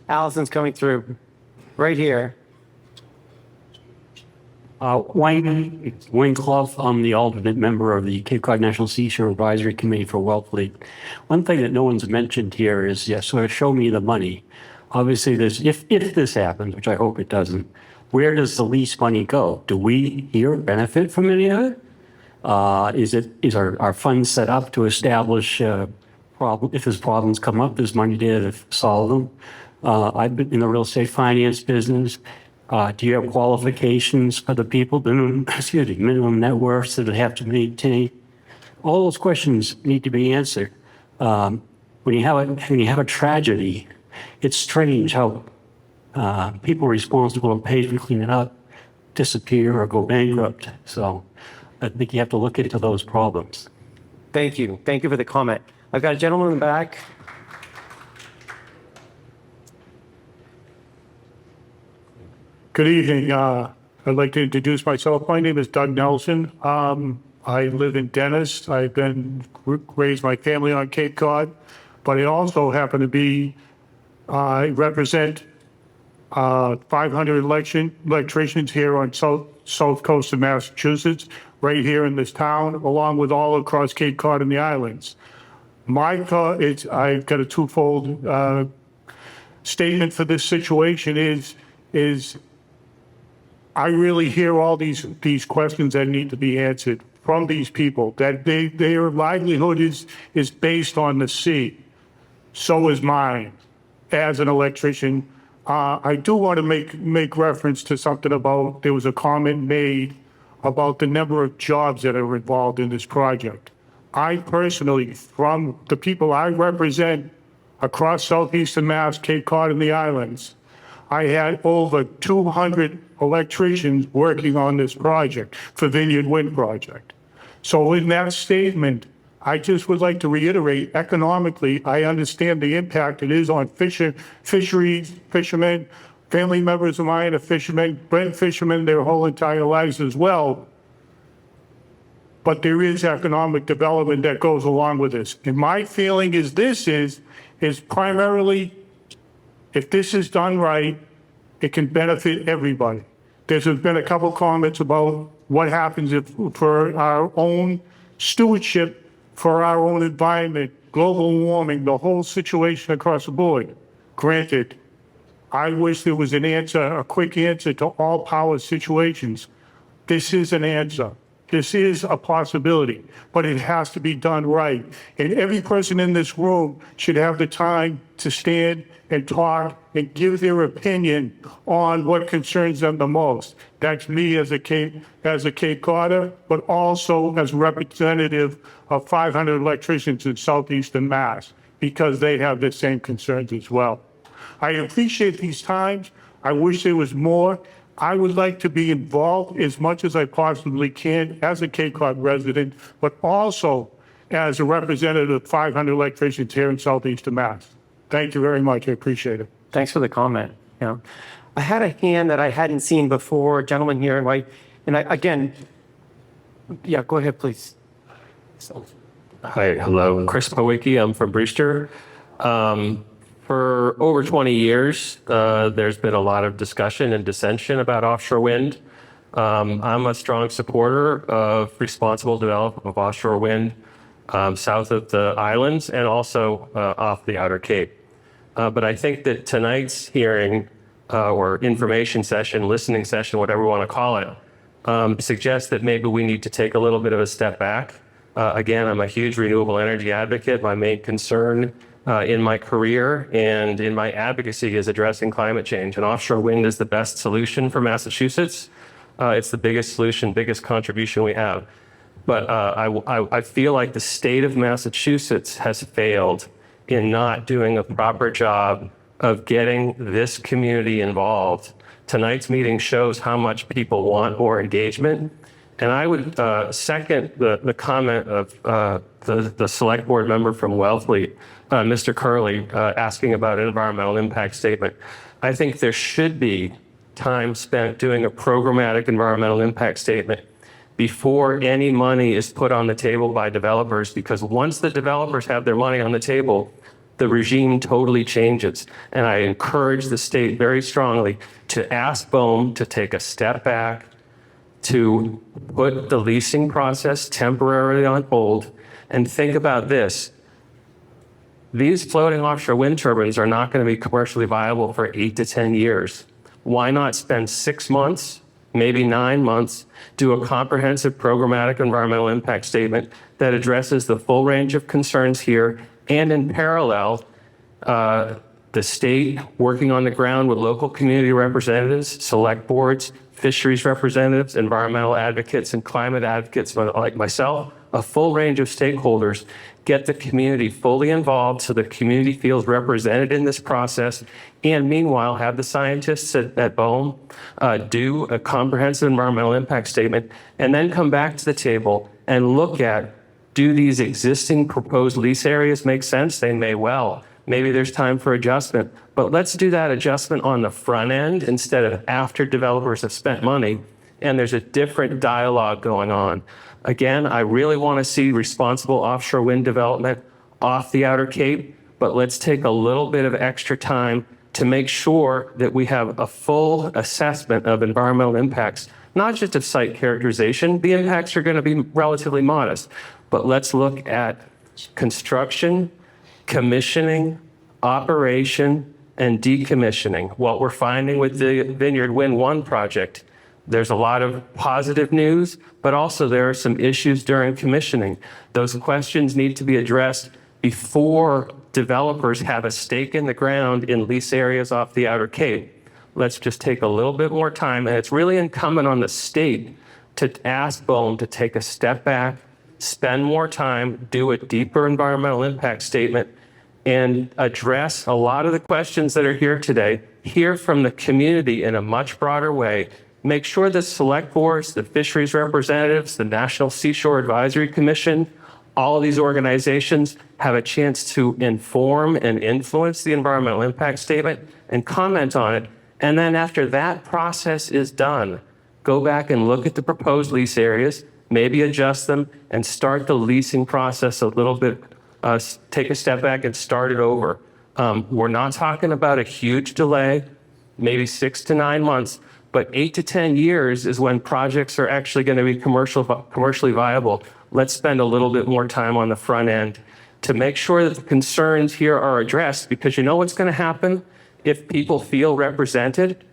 Allison's coming through. Right here. Wayne Clough, I'm the alternate member of the Cape Cod National Seashore Advisory Committee for Wellfleet. One thing that no one's mentioned here is, sort of show me the money. Obviously, if this happens, which I hope it doesn't, where does the lease money go? Do we here benefit from any of it? Is our funds set up to establish if there's problems come up, there's money there to solve them? I've been in the real estate finance business. Do you have qualifications for the people, minimum net worths that have to maintain? All those questions need to be answered. When you have a tragedy, it's strange how people responsible and paid to clean it up disappear or go bankrupt. So I think you have to look into those problems. Thank you. Thank you for the comment. I've got a gentleman in the back. Good evening. I'd like to introduce myself. My name is Doug Nelson. I live in Dennis. I've raised my family on Cape Cod, but I also happen to be, I represent 500 electricians here on south coast of Massachusetts, right here in this town, along with all across Cape Cod and the islands. I've got a twofold statement for this situation is I really hear all these questions that need to be answered from these people, that their livelihood is based on the sea. So is mine as an electrician. I do want to make reference to something about, there was a comment made about the number of jobs that are involved in this project. I personally, from the people I represent across southeastern Mass, Cape Cod and the islands, I had over 200 electricians working on this project for Vineyard Wind Project. So in that statement, I just would like to reiterate, economically, I understand the impact it is on fisheries, fishermen, family members of mine are fishermen, bred fishermen their whole entire lives as well. But there is economic development that goes along with this. And my feeling is this is primarily, if this is done right, it can benefit everybody. There's been a couple comments about what happens if, for our own stewardship, for our own environment, global warming, the whole situation across the board. Granted, I wish there was an answer, a quick answer to all power situations. This is an answer. This is a possibility, but it has to be done right. And every person in this room should have the time to stand and talk and give their opinion on what concerns them the most. That's me as a Cape Codder, but also as a representative of 500 electricians in southeastern Mass, because they have the same concerns as well. I appreciate these times. I wish there was more. I would like to be involved as much as I possibly can as a Cape Cod resident, but also as a representative of 500 electricians here in southeastern Mass. Thank you very much. I appreciate it. Thanks for the comment. Yeah. I had a hand that I hadn't seen before, a gentleman here in white. And again, yeah, go ahead, please. Hi, hello. Chris Powicki. I'm from Brewster. For over 20 years, there's been a lot of discussion and dissension about offshore wind. I'm a strong supporter of responsible development of offshore wind south of the islands and also off the Outer Cape. But I think that tonight's hearing or information session, listening session, whatever you want to call it, suggests that maybe we need to take a little bit of a step back. Again, I'm a huge renewable energy advocate. My main concern in my career and in my advocacy is addressing climate change. And offshore wind is the best solution for Massachusetts. It's the biggest solution, biggest contribution we have. But I feel like the state of Massachusetts has failed in not doing a proper job of getting this community involved. Tonight's meeting shows how much people want more engagement. And I would second the comment of the select board member from Wellfleet, Mr. Curley, asking about an environmental impact statement. I think there should be time spent doing a programmatic environmental impact statement before any money is put on the table by developers, because once the developers have their money on the table, the regime totally changes. And I encourage the state very strongly to ask BOEM to take a step back, to put the leasing process temporarily on hold, and think about this. These floating offshore wind turbines are not going to be commercially viable for 8 to 10 years. Why not spend 6 months, maybe 9 months, do a comprehensive programmatic environmental impact statement that addresses the full range of concerns here, and in parallel, the state working on the ground with local community representatives, select boards, fisheries representatives, environmental advocates, and climate advocates like myself, a full range of stakeholders, get the community fully involved so the community feels represented in this process, and meanwhile have the scientists at BOEM do a comprehensive environmental impact statement, and then come back to the table and look at, do these existing proposed lease areas make sense? They may well. Maybe there's time for adjustment, but let's do that adjustment on the front end instead of after developers have spent money and there's a different dialogue going on. Again, I really want to see responsible offshore wind development off the Outer Cape, but let's take a little bit of extra time to make sure that we have a full assessment of environmental impacts, not just of site characterization. The impacts are going to be relatively modest, but let's look at construction, commissioning, operation, and decommissioning. What we're finding with the Vineyard Wind 1 project, there's a lot of positive news, but also there are some issues during commissioning. Those questions need to be addressed before developers have a stake in the ground in lease areas off the Outer Cape. Let's just take a little bit more time, and it's really incumbent on the state to ask BOEM to take a step back, spend more time, do a deeper environmental impact statement, and address a lot of the questions that are here today, hear from the community in a much broader way, make sure the select boards, the fisheries representatives, the National Seashore Advisory Commission, all of these organizations have a chance to inform and influence the environmental impact statement and comment on it. And then after that process is done, go back and look at the proposed lease areas, maybe adjust them, and start the leasing process a little bit, take a step back and start it over. We're not talking about a huge delay, maybe 6 to 9 months, but 8 to 10 years is when projects are actually going to be commercially viable. Let's spend a little bit more time on the front end to make sure that the concerns here are addressed, because you know what's going to happen if people feel represented?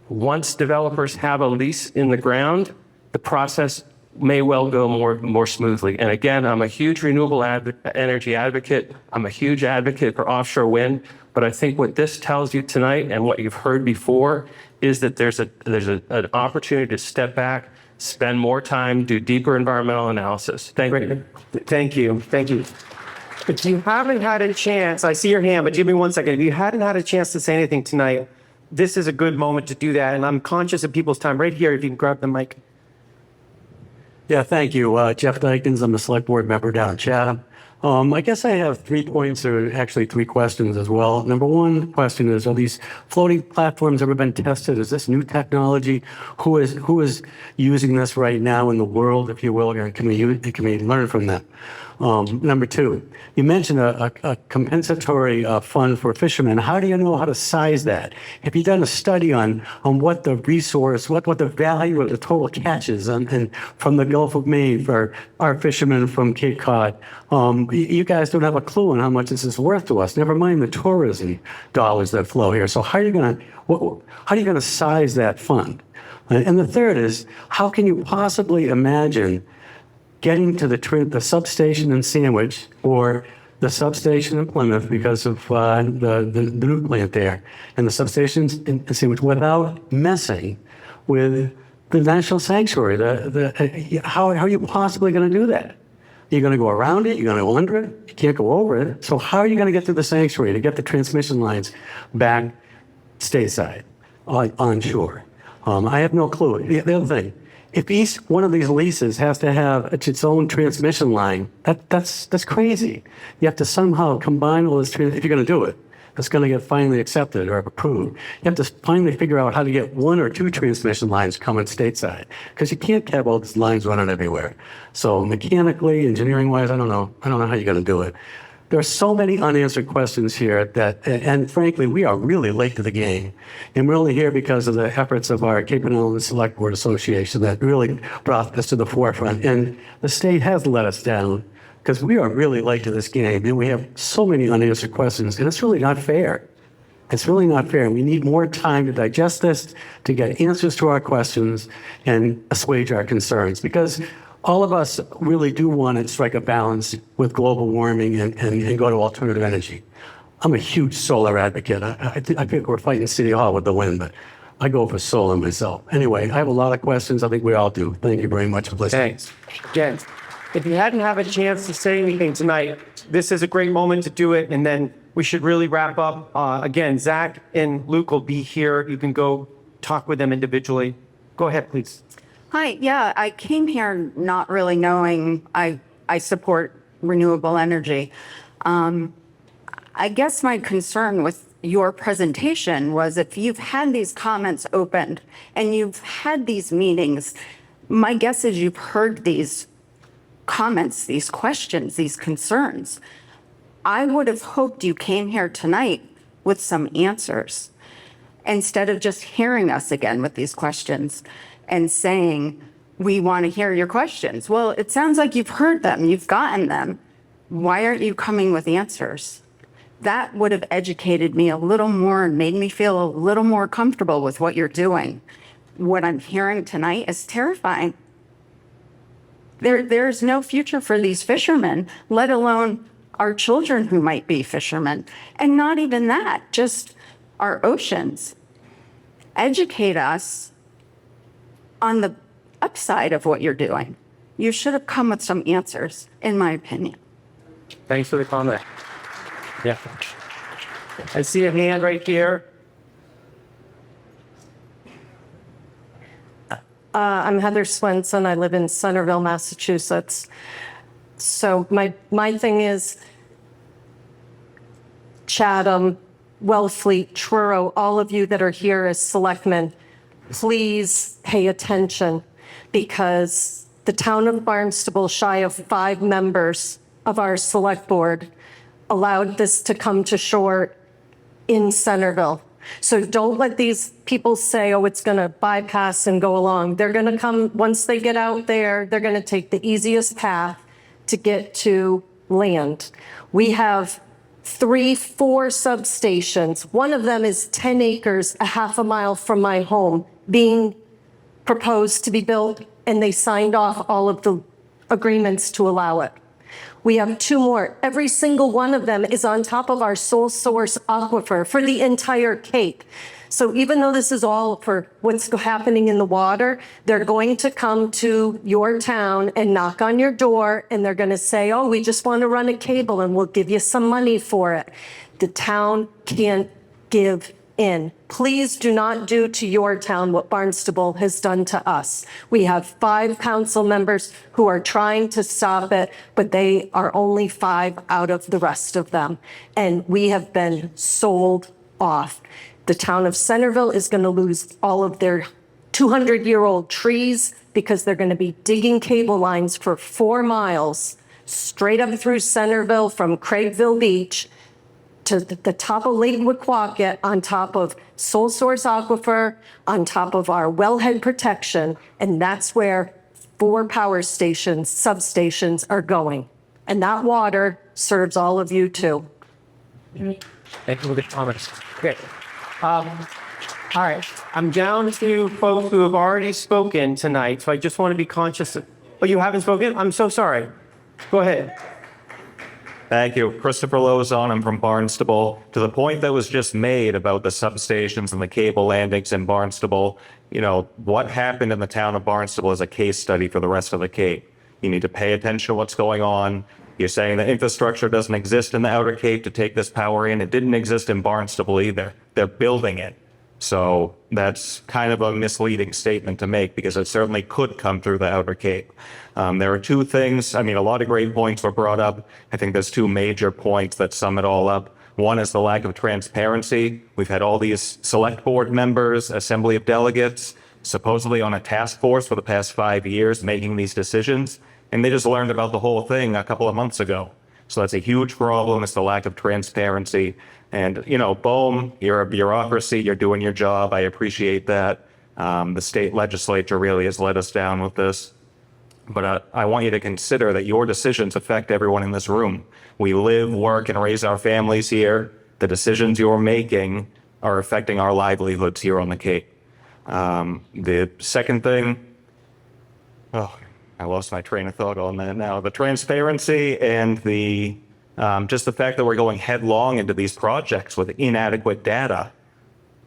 Once developers have a lease in the ground, the process may well go more smoothly. And again, I'm a huge renewable energy advocate. I'm a huge advocate for offshore wind. But I think what this tells you tonight and what you've heard before is that there's an opportunity to step back, spend more time, do deeper environmental analysis. Thank you. Thank you. Thank you. If you haven't had a chance, I see your hand, but give me 1 second. If you hadn't had a chance to say anything tonight, this is a good moment to do that. And I'm conscious of people's time. Right here, if you can grab the mic. Yeah, thank you. Jeff Dykens, I'm a select board member down in Chatham. I guess I have 3 points, or actually 3 questions as well. Number one question is, are these floating platforms ever been tested? Is this new technology? Who is using this right now in the world, if you will, and can we learn from them? Number two, you mentioned a compensatory fund for fishermen. How do you know how to size that? Have you done a study on what the resource, what the value of the total catch is and from the Gulf of Maine for our fishermen from Cape Cod? You guys don't have a clue on how much this is worth to us. Never mind the tourism dollars that flow here. So how are you going to size that fund? And the third is, how can you possibly imagine getting to the substation in Sandwich or the substation in Plymouth because of the new plant there and the substations in Sandwich without messing with the national sanctuary? How are you possibly going to do that? You're going to go around it? You're going to go under it? You can't go over it. So how are you going to get to the sanctuary to get the transmission lines back stateside, onshore? I have no clue. The other thing, if each one of these leases has to have its own transmission line, that's crazy. You have to somehow combine all this, if you're going to do it, that's going to get finally accepted or approved. You have to finally figure out how to get 1 or 2 transmission lines coming stateside, because you can't have all these lines running everywhere. So mechanically, engineering-wise, I don't know how you're going to do it. There are so many unanswered questions here and frankly, we are really late to the game. And we're only here because of the efforts of our Cape and Island Select Board Association that really brought this to the forefront. And the state has let us down because we are really late to this game and we have so many unanswered questions, and it's really not fair. It's really not fair. We need more time to digest this, to get answers to our questions and assuage our concerns, because all of us really do want to strike a balance with global warming and go to alternative energy. I'm a huge solar advocate. I think we're fighting City Hall with the wind, but I go for solar myself. Anyway, I have a lot of questions. I think we all do. Thank you very much for listening. Thanks. Jen, if you hadn't had a chance to say anything tonight, this is a great moment to do it, and then we should really wrap up. Again, Zach and Luke will be here. You can go talk with them individually. Go ahead, please. Hi, yeah, I came here not really knowing I support renewable energy. I guess my concern with your presentation was if you've had these comments opened and you've had these meetings, my guess is you've heard these comments, these questions, these concerns. I would have hoped you came here tonight with some answers instead of just hearing us again with these questions and saying, we want to hear your questions. Well, it sounds like you've heard them, you've gotten them. Why aren't you coming with answers? That would have educated me a little more and made me feel a little more comfortable with what you're doing. What I'm hearing tonight is terrifying. There's no future for these fishermen, let alone our children who might be fishermen. And not even that, just our oceans. Educate us on the upside of what you're doing. You should have come with some answers, in my opinion. Thanks for the comment. Yeah. I see a hand right here. I'm Heather Swenson. I live in Centerville, Massachusetts. So my thing is Chatham, Wellfleet, Truro, all of you that are here as selectmen, please pay attention, because the town of Barnstable, shy of 5 members of our select board, allowed this to come to shore in Centerville. So don't let these people say, oh, it's going to bypass and go along. They're going to come, once they get out there, they're going to take the easiest path to get to land. We have 3, 4 substations. One of them is 10 acres, a half a mile from my home, being proposed to be built, and they signed off all of the agreements to allow it. We have 2 more. Every single one of them is on top of our sole source aquifer for the entire Cape. So even though this is all for what's happening in the water, they're going to come to your town and knock on your door, and they're going to say, oh, we just want to run a cable and we'll give you some money for it. The town can't give in. Please do not do to your town what Barnstable has done to us. We have 5 council members who are trying to stop it, but they are only 5 out of the rest of them. And we have been sold off. The town of Centerville is going to lose all of their 200-year-old trees because they're going to be digging cable lines for 4 miles straight up through Centerville from Craigville Beach to the top of Lake Wequaquet, on top of sole source aquifer, on top of our wellhead protection. And that's where 4 power stations, substations are going. And that water serves all of you too. Thank you for the comments. Okay. All right. I'm down to folks who have already spoken tonight, so I just want to be conscious of. Oh, you haven't spoken? I'm so sorry. Go ahead. Thank you. Christopher Lozon. I'm from Barnstable. To the point that was just made about the substations and the cable landings in Barnstable, you know, what happened in the town of Barnstable is a case study for the rest of the Cape. You need to pay attention to what's going on. You're saying the infrastructure doesn't exist in the Outer Cape to take this power in. It didn't exist in Barnstable either. They're building it. So that's kind of a misleading statement to make because it certainly could come through the Outer Cape. There are 2 things. I mean, a lot of great points were brought up. I think there's 2 major points that sum it all up. One is the lack of transparency. We've had all these select board members, assembly of delegates, supposedly on a task force for the past 5 years making these decisions. And they just learned about the whole thing a couple of months ago. So that's a huge problem. It's the lack of transparency. And, you know, boom, you're a bureaucracy. You're doing your job. I appreciate that. The state legislature really has let us down with this. But I want you to consider that your decisions affect everyone in this room. We live, work, and raise our families here. The decisions you're making are affecting our livelihoods here on the Cape. The second thing, I lost my train of thought on that now. The transparency and the just the fact that we're going headlong into these projects with inadequate data.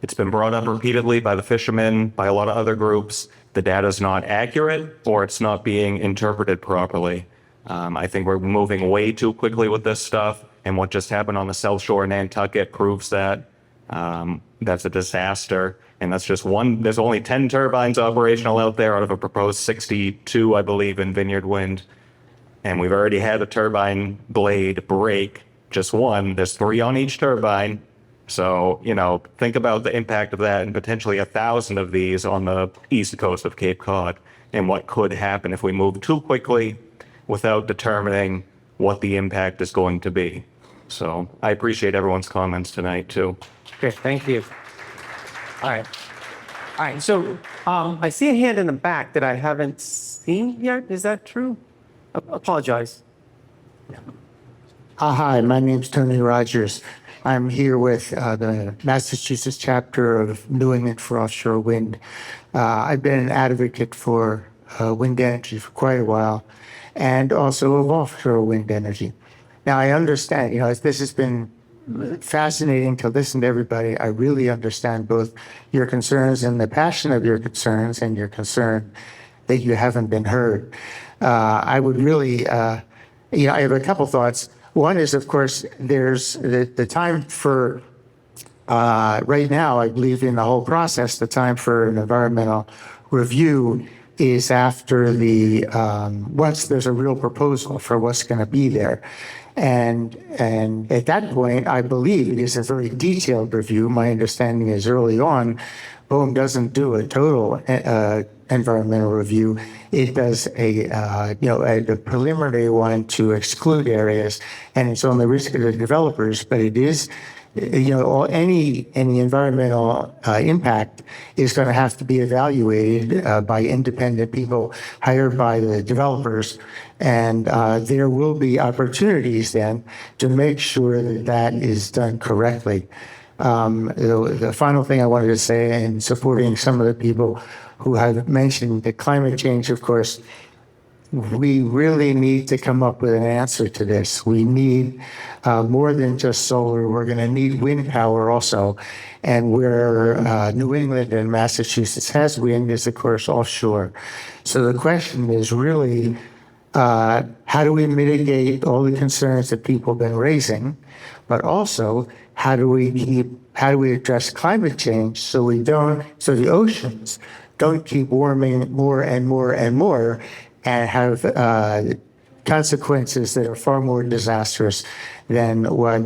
It's been brought up repeatedly by the fishermen, by a lot of other groups. The data is not accurate or it's not being interpreted properly. I think we're moving way too quickly with this stuff. And what just happened on the South Shore in Nantucket proves that. That's a disaster. And that's just one. There's only 10 turbines operational out there out of a proposed 62, I believe, in Vineyard Wind. And we've already had a turbine blade break, just one. There's 3 on each turbine. So, you know, think about the impact of that and potentially 1,000 of these on the east coast of Cape Cod and what could happen if we move too quickly without determining what the impact is going to be. So I appreciate everyone's comments tonight, too. Okay, thank you. All right. All right, so I see a hand in the back that I haven't seen yet. Is that true? Apologize. Hi, my name's Tony Rogers. I'm here with the Massachusetts chapter of New England for Offshore Wind. I've been an advocate for wind energy for quite a while, and also of offshore wind energy. Now, I understand, you know, this has been fascinating to listen to everybody. I really understand both your concerns and the passion of your concerns and your concern that you haven't been heard. I would really, I have a couple thoughts. One is, of course, there's the time for, right now, I believe in the whole process, the time for an environmental review is after once there's a real proposal for what's going to be there. And at that point, I believe it is a very detailed review. My understanding is early on, BOEM doesn't do a total environmental review. It does a preliminary one to exclude areas, and it's on the risk of the developers, but it is any environmental impact is going to have to be evaluated by independent people hired by the developers. And there will be opportunities then to make sure that that is done correctly. The final thing I wanted to say in supporting some of the people who have mentioned that climate change, of course, we really need to come up with an answer to this. We need more than just solar. We're going to need wind power also. And where New England and Massachusetts has wind is, of course, offshore. So the question is really, how do we mitigate all the concerns that people have been raising? But also, how do we address climate change so the oceans don't keep warming more and more and more and have consequences that are far more disastrous than what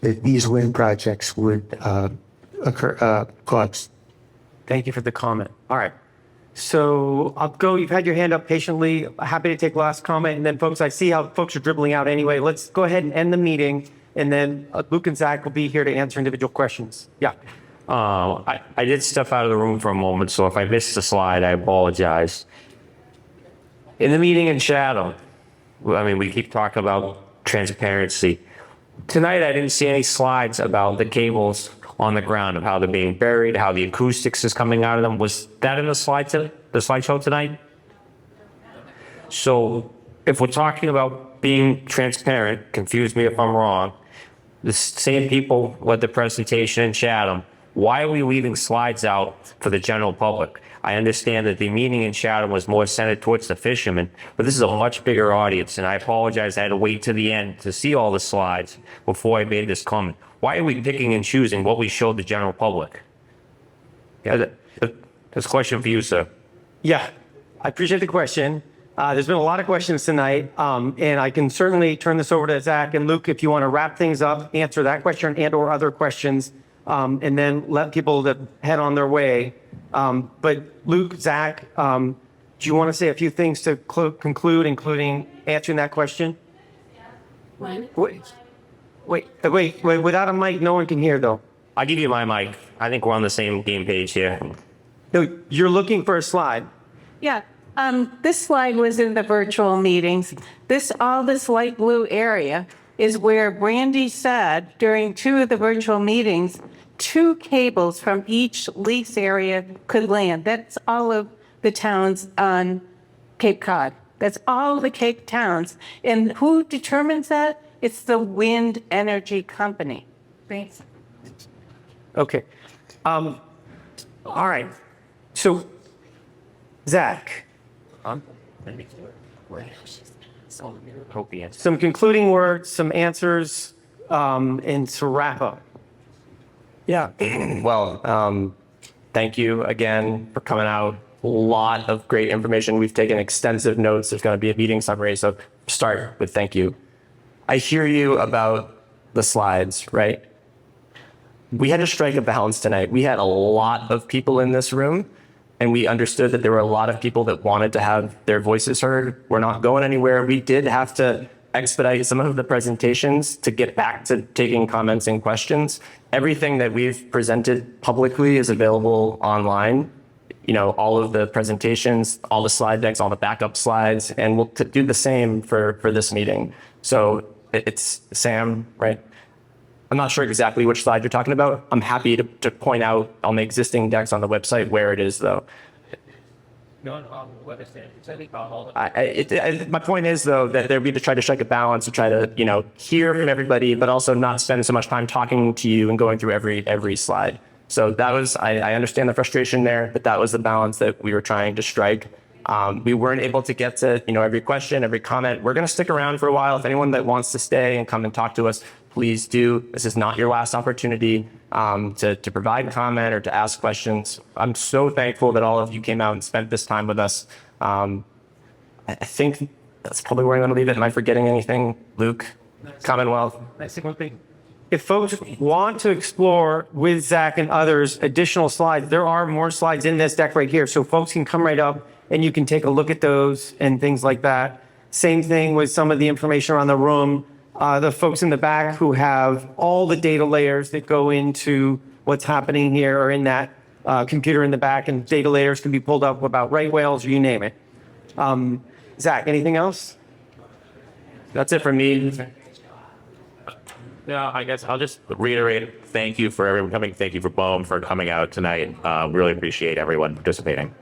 these wind projects would cause. Thank you for the comment. All right. So I'll go. You've had your hand up patiently. Happy to take last comment. And then, folks, I see how folks are dribbling out anyway. Let's go ahead and end the meeting. And then Luke and Zach will be here to answer individual questions. Yeah. I did step out of the room for a moment, so if I missed a slide, I apologize. In the meeting in Sheraton, I mean, we keep talking about transparency. Tonight, I didn't see any slides about the cables on the ground, of how they're being buried, how the acoustics is coming out of them. Was that in the slideshow tonight? So if we're talking about being transparent, confuse me if I'm wrong, the same people led the presentation in Chatham. Why are we leaving slides out for the general public? I understand that the meeting in Sheraton was more centered towards the fishermen, but this is a much bigger audience, and I apologize I had to wait to the end to see all the slides before I made this comment. Why are we picking and choosing what we showed the general public? Yeah, that's a question for you, sir. Yeah, I appreciate the question. There's been a lot of questions tonight, and I can certainly turn this over to Zach and Luke if you want to wrap things up, answer that question and or other questions, and then let people that head on their way. But Luke, Zach, do you want to say a few things to conclude, including answering that question? Wait, without a mic, no one can hear though. I'll give you my mic. I think we're on the same game page here. No, you're looking for a slide. Yeah, this slide was in the virtual meetings. All this light blue area is where Brandy said during 2 of the virtual meetings, 2 cables from each lease area could land. That's all of the towns on Cape Cod. That's all the Cape towns. And who determines that? It's the wind energy company. Thanks. Okay. All right. So, Zach, some concluding words, some answers, and to wrap up. Yeah. Well, thank you again for coming out. A lot of great information. We've taken extensive notes. There's going to be a meeting summary. So start with thank you. I hear you about the slides, right? We had to strike a balance tonight. We had a lot of people in this room, and we understood that there were a lot of people that wanted to have their voices heard. We're not going anywhere. We did have to expedite some of the presentations to get back to taking comments and questions. Everything that we've presented publicly is available online. You know, all of the presentations, all the slide decks, all the backup slides, and we'll do the same for this meeting. So it's Sam, right? I'm not sure exactly which slide you're talking about. I'm happy to point out on the existing decks on the website where it is, though. My point is, though, that we to try to strike a balance to try to, hear from everybody, but also not spend so much time talking to you and going through every slide. So that was, I understand the frustration there, but that was the balance that we were trying to strike. We weren't able to get to, every question, every comment. We're going to stick around for a while. If anyone that wants to stay and come and talk to us, please do. This is not your last opportunity to provide comment or to ask questions. I'm so thankful that all of you came out and spent this time with us. I think that's probably where I'm going to leave it. Am I forgetting anything, Luke? Commonwealth? If folks want to explore with Zach and others additional slides, there are more slides in this deck right here. So folks can come right up and you can take a look at those and things like that. Same thing with some of the information around the room. the folks in the back who have all the data layers that go into what's happening here are in that computer in the back, and data layers can be pulled up about right whales or you name it. Zach, anything else? That's it for me. Yeah, I guess I'll just reiterate, thank you for everyone coming. Thank you for BOEM for coming out tonight. Really appreciate everyone participating.